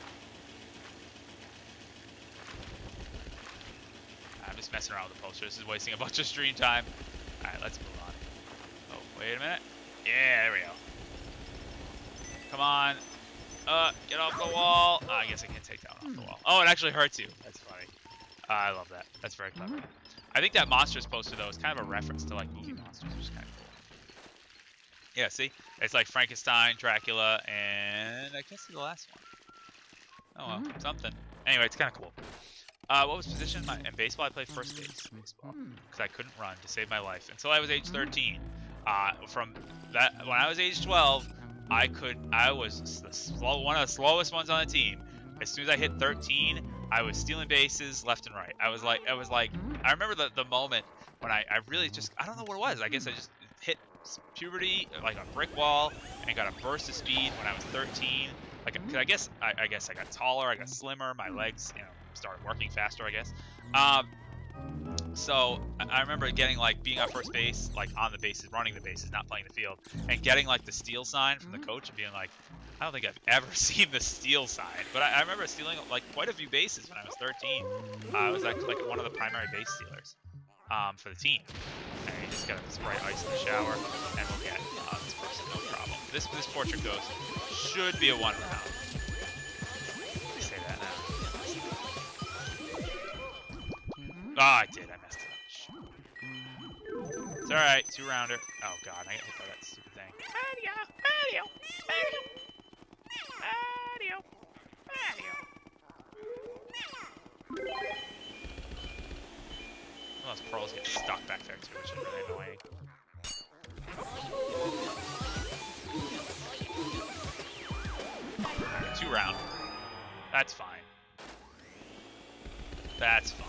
I'm just messing around with the poster. This is wasting a bunch of stream time. Alright, let's move on. Oh, wait a minute. Yeah, there we go. Come on. Get off the wall. I guess I can't take that one off the wall. Oh, it actually hurts you. That's funny. I love that. That's very clever. I think that monsters poster, though, is kind of a reference to, like, movie monsters, which is kind of cool. Yeah, see? It's like Frankenstein, Dracula, and I can't see the last one. Oh, well, something. Anyway, it's kind of cool. What was position in baseball? I played first base baseball because I couldn't run to save my life until I was age 13. From that, when I was age 12, I was one of the slowest ones on the team. As soon as I hit 13, I was stealing bases left and right. I was like, I remember the moment when I really just, I don't know what it was. I guess I just hit puberty like a brick wall and got a burst of speed when I was 13. Like, cause I guess I got taller, I got slimmer, my legs, started working faster, I guess. So I remember getting being on first base, on the bases, running the bases, not playing the field, and getting the steal sign from the coach and being like, I don't think I've ever seen the steal sign. But I remember stealing quite a few bases when I was 13. I was actually one of the primary base stealers for the team. And you just gotta spray ice in the shower, and we'll get this person no problem. This portrait ghost should be a 1 round. Let me say that now. I did. I messed it up. It's alright. 2-rounder. Oh god, I got hit by that stupid thing. Mario! Those pearls get stuck back there too, which is really annoying. Alright, 2-round. That's fine. That's fine.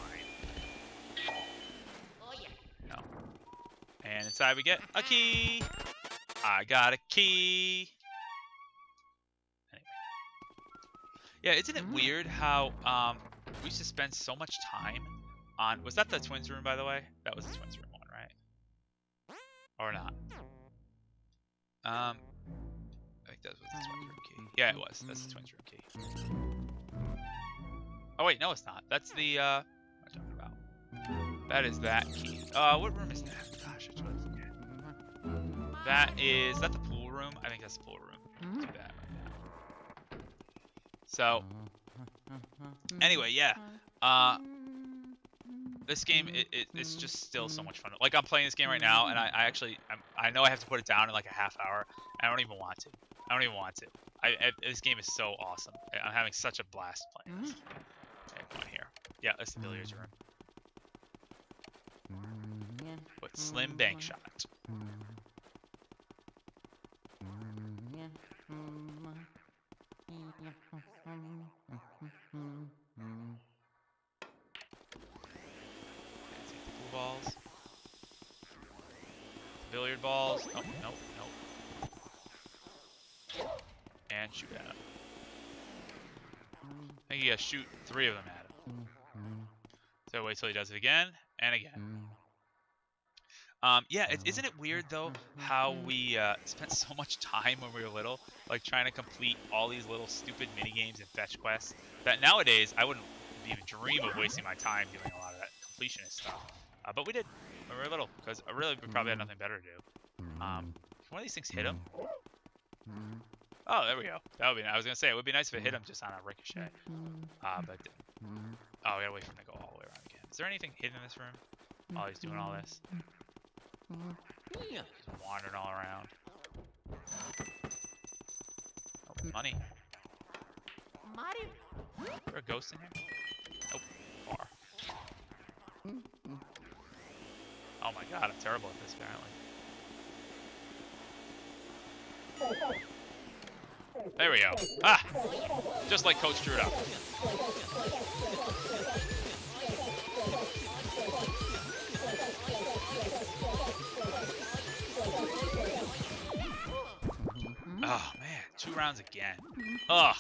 No. And inside we get a key. I got a key. Anyway. Yeah, isn't it weird how we used to spend so much time on... Was that the twins room, by the way? That was the twins room one, right? Or not? I think that was the twins room key. Yeah, it was. That's the twins room key. Oh wait, no, it's not. That's the what am I talking about? That is that key. What room is that? Gosh, I totally forget. Is that the pool room? I think that's the pool room. Do that right now. So, anyway, yeah. This game, it's just still so much fun. Like, I'm playing this game right now, and I know I have to put it down in like a half hour. I don't even want to. This game is so awesome. I'm having such a blast playing this. Okay, come on here. Yeah, that's the billiards room. But slim bank shot. Balls. Billiard balls. Oh, nope. And shoot at him. I think you gotta shoot 3 of them at him. So wait till he does it again and again. Yeah, isn't it weird though how we spent so much time when we were little, like trying to complete all these little stupid mini games and fetch quests that nowadays I wouldn't even dream of wasting my time doing a lot of that completionist stuff. But we did when we were little, because really we probably had nothing better to do. Can one of these things hit him? Oh, there we go. That would be. I was gonna say it would be nice if it hit him just on a ricochet. But oh, we gotta wait for him to go all the way around again. Is there anything hidden in this room while he's doing all this? Just wandering all around. Oh, money. Is there a ghost in here? Nope. Bar. Oh my god, I'm terrible at this apparently. There we go. Ah! Just like Coach drew it up. Oh man, 2 rounds again. Ugh.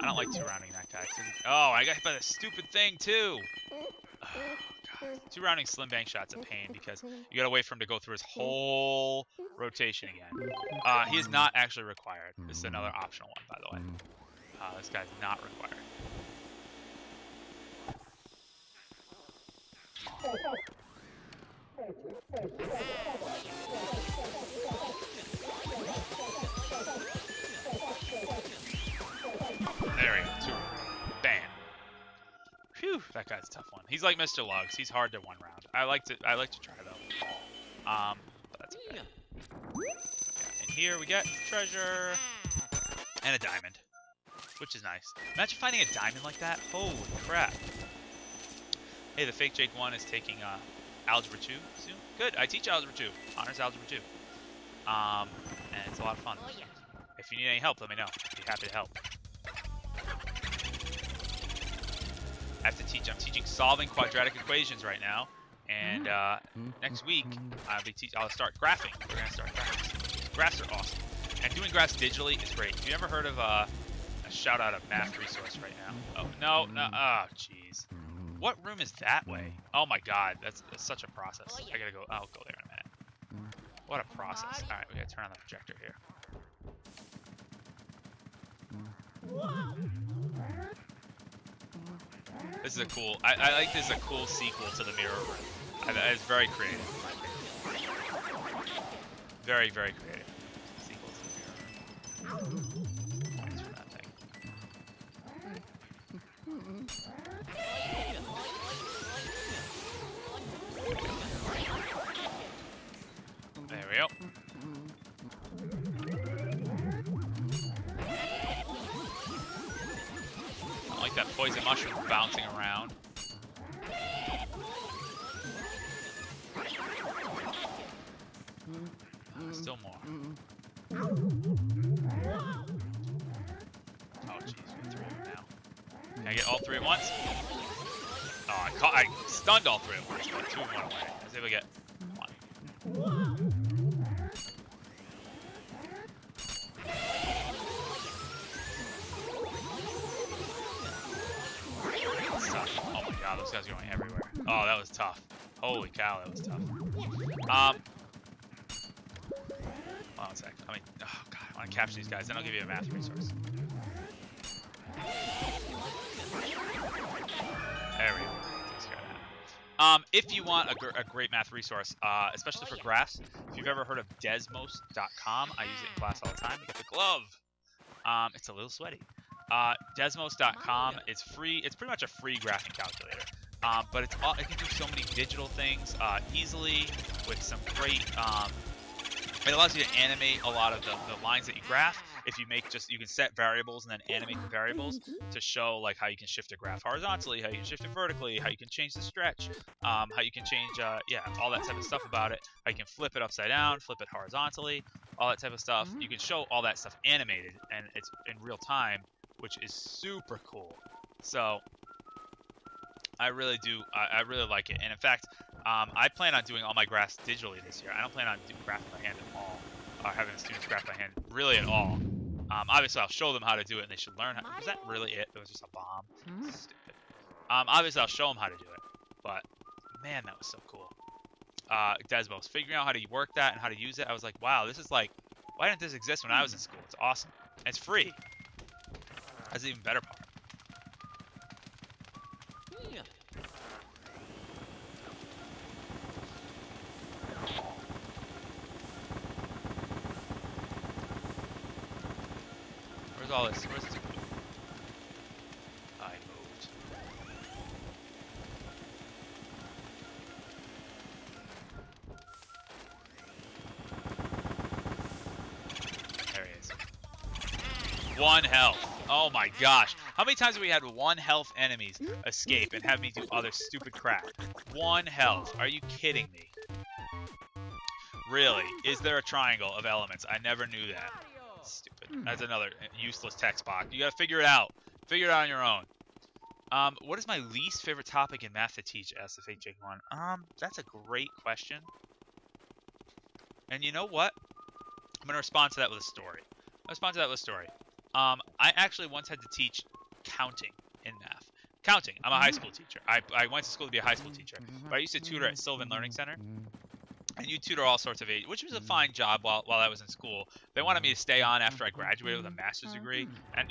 I don't like 2-rounding that guy. Oh, I got hit by the stupid thing too. Oh, God. 2-rounding slim bank shot's a pain because you gotta wait for him to go through his whole rotation again. He is not actually required. This is another optional one, by the way. This guy's not required. There we go. 2. Bam. Phew, that guy's a tough one. He's like Mr. Lugs. He's hard to 1 round. I like to try though. But that's okay. And here we get treasure and a diamond, which is nice. Imagine finding a diamond like that. Holy crap. Hey, the fake Jake 1 is taking Algebra 2 soon. Good, I teach Algebra 2. Honors Algebra 2. And it's a lot of fun. If you need any help, let me know. I'd be happy to help. I have to teach. I'm teaching solving quadratic equations right now. And next week, I'll start graphing. We're going to start graphs. Graphs are awesome. And doing graphs digitally is great. Have you ever heard of a shout out of math resource right now? Oh, no. Oh, jeez. What room is that way? Oh my god, that's such a process. I gotta go. I'll go there in a minute. What a process. All right, we gotta turn on the projector here. This is a cool. I like this is a cool sequel to the mirror room. It's very creative. Very, very creative. Sequel to the mirror room. Points for that thing. There we go. I like that poison mushroom bouncing around. Still more. Oh jeez, we have 3 of them now. Can I get all 3 at once? Oh, I stunned all 3 at once, but 2 of them went away. Let's see if we get 1. That's tough. Oh my god, those guys are going everywhere. Oh, that was tough. Holy cow, that was tough. Hold on a sec. Oh god, I want to capture these guys, then I'll give you a math resource. If you want a great math resource, especially for graphs, if you've ever heard of Desmos.com, I use it in class all the time. You get the glove. It's a little sweaty. Desmos.com is free. It's pretty much a free graphing calculator. But it can do so many digital things easily with some great. It allows you to animate a lot of the lines that you graph. If you you can set variables and then animate the variables to show like how you can shift a graph horizontally, how you can shift it vertically, how you can change the stretch, how you can change, all that type of stuff about it. How you can flip it upside down, flip it horizontally, all that type of stuff. You can show all that stuff animated, and it's in real time, which is super cool. So I really do. I really like it, and in fact, I plan on doing all my graphs digitally this year. I don't plan on doing graphing by hand at all, or having the students graph by hand really at all. Obviously, I'll show them how to do it, and they should learn how. Was that really it? It was just a bomb. Stupid. Obviously, I'll show them how to do it, but man, that was so cool. Desmos, figuring out how to work that and how to use it, I was like, wow, this is like, why didn't this exist when I was in school? It's awesome. And it's free. That's the even better part. Where's all this? Where's this? I moved. There he is. 1 health. Oh my gosh. How many times have we had 1 health enemies escape and have me do other stupid crap? 1 health. Are you kidding me? Really? Is there a triangle of elements? I never knew that. Stupid. That's another useless text box. You gotta figure it out. Figure it out on your own. What is my least favorite topic in math to teach? Asked the fake Jake one. That's a great question. And you know what? I'm gonna respond to that with a story. I actually once had to teach counting in math. Counting. I'm a high school teacher. I went to school to be a high school teacher. But I used to tutor at Sylvan Learning Center. And you tutor all sorts of age, which was a fine job while I was in school. They wanted me to stay on after I graduated with a master's degree, and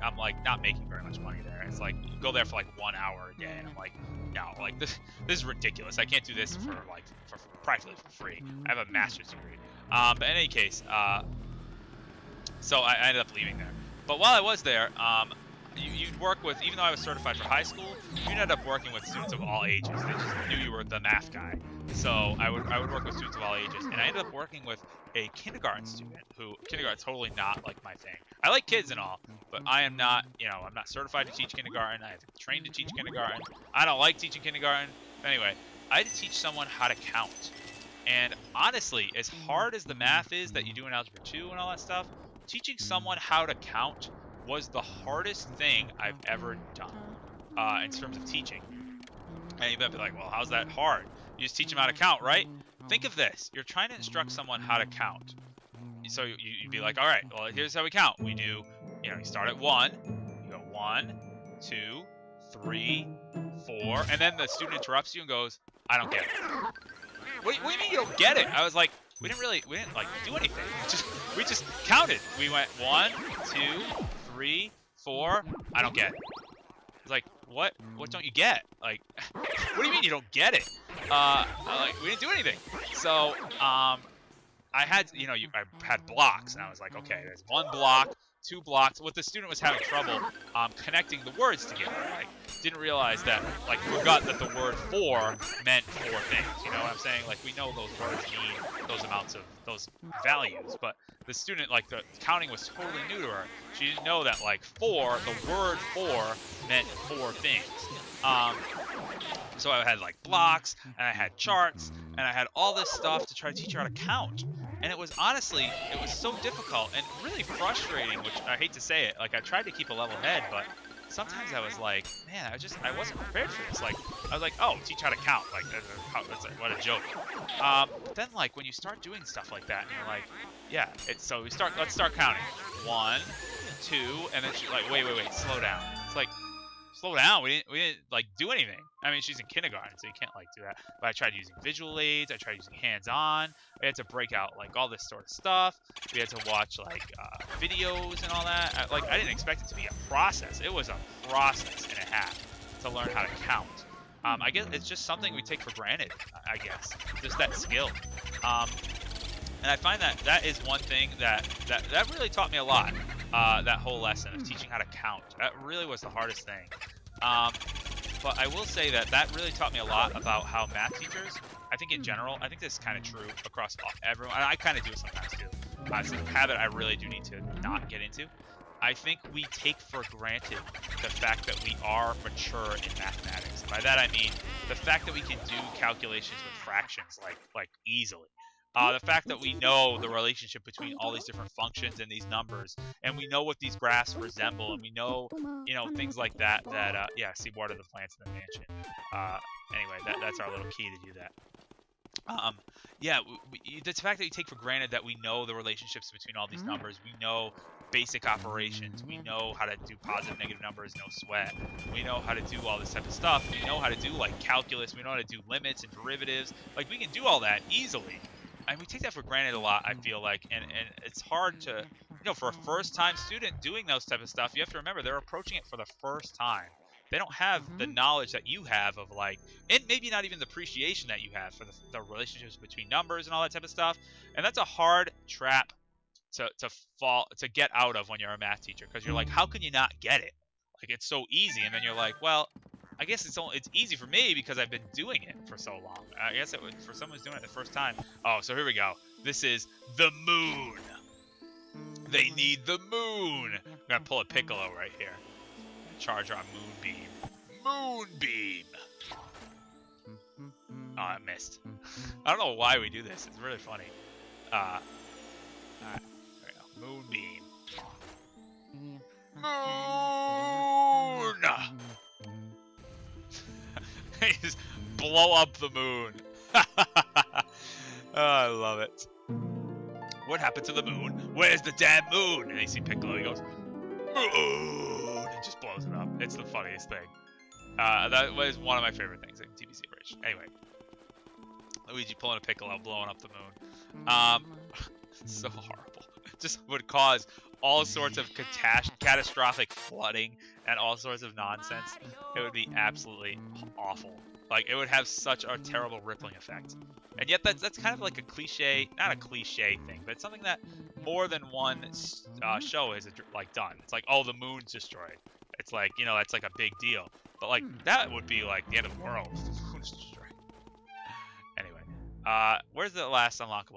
I'm like not making very much money there. It's like you go there for like 1 hour a day, and I'm like, no, like this is ridiculous. I can't do this for practically for free. I have a master's degree. But in any case, so I ended up leaving there. But while I was there, you'd work with, even though I was certified for high school, you'd end up working with students of all ages. They just knew you were the math guy. So I would work with students of all ages, and I ended up working with a kindergarten student who, kindergarten's totally not like my thing. I like kids and all, but I am not, I'm not certified to teach kindergarten. I haven't trained to teach kindergarten. I don't like teaching kindergarten. Anyway, I had to teach someone how to count. And honestly, as hard as the math is that you do in Algebra 2 and all that stuff, teaching someone how to count was the hardest thing I've ever done in terms of teaching. And you might be like, well, how's that hard? You just teach them how to count, right? Think of this. You're trying to instruct someone how to count. So you'd be like, all right, well, here's how we count. We do, you start at 1. You go 1, 2, 3, 4. And then the student interrupts you and goes, I don't get it. What do you mean you don't get it? I was like, we didn't like do anything. We just counted. We went 1, 2, 3, 4. I don't get it. It's like, what don't you get? Like, what do you mean you don't get it? Like, we didn't do anything. So, I had, I had blocks, and I was like, okay, there's 1 block, 2 blocks. What the student was having trouble connecting the words together. Like, didn't realize that, like, forgot that the word 4 meant 4 things. You know what I'm saying? Like, we know those words mean those amounts of those values, but the student, like, the counting was totally new to her. She didn't know that, like, 4, the word 4 meant 4 things. So I had like blocks, and I had charts, and I had all this stuff to try to teach her how to count. And it was honestly, it was so difficult and really frustrating, which I hate to say it. Like, I tried to keep a level head, but sometimes I was like, man, I wasn't prepared for this. Like, I was like, oh, teach how to count. Like, what a joke. But then, like, when you start doing stuff like that, and you're like, yeah, so let's start counting. 1, 2, and then she's like, wait, slow down. It's like, slow down. We didn't like do anything. I mean, she's in kindergarten, so you can't like do that. But I tried using visual aids. I tried using hands-on. We had to break out like all this sort of stuff. We had to watch like videos and all that. I didn't expect it to be a process. It was a process and a half to learn how to count. I guess it's just something we take for granted, I guess. Just that skill. And I find that that is one thing that really taught me a lot. That whole lesson of teaching how to count. That really was the hardest thing. But I will say that that really taught me a lot about how math teachers, I think in general, I think this is kind of true across everyone. And I kind of do it sometimes too. It's a habit I really do need to not get into. I think we take for granted the fact that we are mature in mathematics. By that I mean the fact that we can do calculations with fractions like easily. The fact that we know the relationship between all these different functions and these numbers, and we know what these graphs resemble, and we know, things like that. Yeah, see, water the plants in the mansion. Anyway, that's our little key to do that. Yeah, the fact that we take for granted that we know the relationships between all these numbers, we know basic operations, we know how to do positive, negative numbers, no sweat. We know how to do all this type of stuff. We know how to do like calculus. We know how to do limits and derivatives. Like we can do all that easily. And we take that for granted a lot, I feel like, and it's hard to, for a first-time student doing those type of stuff, you have to remember they're approaching it for the first time. They don't have the knowledge that you have of like, and maybe not even the appreciation that you have for the relationships between numbers and all that type of stuff. And that's a hard trap to get out of when you're a math teacher, because you're like, how can you not get it? Like it's so easy, and then you're like, well, I guess it's easy for me because I've been doing it for so long. I guess for someone who's doing it the first time. Oh, so here we go. This is the moon. They need the moon. I'm gonna pull a Piccolo right here. Charge our moonbeam. Moonbeam. Oh, I missed. I don't know why we do this. It's really funny. Alright, there we go. Moonbeam. Moon. They just blow up the moon. Oh, I love it. What happened to the moon? Where's the damn moon? And you see Piccolo, he goes, moon, and just blows it up. It's the funniest thing. That was one of my favorite things in TBC Bridge. Anyway, Luigi pulling a Piccolo, blowing up the moon. So horrible. Just would cause all sorts of catastrophic flooding and all sorts of nonsense. It would be absolutely awful. Like, it would have such a terrible rippling effect. And yet that's kind of like a cliche, not a cliche thing, but it's something that more than one show has like done. It's like, oh, the moon's destroyed. It's like, that's like a big deal. But like, that would be like the end of the world if the moon's destroyed. Anyway, where's the last unlocked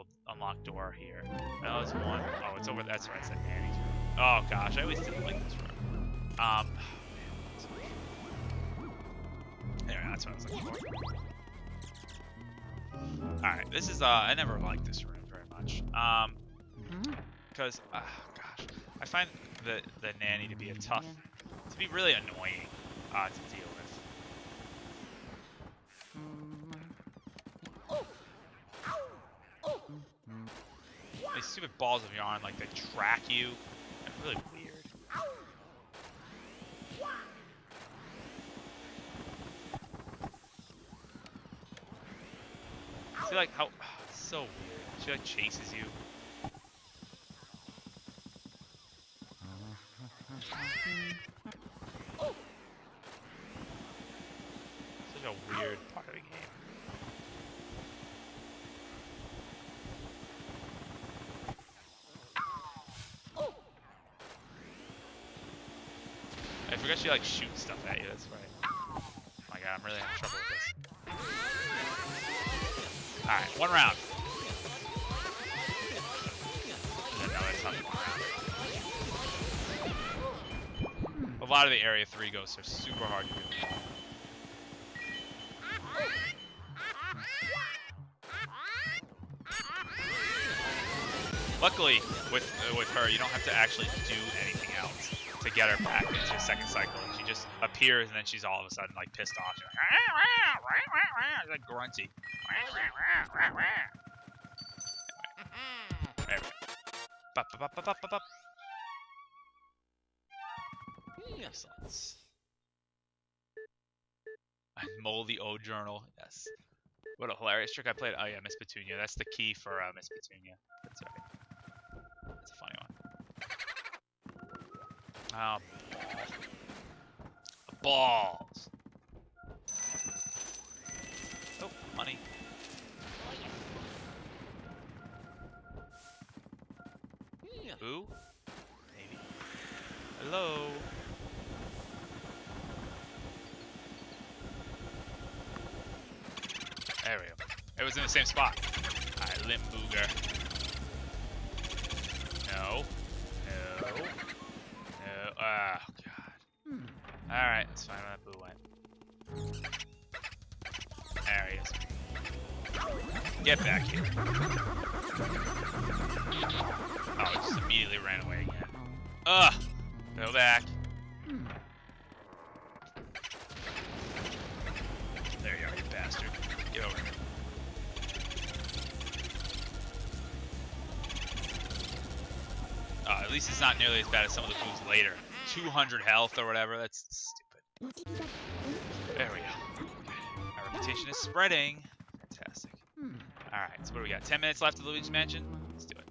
door here? That was one. Oh, it's over. That's right. It's at Nanny's room. Oh gosh, I always didn't like this room. There, that's what I was looking for. Alright, this is, I never liked this room very much. Because, gosh, I find the nanny to be to be really annoying, to deal with. These stupid balls of yarn, like, they track you. They're really weird. See, like, how... it's so weird. She, like, chases you. Such a weird part of the game. I forgot she, like, shoots stuff at you, that's right. Oh my god, I'm really having trouble with this. Alright, one round. No, that's not one round. A lot of the Area 3 ghosts are super hard to do. Luckily, with her, you don't have to actually do anything else to get her back into a second cycle. She just appears and then she's all of a sudden like pissed off. She's like grunty. There we go. Excellent. Moldy O journal. Yes. What a hilarious trick I played. Oh yeah, Miss Petunia. That's the key for Miss Petunia. That's right. That's a funny one. Balls. Boo? Maybe. Hello? There we go. It was in the same spot. Alright, Limbooger. No. No. No. Oh, God. Alright, let's find where that Boo went. There he is. Get back here. Oh, it just immediately ran away again. Ugh! Go back. There you are, you bastard. Get over here. At least it's not nearly as bad as some of the Boos later. 200 health or whatever, that's stupid. There we go. Our reputation is spreading. Fantastic. Alright, so what do we got? 10 minutes left of Luigi's Mansion? Let's do it.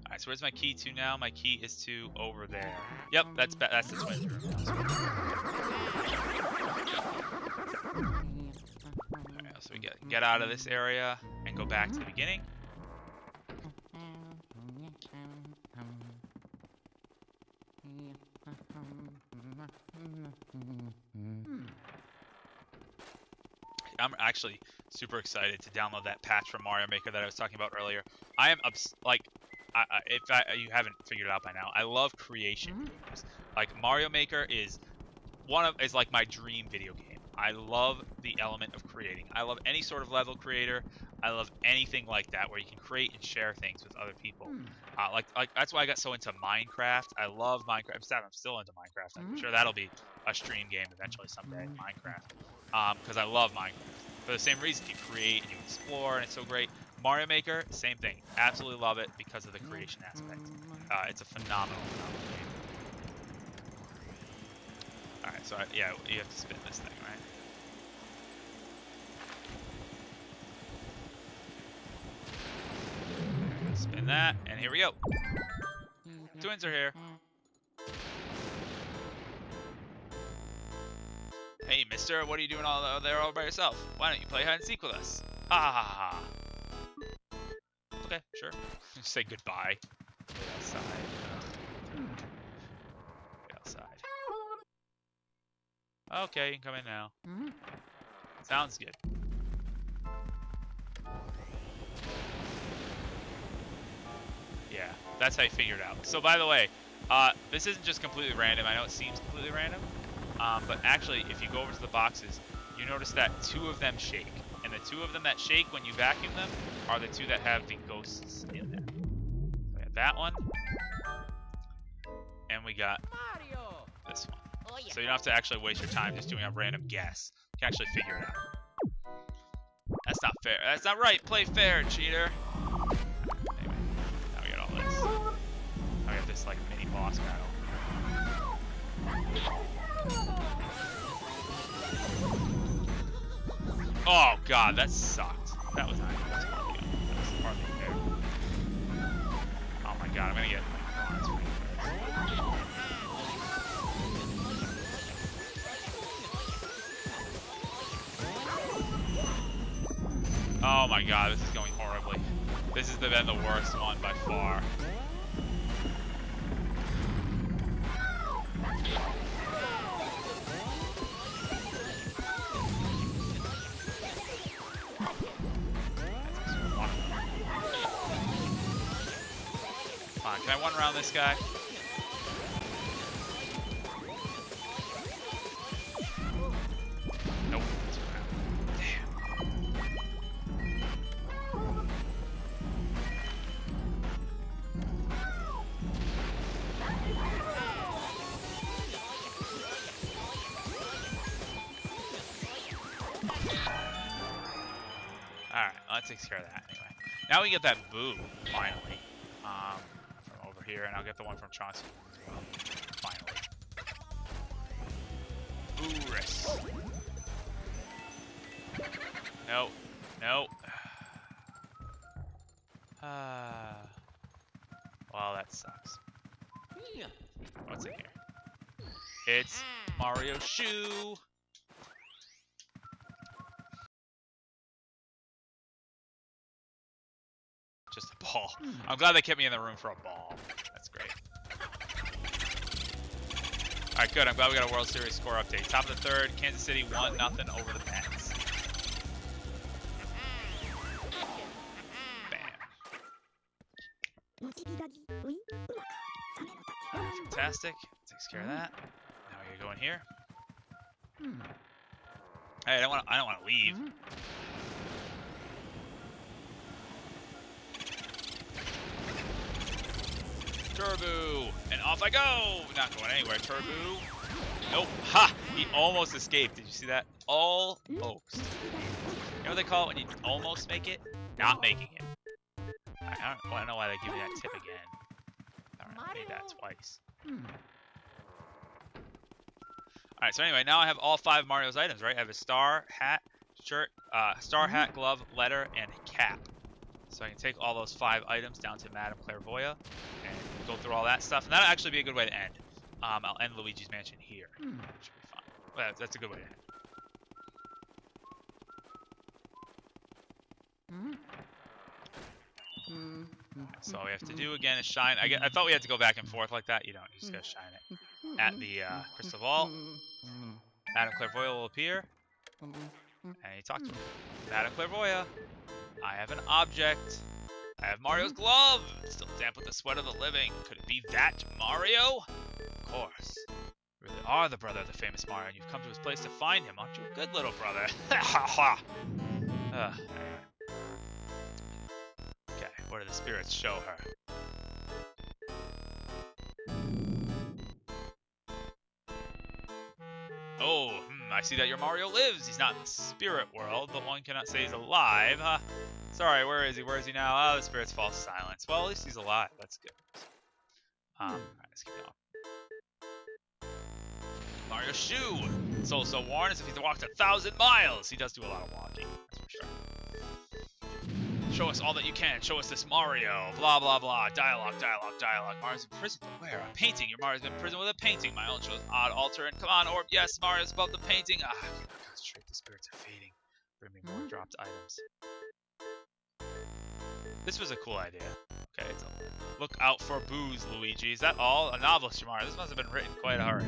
Alright, so where's my key to now? My key is to over there. Yep, that's the twin. Alright, so we get out of this area and go back to the beginning. I'm actually super excited to download that patch from Mario Maker that I was talking about earlier. I am if you haven't figured it out by now, I love creation games. Like Mario Maker is like my dream video game. I love the element of creating. I love any sort of level creator. I love anything like that where you can create and share things with other people. Like that's why I got so into Minecraft. I love Minecraft. I'm still into Minecraft. I'm sure that'll be a stream game eventually someday. Minecraft. Because I love Minecraft. For the same reason, you create and you explore, and it's so great. Mario Maker, same thing. Absolutely love it because of the creation aspect. It's a phenomenal game. Alright, so yeah, you have to spin this thing, right? Spin that, and here we go. Twins are here. Hey, mister, what are you doing there all by yourself? Why don't you play hide and seek with us? Ha ha ha ha. Okay, sure. Just say goodbye. Get outside. Get outside. Okay, you can come in now. Sounds good. Yeah, that's how you figure it out. So, by the way, this isn't just completely random. I know it seems completely random. But actually, if you go over to the boxes, you notice that 2 of them shake. And the 2 of them that shake when you vacuum them are the 2 that have the ghosts in them. We have that one. And we got this one. So you don't have to actually waste your time just doing a random guess. You can actually figure it out. That's not fair. That's not right. Play fair, cheater. Anyway, now we got all this. Now we have this like mini boss battle. Oh god, that sucked. That was not even hardly fair. Oh my god, I'm gonna get like bronze for this. Oh my god, this is going horribly. This has been the worst one by far. Can I one round this guy? Nope. Damn. Alright, that takes care of that anyway. Now we get that Boo, finally. From over here, and I'll get the one from Chauncey as well. Finally. Boo-ress. No. No. Well, that sucks. What's in here? It's Mario's shoe! just a ball. I'm glad they kept me in the room for a ball. That's great. All right, good. I'm glad we got a World Series score update. Top of the third, Kansas City 1-0 over the Mets. Bam. Fantastic. Takes care of that. Now we go in here. Hey, I don't want to leave. Turbo! And off I go! Not going anywhere, Turbo. Nope. Ha! He almost escaped. Did you see that? Almost. You know what they call it when you almost make it? Not making it. I don't know why they give you that tip again. I made that twice. Alright, so anyway, now I have all 5 Mario's items, right? I have a star, hat, shirt, hat, glove, letter, and cap. So I can take all those 5 items down to Madame Clairvoyant and go through all that stuff. And that'll actually be a good way to end. I'll end Luigi's Mansion here. Should be fun. Well, that's a good way to end. So all we have to do again is shine. I thought we had to go back and forth like that. You don't. You just gotta shine it at the crystal ball. Madame Clairvoyant will appear, and you talk to him. Madame Clairvoyant, I have an object. I have Mario's glove. It's still damp with the sweat of the living. Could it be that Mario? Of course. You really are the brother of the famous Mario, and you've come to his place to find him. Aren't you a good little brother? Ha ha. Okay, what do the spirits show her? Oh, I see that your Mario lives. He's not in the spirit world, but one cannot say he's alive. Sorry, where is he? Where is he now? Oh, the spirits fall silence. Well, at least he's alive. That's good. Alright, let's keep going. Mario's shoe. Soul so worn as if he's walked 1,000 miles. He does do a lot of walking, that's for sure. Show us all that you can. Show us this Mario. Blah, blah, blah. Dialogue, dialogue, dialogue. Mario's in prison, but where? A painting. Your Mario's been in prison with a painting. My own shows odd altar. And come on, orb. Yes, Mario's above the painting. I cannot concentrate. The spirits are fading. Bring me more dropped items. This was a cool idea. Okay, it's a look out for booze, Luigi. Is that all? A novelist, Mario. This must have been written in quite a hurry.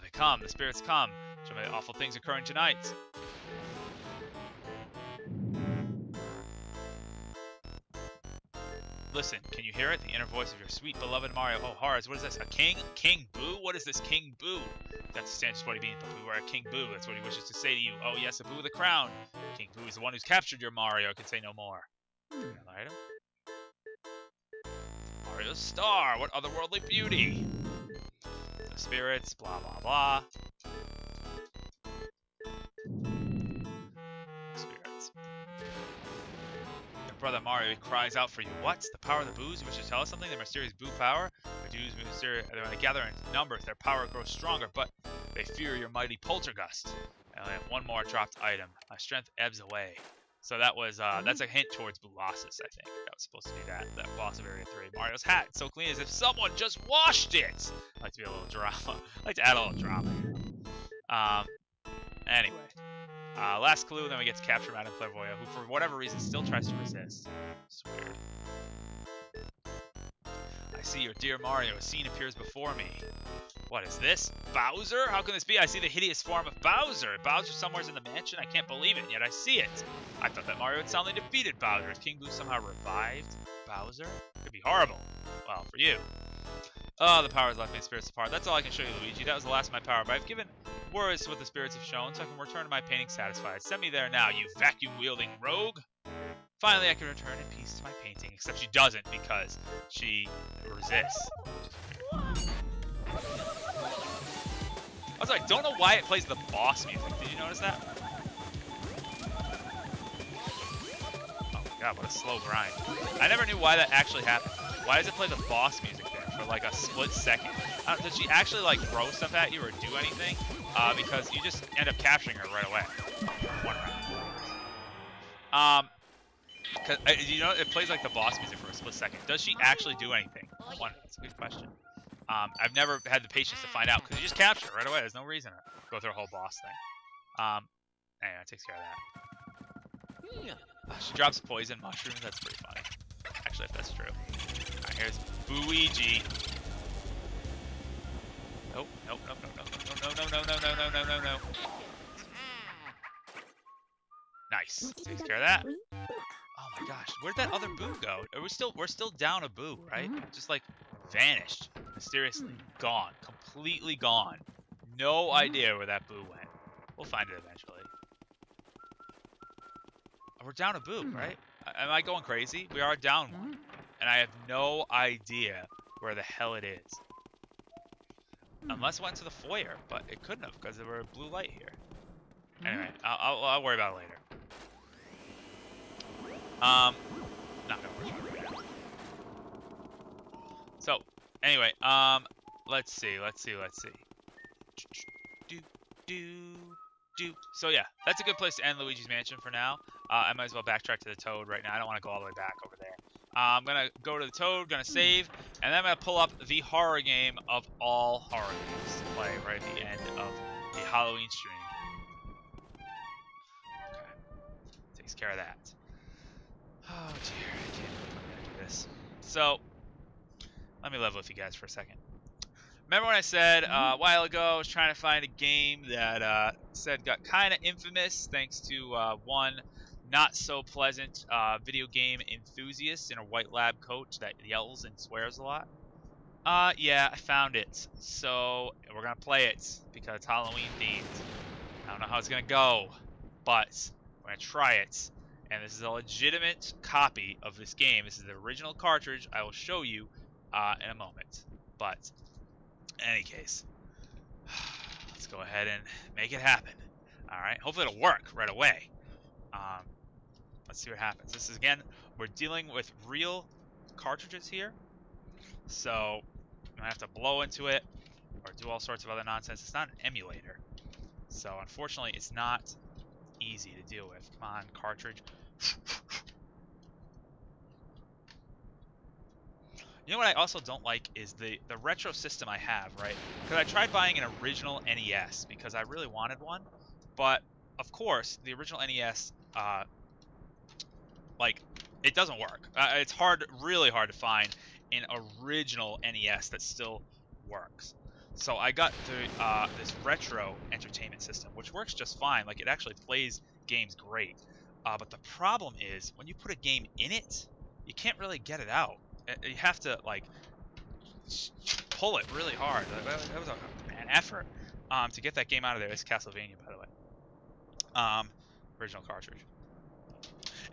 They come. The spirits come. Show me the awful things occurring tonight. Listen, can you hear it? The inner voice of your sweet, beloved Mario. Oh, Horrors, what is this? A king? King Boo? What is this King Boo? That stands for what he means, but beware King Boo. That's what he wishes to say to you. Oh, yes, a Boo with a crown. King Boo is the one who's captured your Mario. Can say no more. Another item. Mario's star. What otherworldly beauty. The spirits, blah, blah, blah. Spirits. Your brother Mario cries out for you. What? The power of the boos? You wish to tell us something? The mysterious boo power? The Jews mysterious. When they gather in numbers, their power grows stronger, but they fear your mighty poltergust. I only have one more dropped item. My strength ebbs away. So that was, that's a hint towards Boolossus, I think. That was supposed to be that boss of Area 3. Mario's hat, so clean as if someone just washed it! I like to be a little drama. I like to add a little drama here. Anyway. Last clue, then we get to capture Madame Clairvoyant, who for whatever reason still tries to resist. It's weird. I see your dear Mario. A scene appears before me. What is this? Bowser? How can this be? I see the hideous form of Bowser. Bowser somewhere's in the mansion? I can't believe it, and yet I see it. I thought that Mario had soundly defeated Bowser. Has King Boo somehow revived Bowser? Could be horrible. Well, for you. Oh, the powers left me in spirits apart. That's all I can show you, Luigi. That was the last of my power, but I've given words to what the spirits have shown, so I can return to my painting satisfied. Send me there now, you vacuum-wielding rogue! Finally, I can return in peace to my painting, except she doesn't because she resists. Also, I don't know why it plays the boss music. Did you notice that? Oh my god, what a slow grind. I never knew why that actually happened. Why does it play the boss music there for like a split second? Does she actually like throw stuff at you or do anything? Because you just end up capturing her right away. One round. You know, it plays like the boss music for a split second. Does she actually do anything? That's a good question. I've never had the patience to find out because you just capture her right away. There's no reason to go through a whole boss thing. Anyway, it takes care of that. She drops poison mushrooms. That's pretty funny. actually, if that's true. Alright, here's Luigi. Nope, nope, nope, nope, nope, no, no, no, no, no, no, no, no, no, no. Nice. Takes care of that. Oh my gosh, where'd that other boo go? We're still down a boo, right? Just like vanished. Mysteriously gone. Completely gone. No idea where that boo went. We'll find it eventually. We're down a boo, right? Am I going crazy? We are down one. And I have no idea where the hell it is. Unless it went to the foyer, but it couldn't have because there were a blue light here. Anyway, I'll worry about it later. Not gonna worry about it later. So, anyway, let's see. So yeah, that's a good place to end Luigi's Mansion for now. I might as well backtrack to the Toad right now. I don't want to go all the way back over there. I'm gonna go to the Toad, gonna save, and then I'm gonna pull up the horror game of all horror games to play right at the end of the Halloween stream. Okay, takes care of that. Oh dear, I can't believe I'm gonna do this. So, let me level with you guys for a second. Remember when I said a while ago I was trying to find a game that said got kind of infamous thanks to one not so pleasant video game enthusiast in a white lab coat that yells and swears a lot? Yeah, I found it. So we're gonna play it because it's Halloween themed. I don't know how it's gonna go, but we're gonna try it. And this is a legitimate copy of this game. This is the original cartridge. I will show you in a moment. But in any case, let's go ahead and make it happen. Alright, hopefully it'll work right away. Let's see what happens. This is, again, we're dealing with real cartridges here. So, I'm going to have to blow into it or do all sorts of other nonsense. It's not an emulator. So, unfortunately, it's not easy to deal with. Come on, cartridge. You know what I also don't like is the retro system I have, right? Because I tried buying an original NES because I really wanted one. But, of course, the original NES, it doesn't work. It's really hard to find an original NES that still works. So I got this retro entertainment system, which works just fine. Like, it actually plays games great. But the problem is, when you put a game in it, you can't really get it out. You have to, like, pull it really hard. That was an effort to get that game out of there. It's Castlevania, by the way. Original cartridge.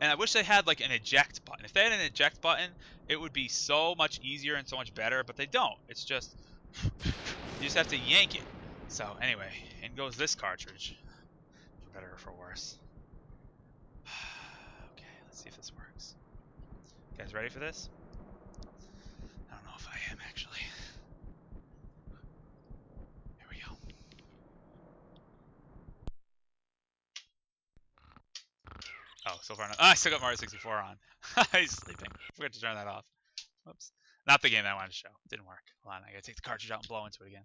And I wish they had, like, an eject button. If they had an eject button, it would be so much easier and so much better, but they don't. It's just, you just have to yank it. So, anyway, in goes this cartridge. For better or for worse. Okay, let's see if this works. You guys ready for this? I don't know if I am, actually. Here we go. Oh, so far not. I still got Mario 64 on. He's sleeping. Forgot to turn that off. Whoops. Not the game that I wanted to show. Didn't work. Hold on, I gotta take the cartridge out and blow into it again.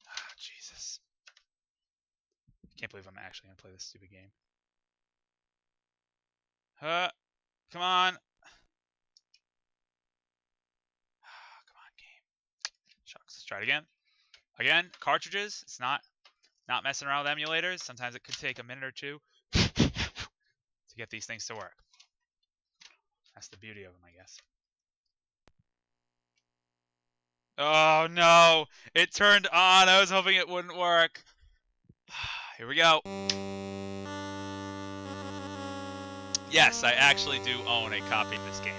Ah, Jesus. Can't believe I'm actually gonna play this stupid game. Come on. Come on, game. Shucks. Let's try it again. Again, cartridges. It's not messing around with emulators. Sometimes it could take a minute or two to get these things to work. That's the beauty of them, I guess. Oh no! It turned on. I was hoping it wouldn't work. Here we go. Yes, I actually do own a copy of this game.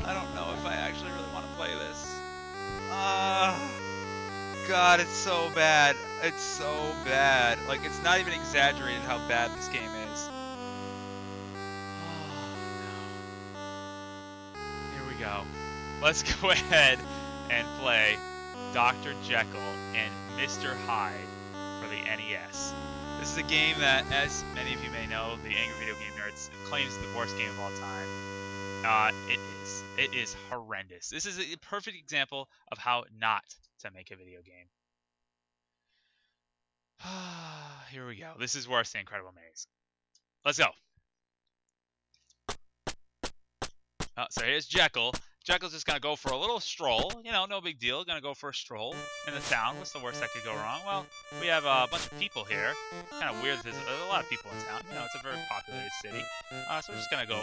I don't know if I actually really want to play this. God, it's so bad. It's so bad. Like, it's not even exaggerated how bad this game is. Oh, no. Here we go. Let's go ahead and play Dr. Jekyll and Mr. Hyde for the NES. This is a game that, as many of you may know, the Angry Video Game Nerds claims the worst game of all time. It is. It is horrendous. This is a perfect example of how not to make a video game. Here we go. This is worse than Incredible Maze. Let's go. So here's Jekyll. Jekyll's just going to go for a little stroll. You know, no big deal. Going to go for a stroll in the town. What's the worst that could go wrong? Well, we have a bunch of people here. Kind of weird. There's a lot of people in town. You know, it's a very populated city. So we're just going to go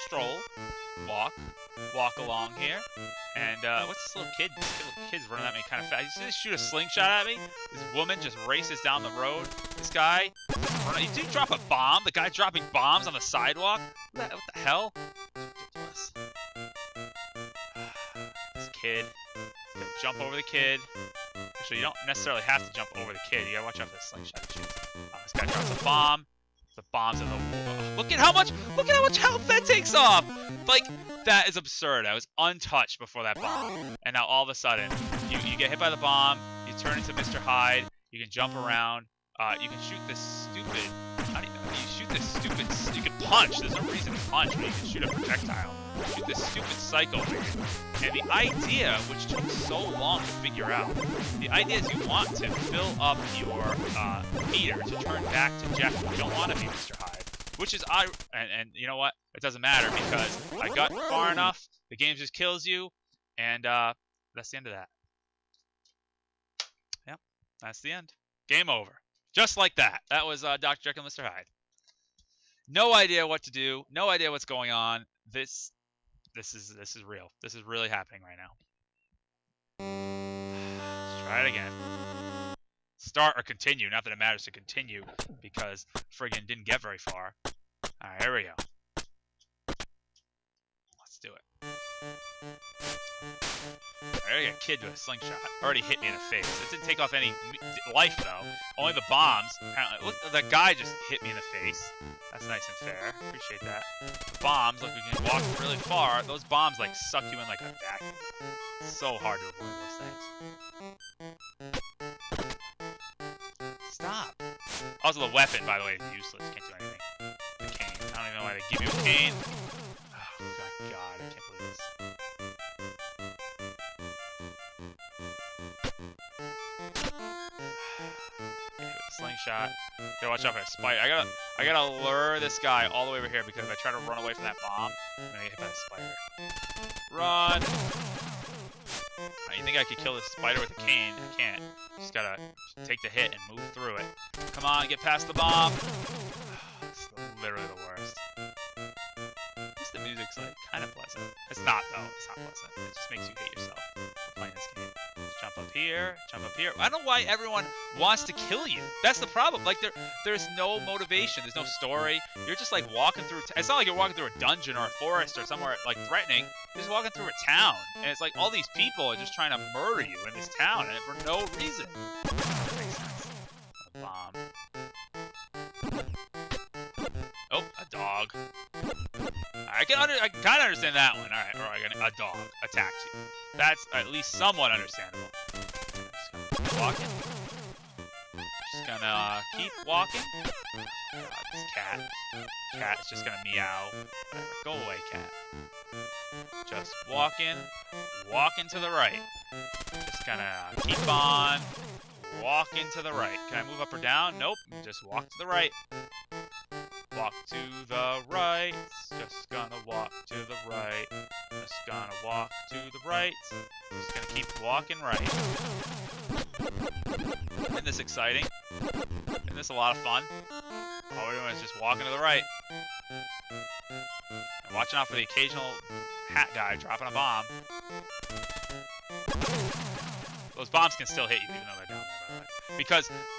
stroll, walk along here. And what's this little kid? This little kid's running at me kind of fast. He's going to shoot a slingshot at me. This woman just races down the road. This guy, did he drop a bomb? The guy dropping bombs on the sidewalk? What the hell? It's ridiculous. This kid, he's gonna jump over the kid. Actually, you don't necessarily have to jump over the kid. You gotta watch out for the slingshot he shoots. This guy drops a bomb. The bomb's in the wall. Look at how much health that takes off. Like, that is absurd. I was untouched before that bomb, and now all of a sudden, you get hit by the bomb. You turn into Mr. Hyde. You can jump around. You can shoot this stupid. You can punch. There's no reason to punch, but you can shoot a projectile. Shoot this stupid psycho man. And the idea, which took so long to figure out, the idea is you want to fill up your meter to turn back to Jekyll. You don't want to be Mr. Hyde. Which is, and you know what? It doesn't matter because I got far enough, the game just kills you, and that's the end of that. Yep, that's the end. Game over. Just like that. That was Dr. Jekyll and Mr. Hyde. No idea what to do. No idea what's going on. This is real. This is really happening right now. Let's try it again. Start or continue. Not that it matters to continue because friggin' didn't get very far. All right, here we go. Let's do it. I already got a kid with a slingshot. Already hit me in the face. It didn't take off any life, though. Only the bombs. Apparently, look, that guy just hit me in the face. That's nice and fair. Appreciate that. The bombs, look, we can walk really far. Those bombs, like, suck you in like a vacuum. It's so hard to avoid those things. Stop. Also, the weapon, by the way, is useless. Can't do anything. The cane. I don't even know why they give you a cane. Oh, my God. I can't believe this. Slingshot. Gotta watch out for a spider. I gotta lure this guy all the way over here because if I try to run away from that bomb, I'm gonna get hit by the spider. Run! You think I could kill this spider with a cane? I can't. Just gotta take the hit and move through it. Come on, get past the bomb. This is literally the worst. At least the music's like kind of pleasant. It's not though. It's not pleasant. It just makes you hate yourself for playing this game. Jump up here, jump up here. I don't know why everyone wants to kill you. That's the problem. Like, there's no motivation. There's no story. You're just, like, walking through... It's not like you're walking through a dungeon or a forest or somewhere, like, threatening. You're just walking through a town. And it's like all these people are just trying to murder you in this town and for no reason. That makes sense. A bomb. Oh, a dog. I can kind of understand that one. All right, a dog attacks you. That's at least somewhat understandable. Just gonna walking. Just gonna keep walking. God, this cat. Cat is just gonna meow. Whatever. Go away, cat. Just walking. Walking to the right. Just gonna keep on walking to the right. Can I move up or down? Nope. Just walk to the right. Walk to the right. Just gonna walk to the right. Just gonna walk to the right. Just gonna keep walking right. Isn't this exciting? Isn't this a lot of fun? All we're doing is just walking to the right. And watching out for the occasional hat guy dropping a bomb. Those bombs can still hit you even though they're down there, by the way.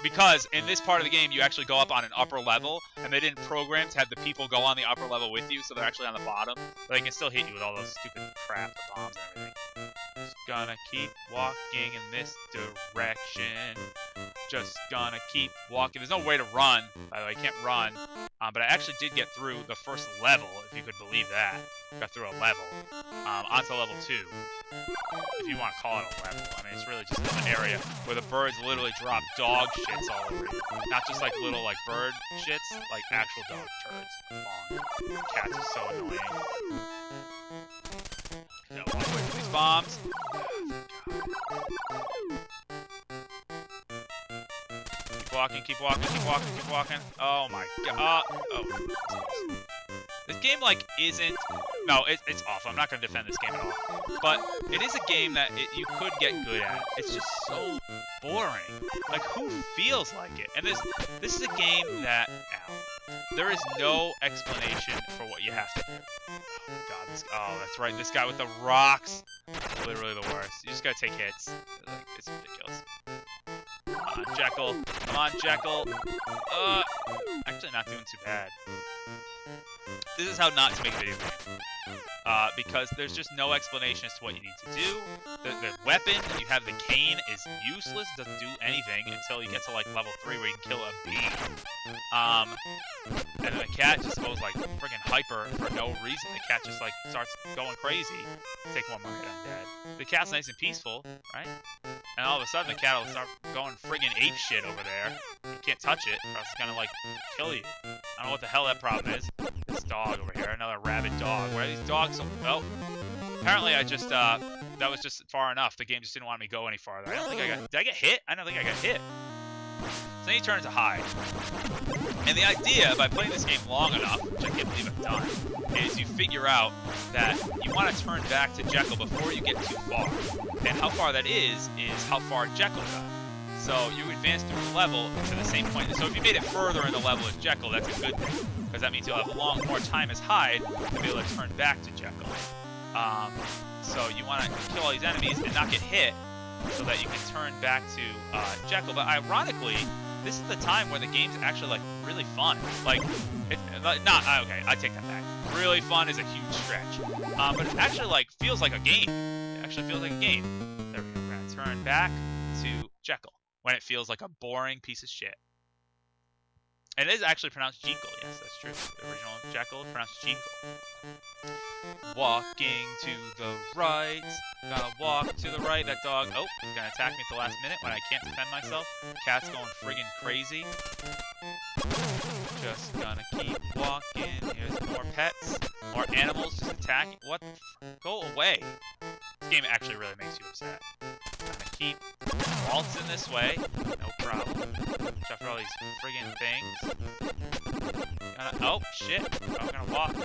Because in this part of the game, you actually go up on an upper level, and they didn't program to have the people go on the upper level with you, so they're actually on the bottom. But they can still hit you with all those stupid crap, the bombs and everything. Just gonna keep walking in this direction. Just gonna keep walking. There's no way to run, by the way. You can't run. But I actually did get through the first level, if you could believe that. Got through a level, onto level 2. If you want to call it a level. I mean, it's really just an area where the birds literally drop dog shits all over you. Not just like little like bird shits, like actual dog turds falling. Cats are so annoying. Gotta walk away from these bombs. Keep walking, keep walking, keep walking, keep walking. Oh my god. Oh. This game, like, isn't... No, it's awful. I'm not going to defend this game at all. But it is a game that you could get good at. It's just so boring. Like, who feels like it? And this is a game that... Ow. There is no explanation for what you have to do. Oh my god. Oh, that's right. This guy with the rocks. Literally the worst. You just got to take hits. Like, it's ridiculous. Come on, Jekyll. Come on, Jekyll. Actually not doing too bad. This is how not to make a video game. Because there's just no explanation as to what you need to do. The weapon, you have the cane, is useless. Doesn't do anything until you get to like level 3 where you can kill a bee. And then the cat just goes like friggin' hyper for no reason. The cat just like starts going crazy. Take one more hit, I'm dead. The cat's nice and peaceful, right? And all of a sudden the cat will start going friggin' ape shit over there. You can't touch it, or else it's gonna like kill you. I don't know what the hell that problem is. This dog over here, another rabid dog. Where are these dogs? Oh, apparently I just that was just far enough. The game just didn't want me to go any farther. I don't think I got. Did I get hit? I don't think I got hit. So then you turn into hide. And the idea, by playing this game long enough, which I can't believe I've done, is you figure out that you want to turn back to Jekyll before you get too far. And how far that is how far Jekyll got. So you advance through the level to the same point. So if you made it further in the level as Jekyll, that's a good thing. Because that means you'll have more time as Hyde to be able to turn back to Jekyll. So you want to kill all these enemies and not get hit so that you can turn back to Jekyll. But ironically, this is the time where the game's actually like really fun. Like, okay, I take that back. Really fun is a huge stretch. But it actually like feels like a game. It actually feels like a game. There we go. We're gonna turn back to Jekyll when it feels like a boring piece of shit. And it is actually pronounced Jekyll. Yes, that's true. The original Jekyll is pronounced Jekyll. Walking to the right. Gotta walk to the right. That dog, oh, he's gonna attack me at the last minute when I can't defend myself. Cat's going friggin' crazy. Just gonna keep walking. Here's more pets. More animals just attacking. What? Go away. This game actually really makes you upset. Gonna keep waltzing this way. No problem. Watch out for all these friggin' things. Oh, shit. I'm gonna walk.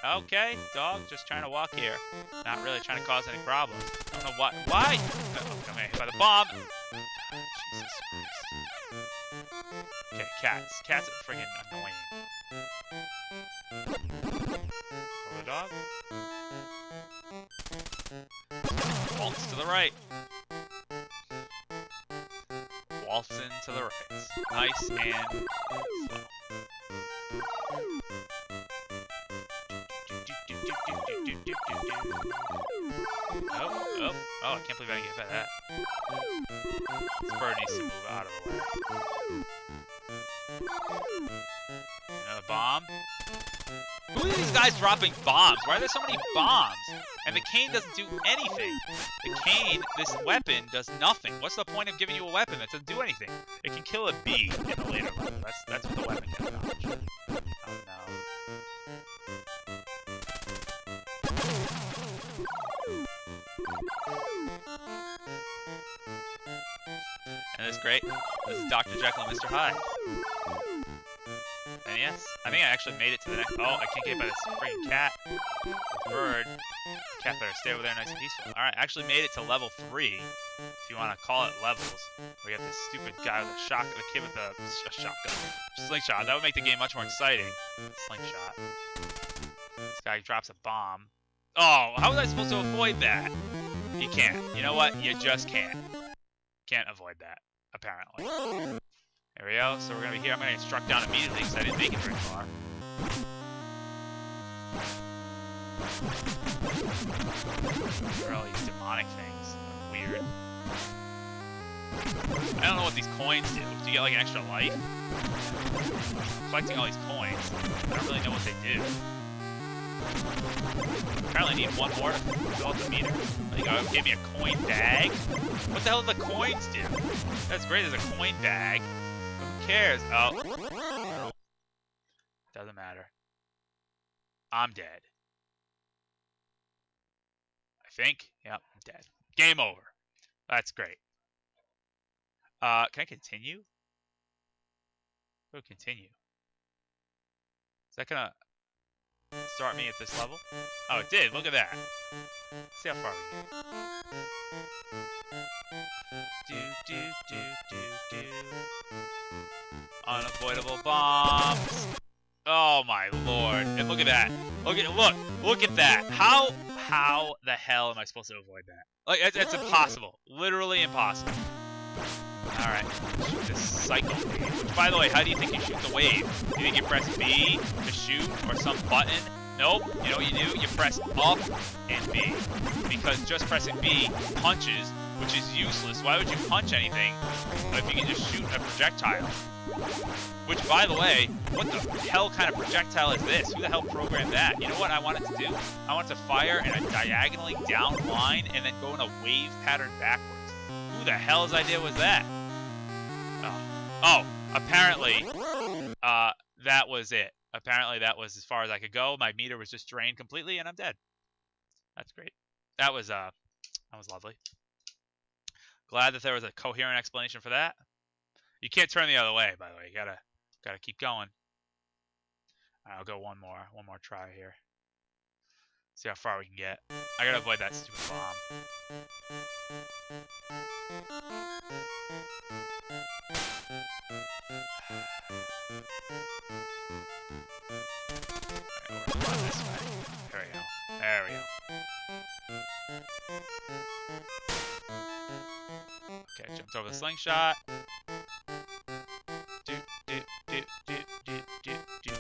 Okay, dog, just trying to walk here. Not really trying to cause any problems. I don't know why. Why? Oh, I'm hit by the bomb. Jesus Christ. Okay, cats. Cats are friggin' annoying. Over the dog. Waltz to the right. Waltzing to the right. Nice and slow. Oh, I can't believe I didn't get by that. This bird needs to move out of the way. Another bomb. Who are these guys dropping bombs? Why are there so many bombs? And the cane doesn't do anything. The cane, this weapon, does nothing. What's the point of giving you a weapon that doesn't do anything? It can kill a bee in the later level. That's what the weapon can accomplish. Oh no. And this is great. This is Dr. Jekyll and Mr. Hyde. And yes, I think I actually made it to the next... Oh, I can't get by this freaking cat. This bird. Cat better stay over there nice and peaceful. Alright, I actually made it to level 3, if you want to call it levels. We have this stupid guy with a shotgun, the kid with a shotgun. Slingshot. That would make the game much more exciting. Slingshot. This guy drops a bomb. Oh, how was I supposed to avoid that? You can't. You know what? You just can't. Can't avoid that, apparently. There we go. So we're going to be here. I'm going to get struck down immediately because I didn't make it very far. What are all these demonic things? They're weird. I don't know what these coins do. Do you get like an extra life? Collecting all these coins. I don't really know what they do. Apparently I need one more to fill out the meter. Like, oh, it gave me a coin bag? What the hell do the coins do? That's great, there's a coin bag. But who cares? Oh. Doesn't matter. I'm dead. I think. Yep, I'm dead. Game over. That's great. Can I continue? Go continue. Is that gonna start me at this level? Oh, it did. Look at that. Let's see how far we get. Do, do, do, do, do. Unavoidable bombs. Oh my lord. And look at that. Look at that. How the hell am I supposed to avoid that? Like, it's impossible. Literally impossible. Alright, shoot this cycle wave. Which, by the way, how do you think you shoot the wave? You think you press B to shoot, or some button? Nope. You know what you do? You press up and B. Because just pressing B punches, which is useless. Why would you punch anything if you can just shoot a projectile? Which, by the way, what the hell kind of projectile is this? Who the hell programmed that? You know what I want it to do? I want it to fire in a diagonally down line and then go in a wave pattern backwards. Who the hell's idea was that? Oh, apparently, that was it. Apparently that was as far as I could go. My meter was just drained completely, and I'm dead. That's great. That was lovely. Glad that there was a coherent explanation for that. You can't turn the other way, by the way. You gotta keep going. I'll go one more try here. See how far we can get. I gotta avoid that stupid bomb. This way. There we go. There we go. Okay, jumped over the slingshot.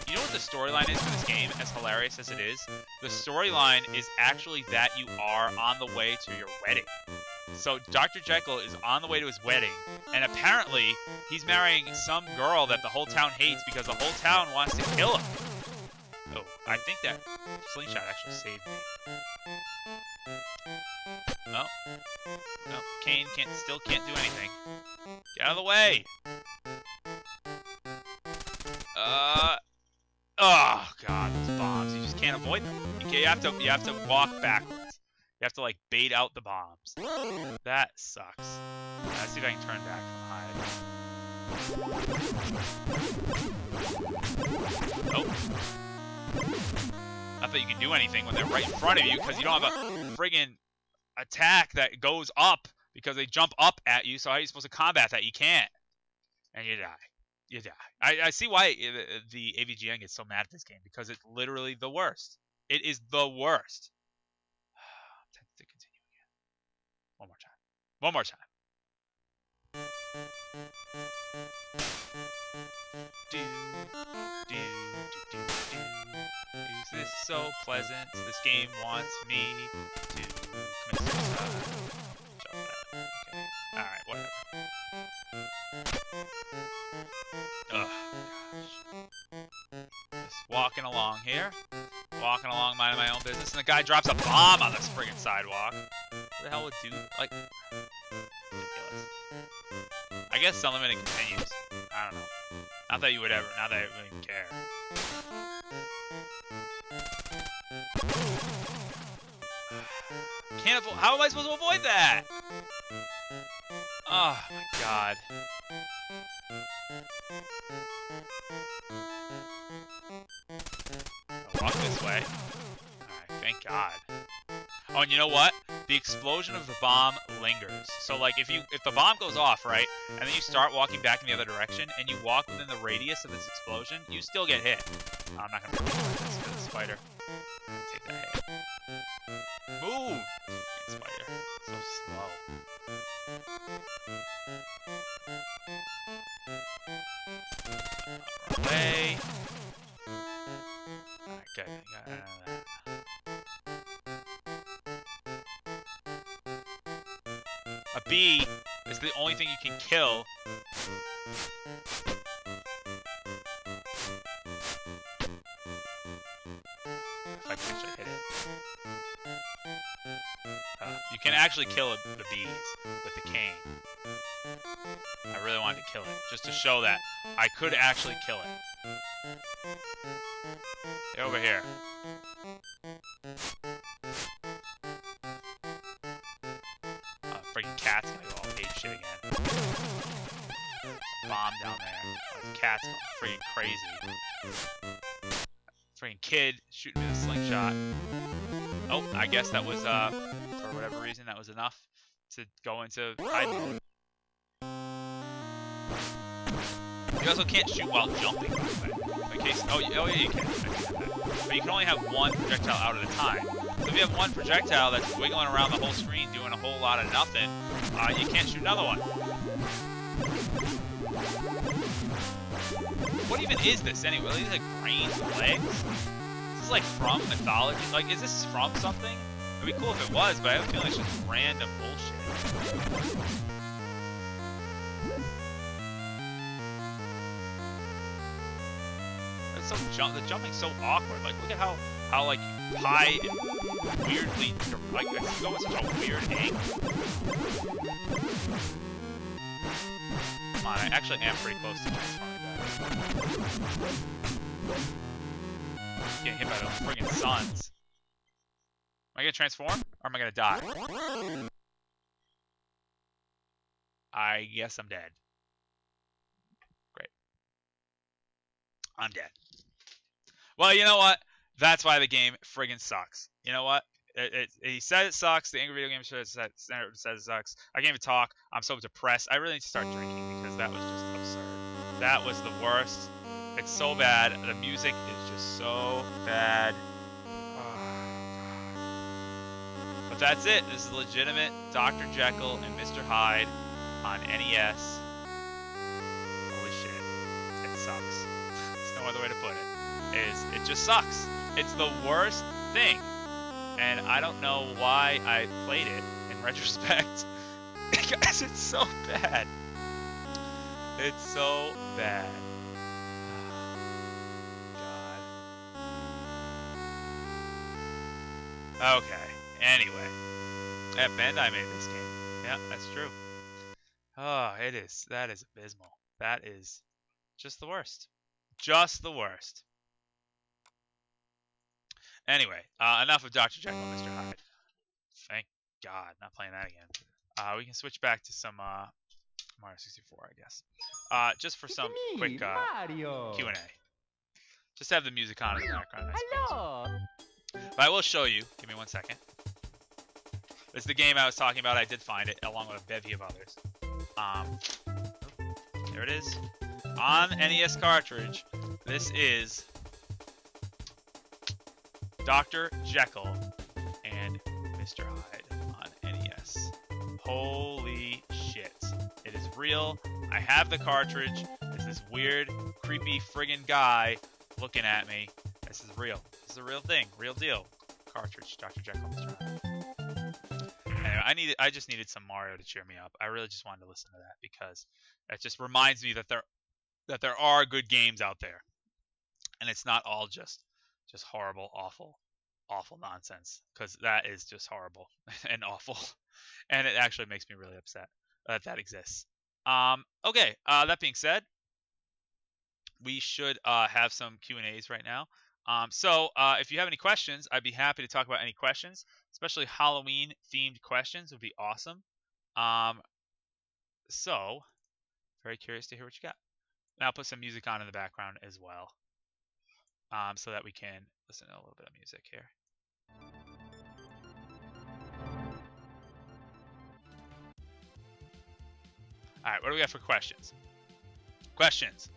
You know what the storyline is for this game, as hilarious as it is? The storyline is actually that you are on the way to your wedding. So Dr. Jekyll is on the way to his wedding, and apparently he's marrying some girl that the whole town hates because the whole town wants to kill him. Oh, I think that slingshot actually saved me. No. No, Kane still can't do anything. Get out of the way! Oh god, those bombs. You just can't avoid them. You have to walk backwards. You have to like bait out the bombs. That sucks. Let's see if I can turn back from hide. Nope. Not that you can do anything when they're right in front of you, because you don't have a friggin' attack that goes up because they jump up at you. So how are you supposed to combat that? You can't. And you die. You die. I see why the AVGN gets so mad at this game, because it's literally the worst. It is the worst. I'm tempted to continue again. One more time. One more time. Is this so pleasant? This game wants me to commit suicide. Shut that. Okay. Alright, whatever. Ugh, gosh. Just walking along here. Walking along, minding my own business, and the guy drops a bomb on this friggin' sidewalk. What the hell would do? Like, ridiculous. I guess unlimited continues. I don't know. Not that you would ever, not that I would even care. Can't avoid, how am I supposed to avoid that? Oh my god. I'll walk this way. Alright, thank god. Oh, and you know what? The explosion of the bomb lingers. So like if the bomb goes off, right, and then you start walking back in the other direction, and you walk within the radius of this explosion, you still get hit. I'm not gonna this for the spider. Take that hit. Move! Spider. So slow. Run away. Alright, good. I got that. A bee It's the only thing you can kill. If I can actually hit it. You can actually kill the bees with the cane. I really wanted to kill it, just to show that I could actually kill it. Get over here. Freaking cat's gonna go all ape shit again. Bomb down there. Oh, the cat's going freaking crazy. Freaking kid shooting me with a slingshot. Oh, I guess that was, for whatever reason, that was enough to go into hide mode. You also can't shoot while jumping, by the way. In case, oh yeah, you can. But you can only have one projectile out at a time. So if you have one projectile that's wiggling around the whole screen doing a whole lot of nothing, you can't shoot another one. What even is this anyway? Are these like brains and legs? Is this like from mythology? Like, is this from something? It'd be cool if it was, but I have a feeling it's just random bullshit. The jumping's so awkward. Like, look at how like high and weirdly, like, it's going such a weird angle. Come on, I actually am pretty close to transforming that. Getting hit by those friggin' suns. Am I gonna transform, or am I gonna die? I guess I'm dead. Great. I'm dead. Well, you know what? That's why the game friggin' sucks. You know what? He said it sucks. The Angry Video Game Show says it sucks. I can't even talk. I'm so depressed. I really need to start drinking because that was just absurd. That was the worst. It's so bad. The music is just so bad. But that's it. This is legitimate Dr. Jekyll and Mr. Hyde on NES. Holy shit. It sucks. There's no other way to put it. It just sucks. It's the worst thing. And I don't know why I played it in retrospect. Because it's so bad. It's so bad. God. Okay. Anyway. Yeah, Bandai made this game. Yeah, that's true. Oh, it is. That is abysmal. That is just the worst. Just the worst. Anyway, enough of Dr. Jekyll and Mr. Hyde. Thank God, not playing that again. We can switch back to some Mario 64, I guess. Just for some quick Q&A. Just have the music on in the background, I suppose. But I will show you. Give me 1 second. This is the game I was talking about. I did find it, along with a bevy of others. There it is. On NES cartridge, this is Dr. Jekyll and Mr. Hyde on NES. Holy shit. It is real. I have the cartridge. There's this weird, creepy friggin' guy looking at me. This is real. This is a real thing. Real deal. Cartridge, Dr. Jekyll and Mr. Hyde. Anyway, I just needed some Mario to cheer me up. I really just wanted to listen to that because it just reminds me that there are good games out there. And it's not all just horrible, awful nonsense, because that is just horrible and awful, and it actually makes me really upset that that exists. Okay, that being said, we should have some Q&As right now. So if you have any questions, I'd be happy to talk about any questions, especially Halloween-themed questions would be awesome. So, very curious to hear what you got. And I'll put some music on in the background as well. So that we can listen to a little bit of music here. Alright, what do we got for questions? Questions.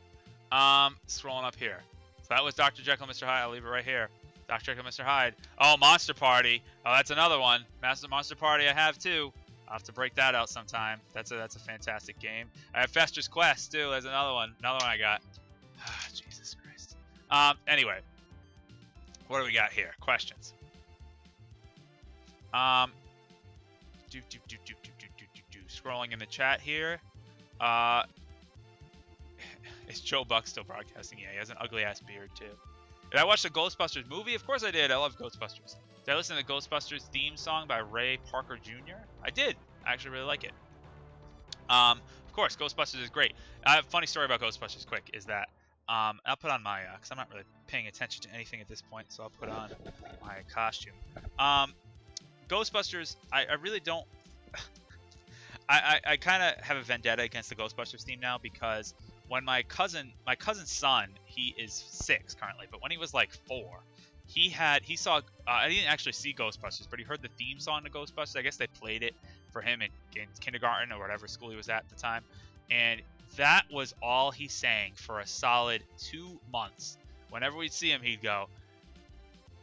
Scrolling up here. So that was Dr. Jekyll and Mr. Hyde. I'll leave it right here. Dr. Jekyll and Mr. Hyde. Oh, Monster Party. Oh, that's another one. Monster Party I have too. I'll have to break that out sometime. That's a fantastic game. I have Fester's Quest too. There's another one. Another one I got. Jesus Christ. Anyway. What do we got here? Questions. scrolling in the chat here. Is Joe Buck still broadcasting? Yeah, he has an ugly ass beard too. Did I watch the Ghostbusters movie? Of course I did. I love Ghostbusters. Did I listen to the Ghostbusters theme song by Ray Parker Jr.? I did. I actually really like it. Of course, Ghostbusters is great. I have a funny story about Ghostbusters quick, is that I'll put on my, because I'm not really paying attention to anything at this point, so I'll put on my costume. Ghostbusters, I really don't, I kind of have a vendetta against the Ghostbusters theme now, because when my cousin's son, he is 6 currently, but when he was like 4, he saw, I didn't actually see Ghostbusters, but he heard the theme song to Ghostbusters. I guess they played it for him in kindergarten or whatever school he was at the time, and that was all he sang for a solid 2 months. Whenever we'd see him, he'd go,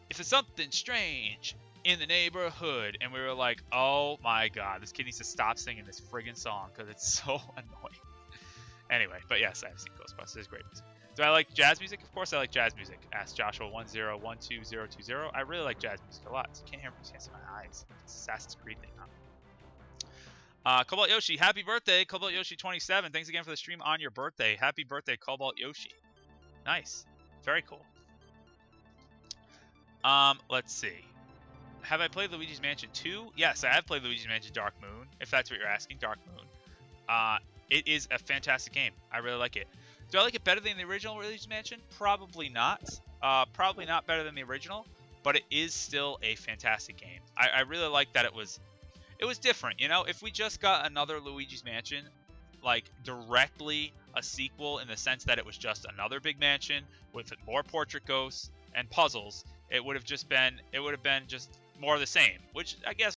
"If it's something strange in the neighborhood," and we were like, oh my god, this kid needs to stop singing this friggin' song because it's so annoying. Anyway, but yes, I've seen Ghostbusters. It's great music. Do I like jazz music? Of course I like jazz music. Ask Joshua 1012020. I really like jazz music a lot. So you can't hear me, you can't see my eyes. It's Assassin's Creed thing, huh? Cobalt Yoshi, happy birthday, Cobalt Yoshi 27. Thanks again for the stream on your birthday. Happy birthday, Cobalt Yoshi. Nice. Very cool. Let's see. Have I played Luigi's Mansion 2? Yes, I have played Luigi's Mansion Dark Moon, if that's what you're asking. Dark Moon. It is a fantastic game. I really like it. Do I like it better than the original Luigi's Mansion? Probably not. Probably not better than the original, but it is still a fantastic game. I really like that it was different, you know? If we just got another Luigi's Mansion, like directly a sequel in the sense that it was just another big mansion with more portrait ghosts and puzzles, it would have been just more of the same, which I guess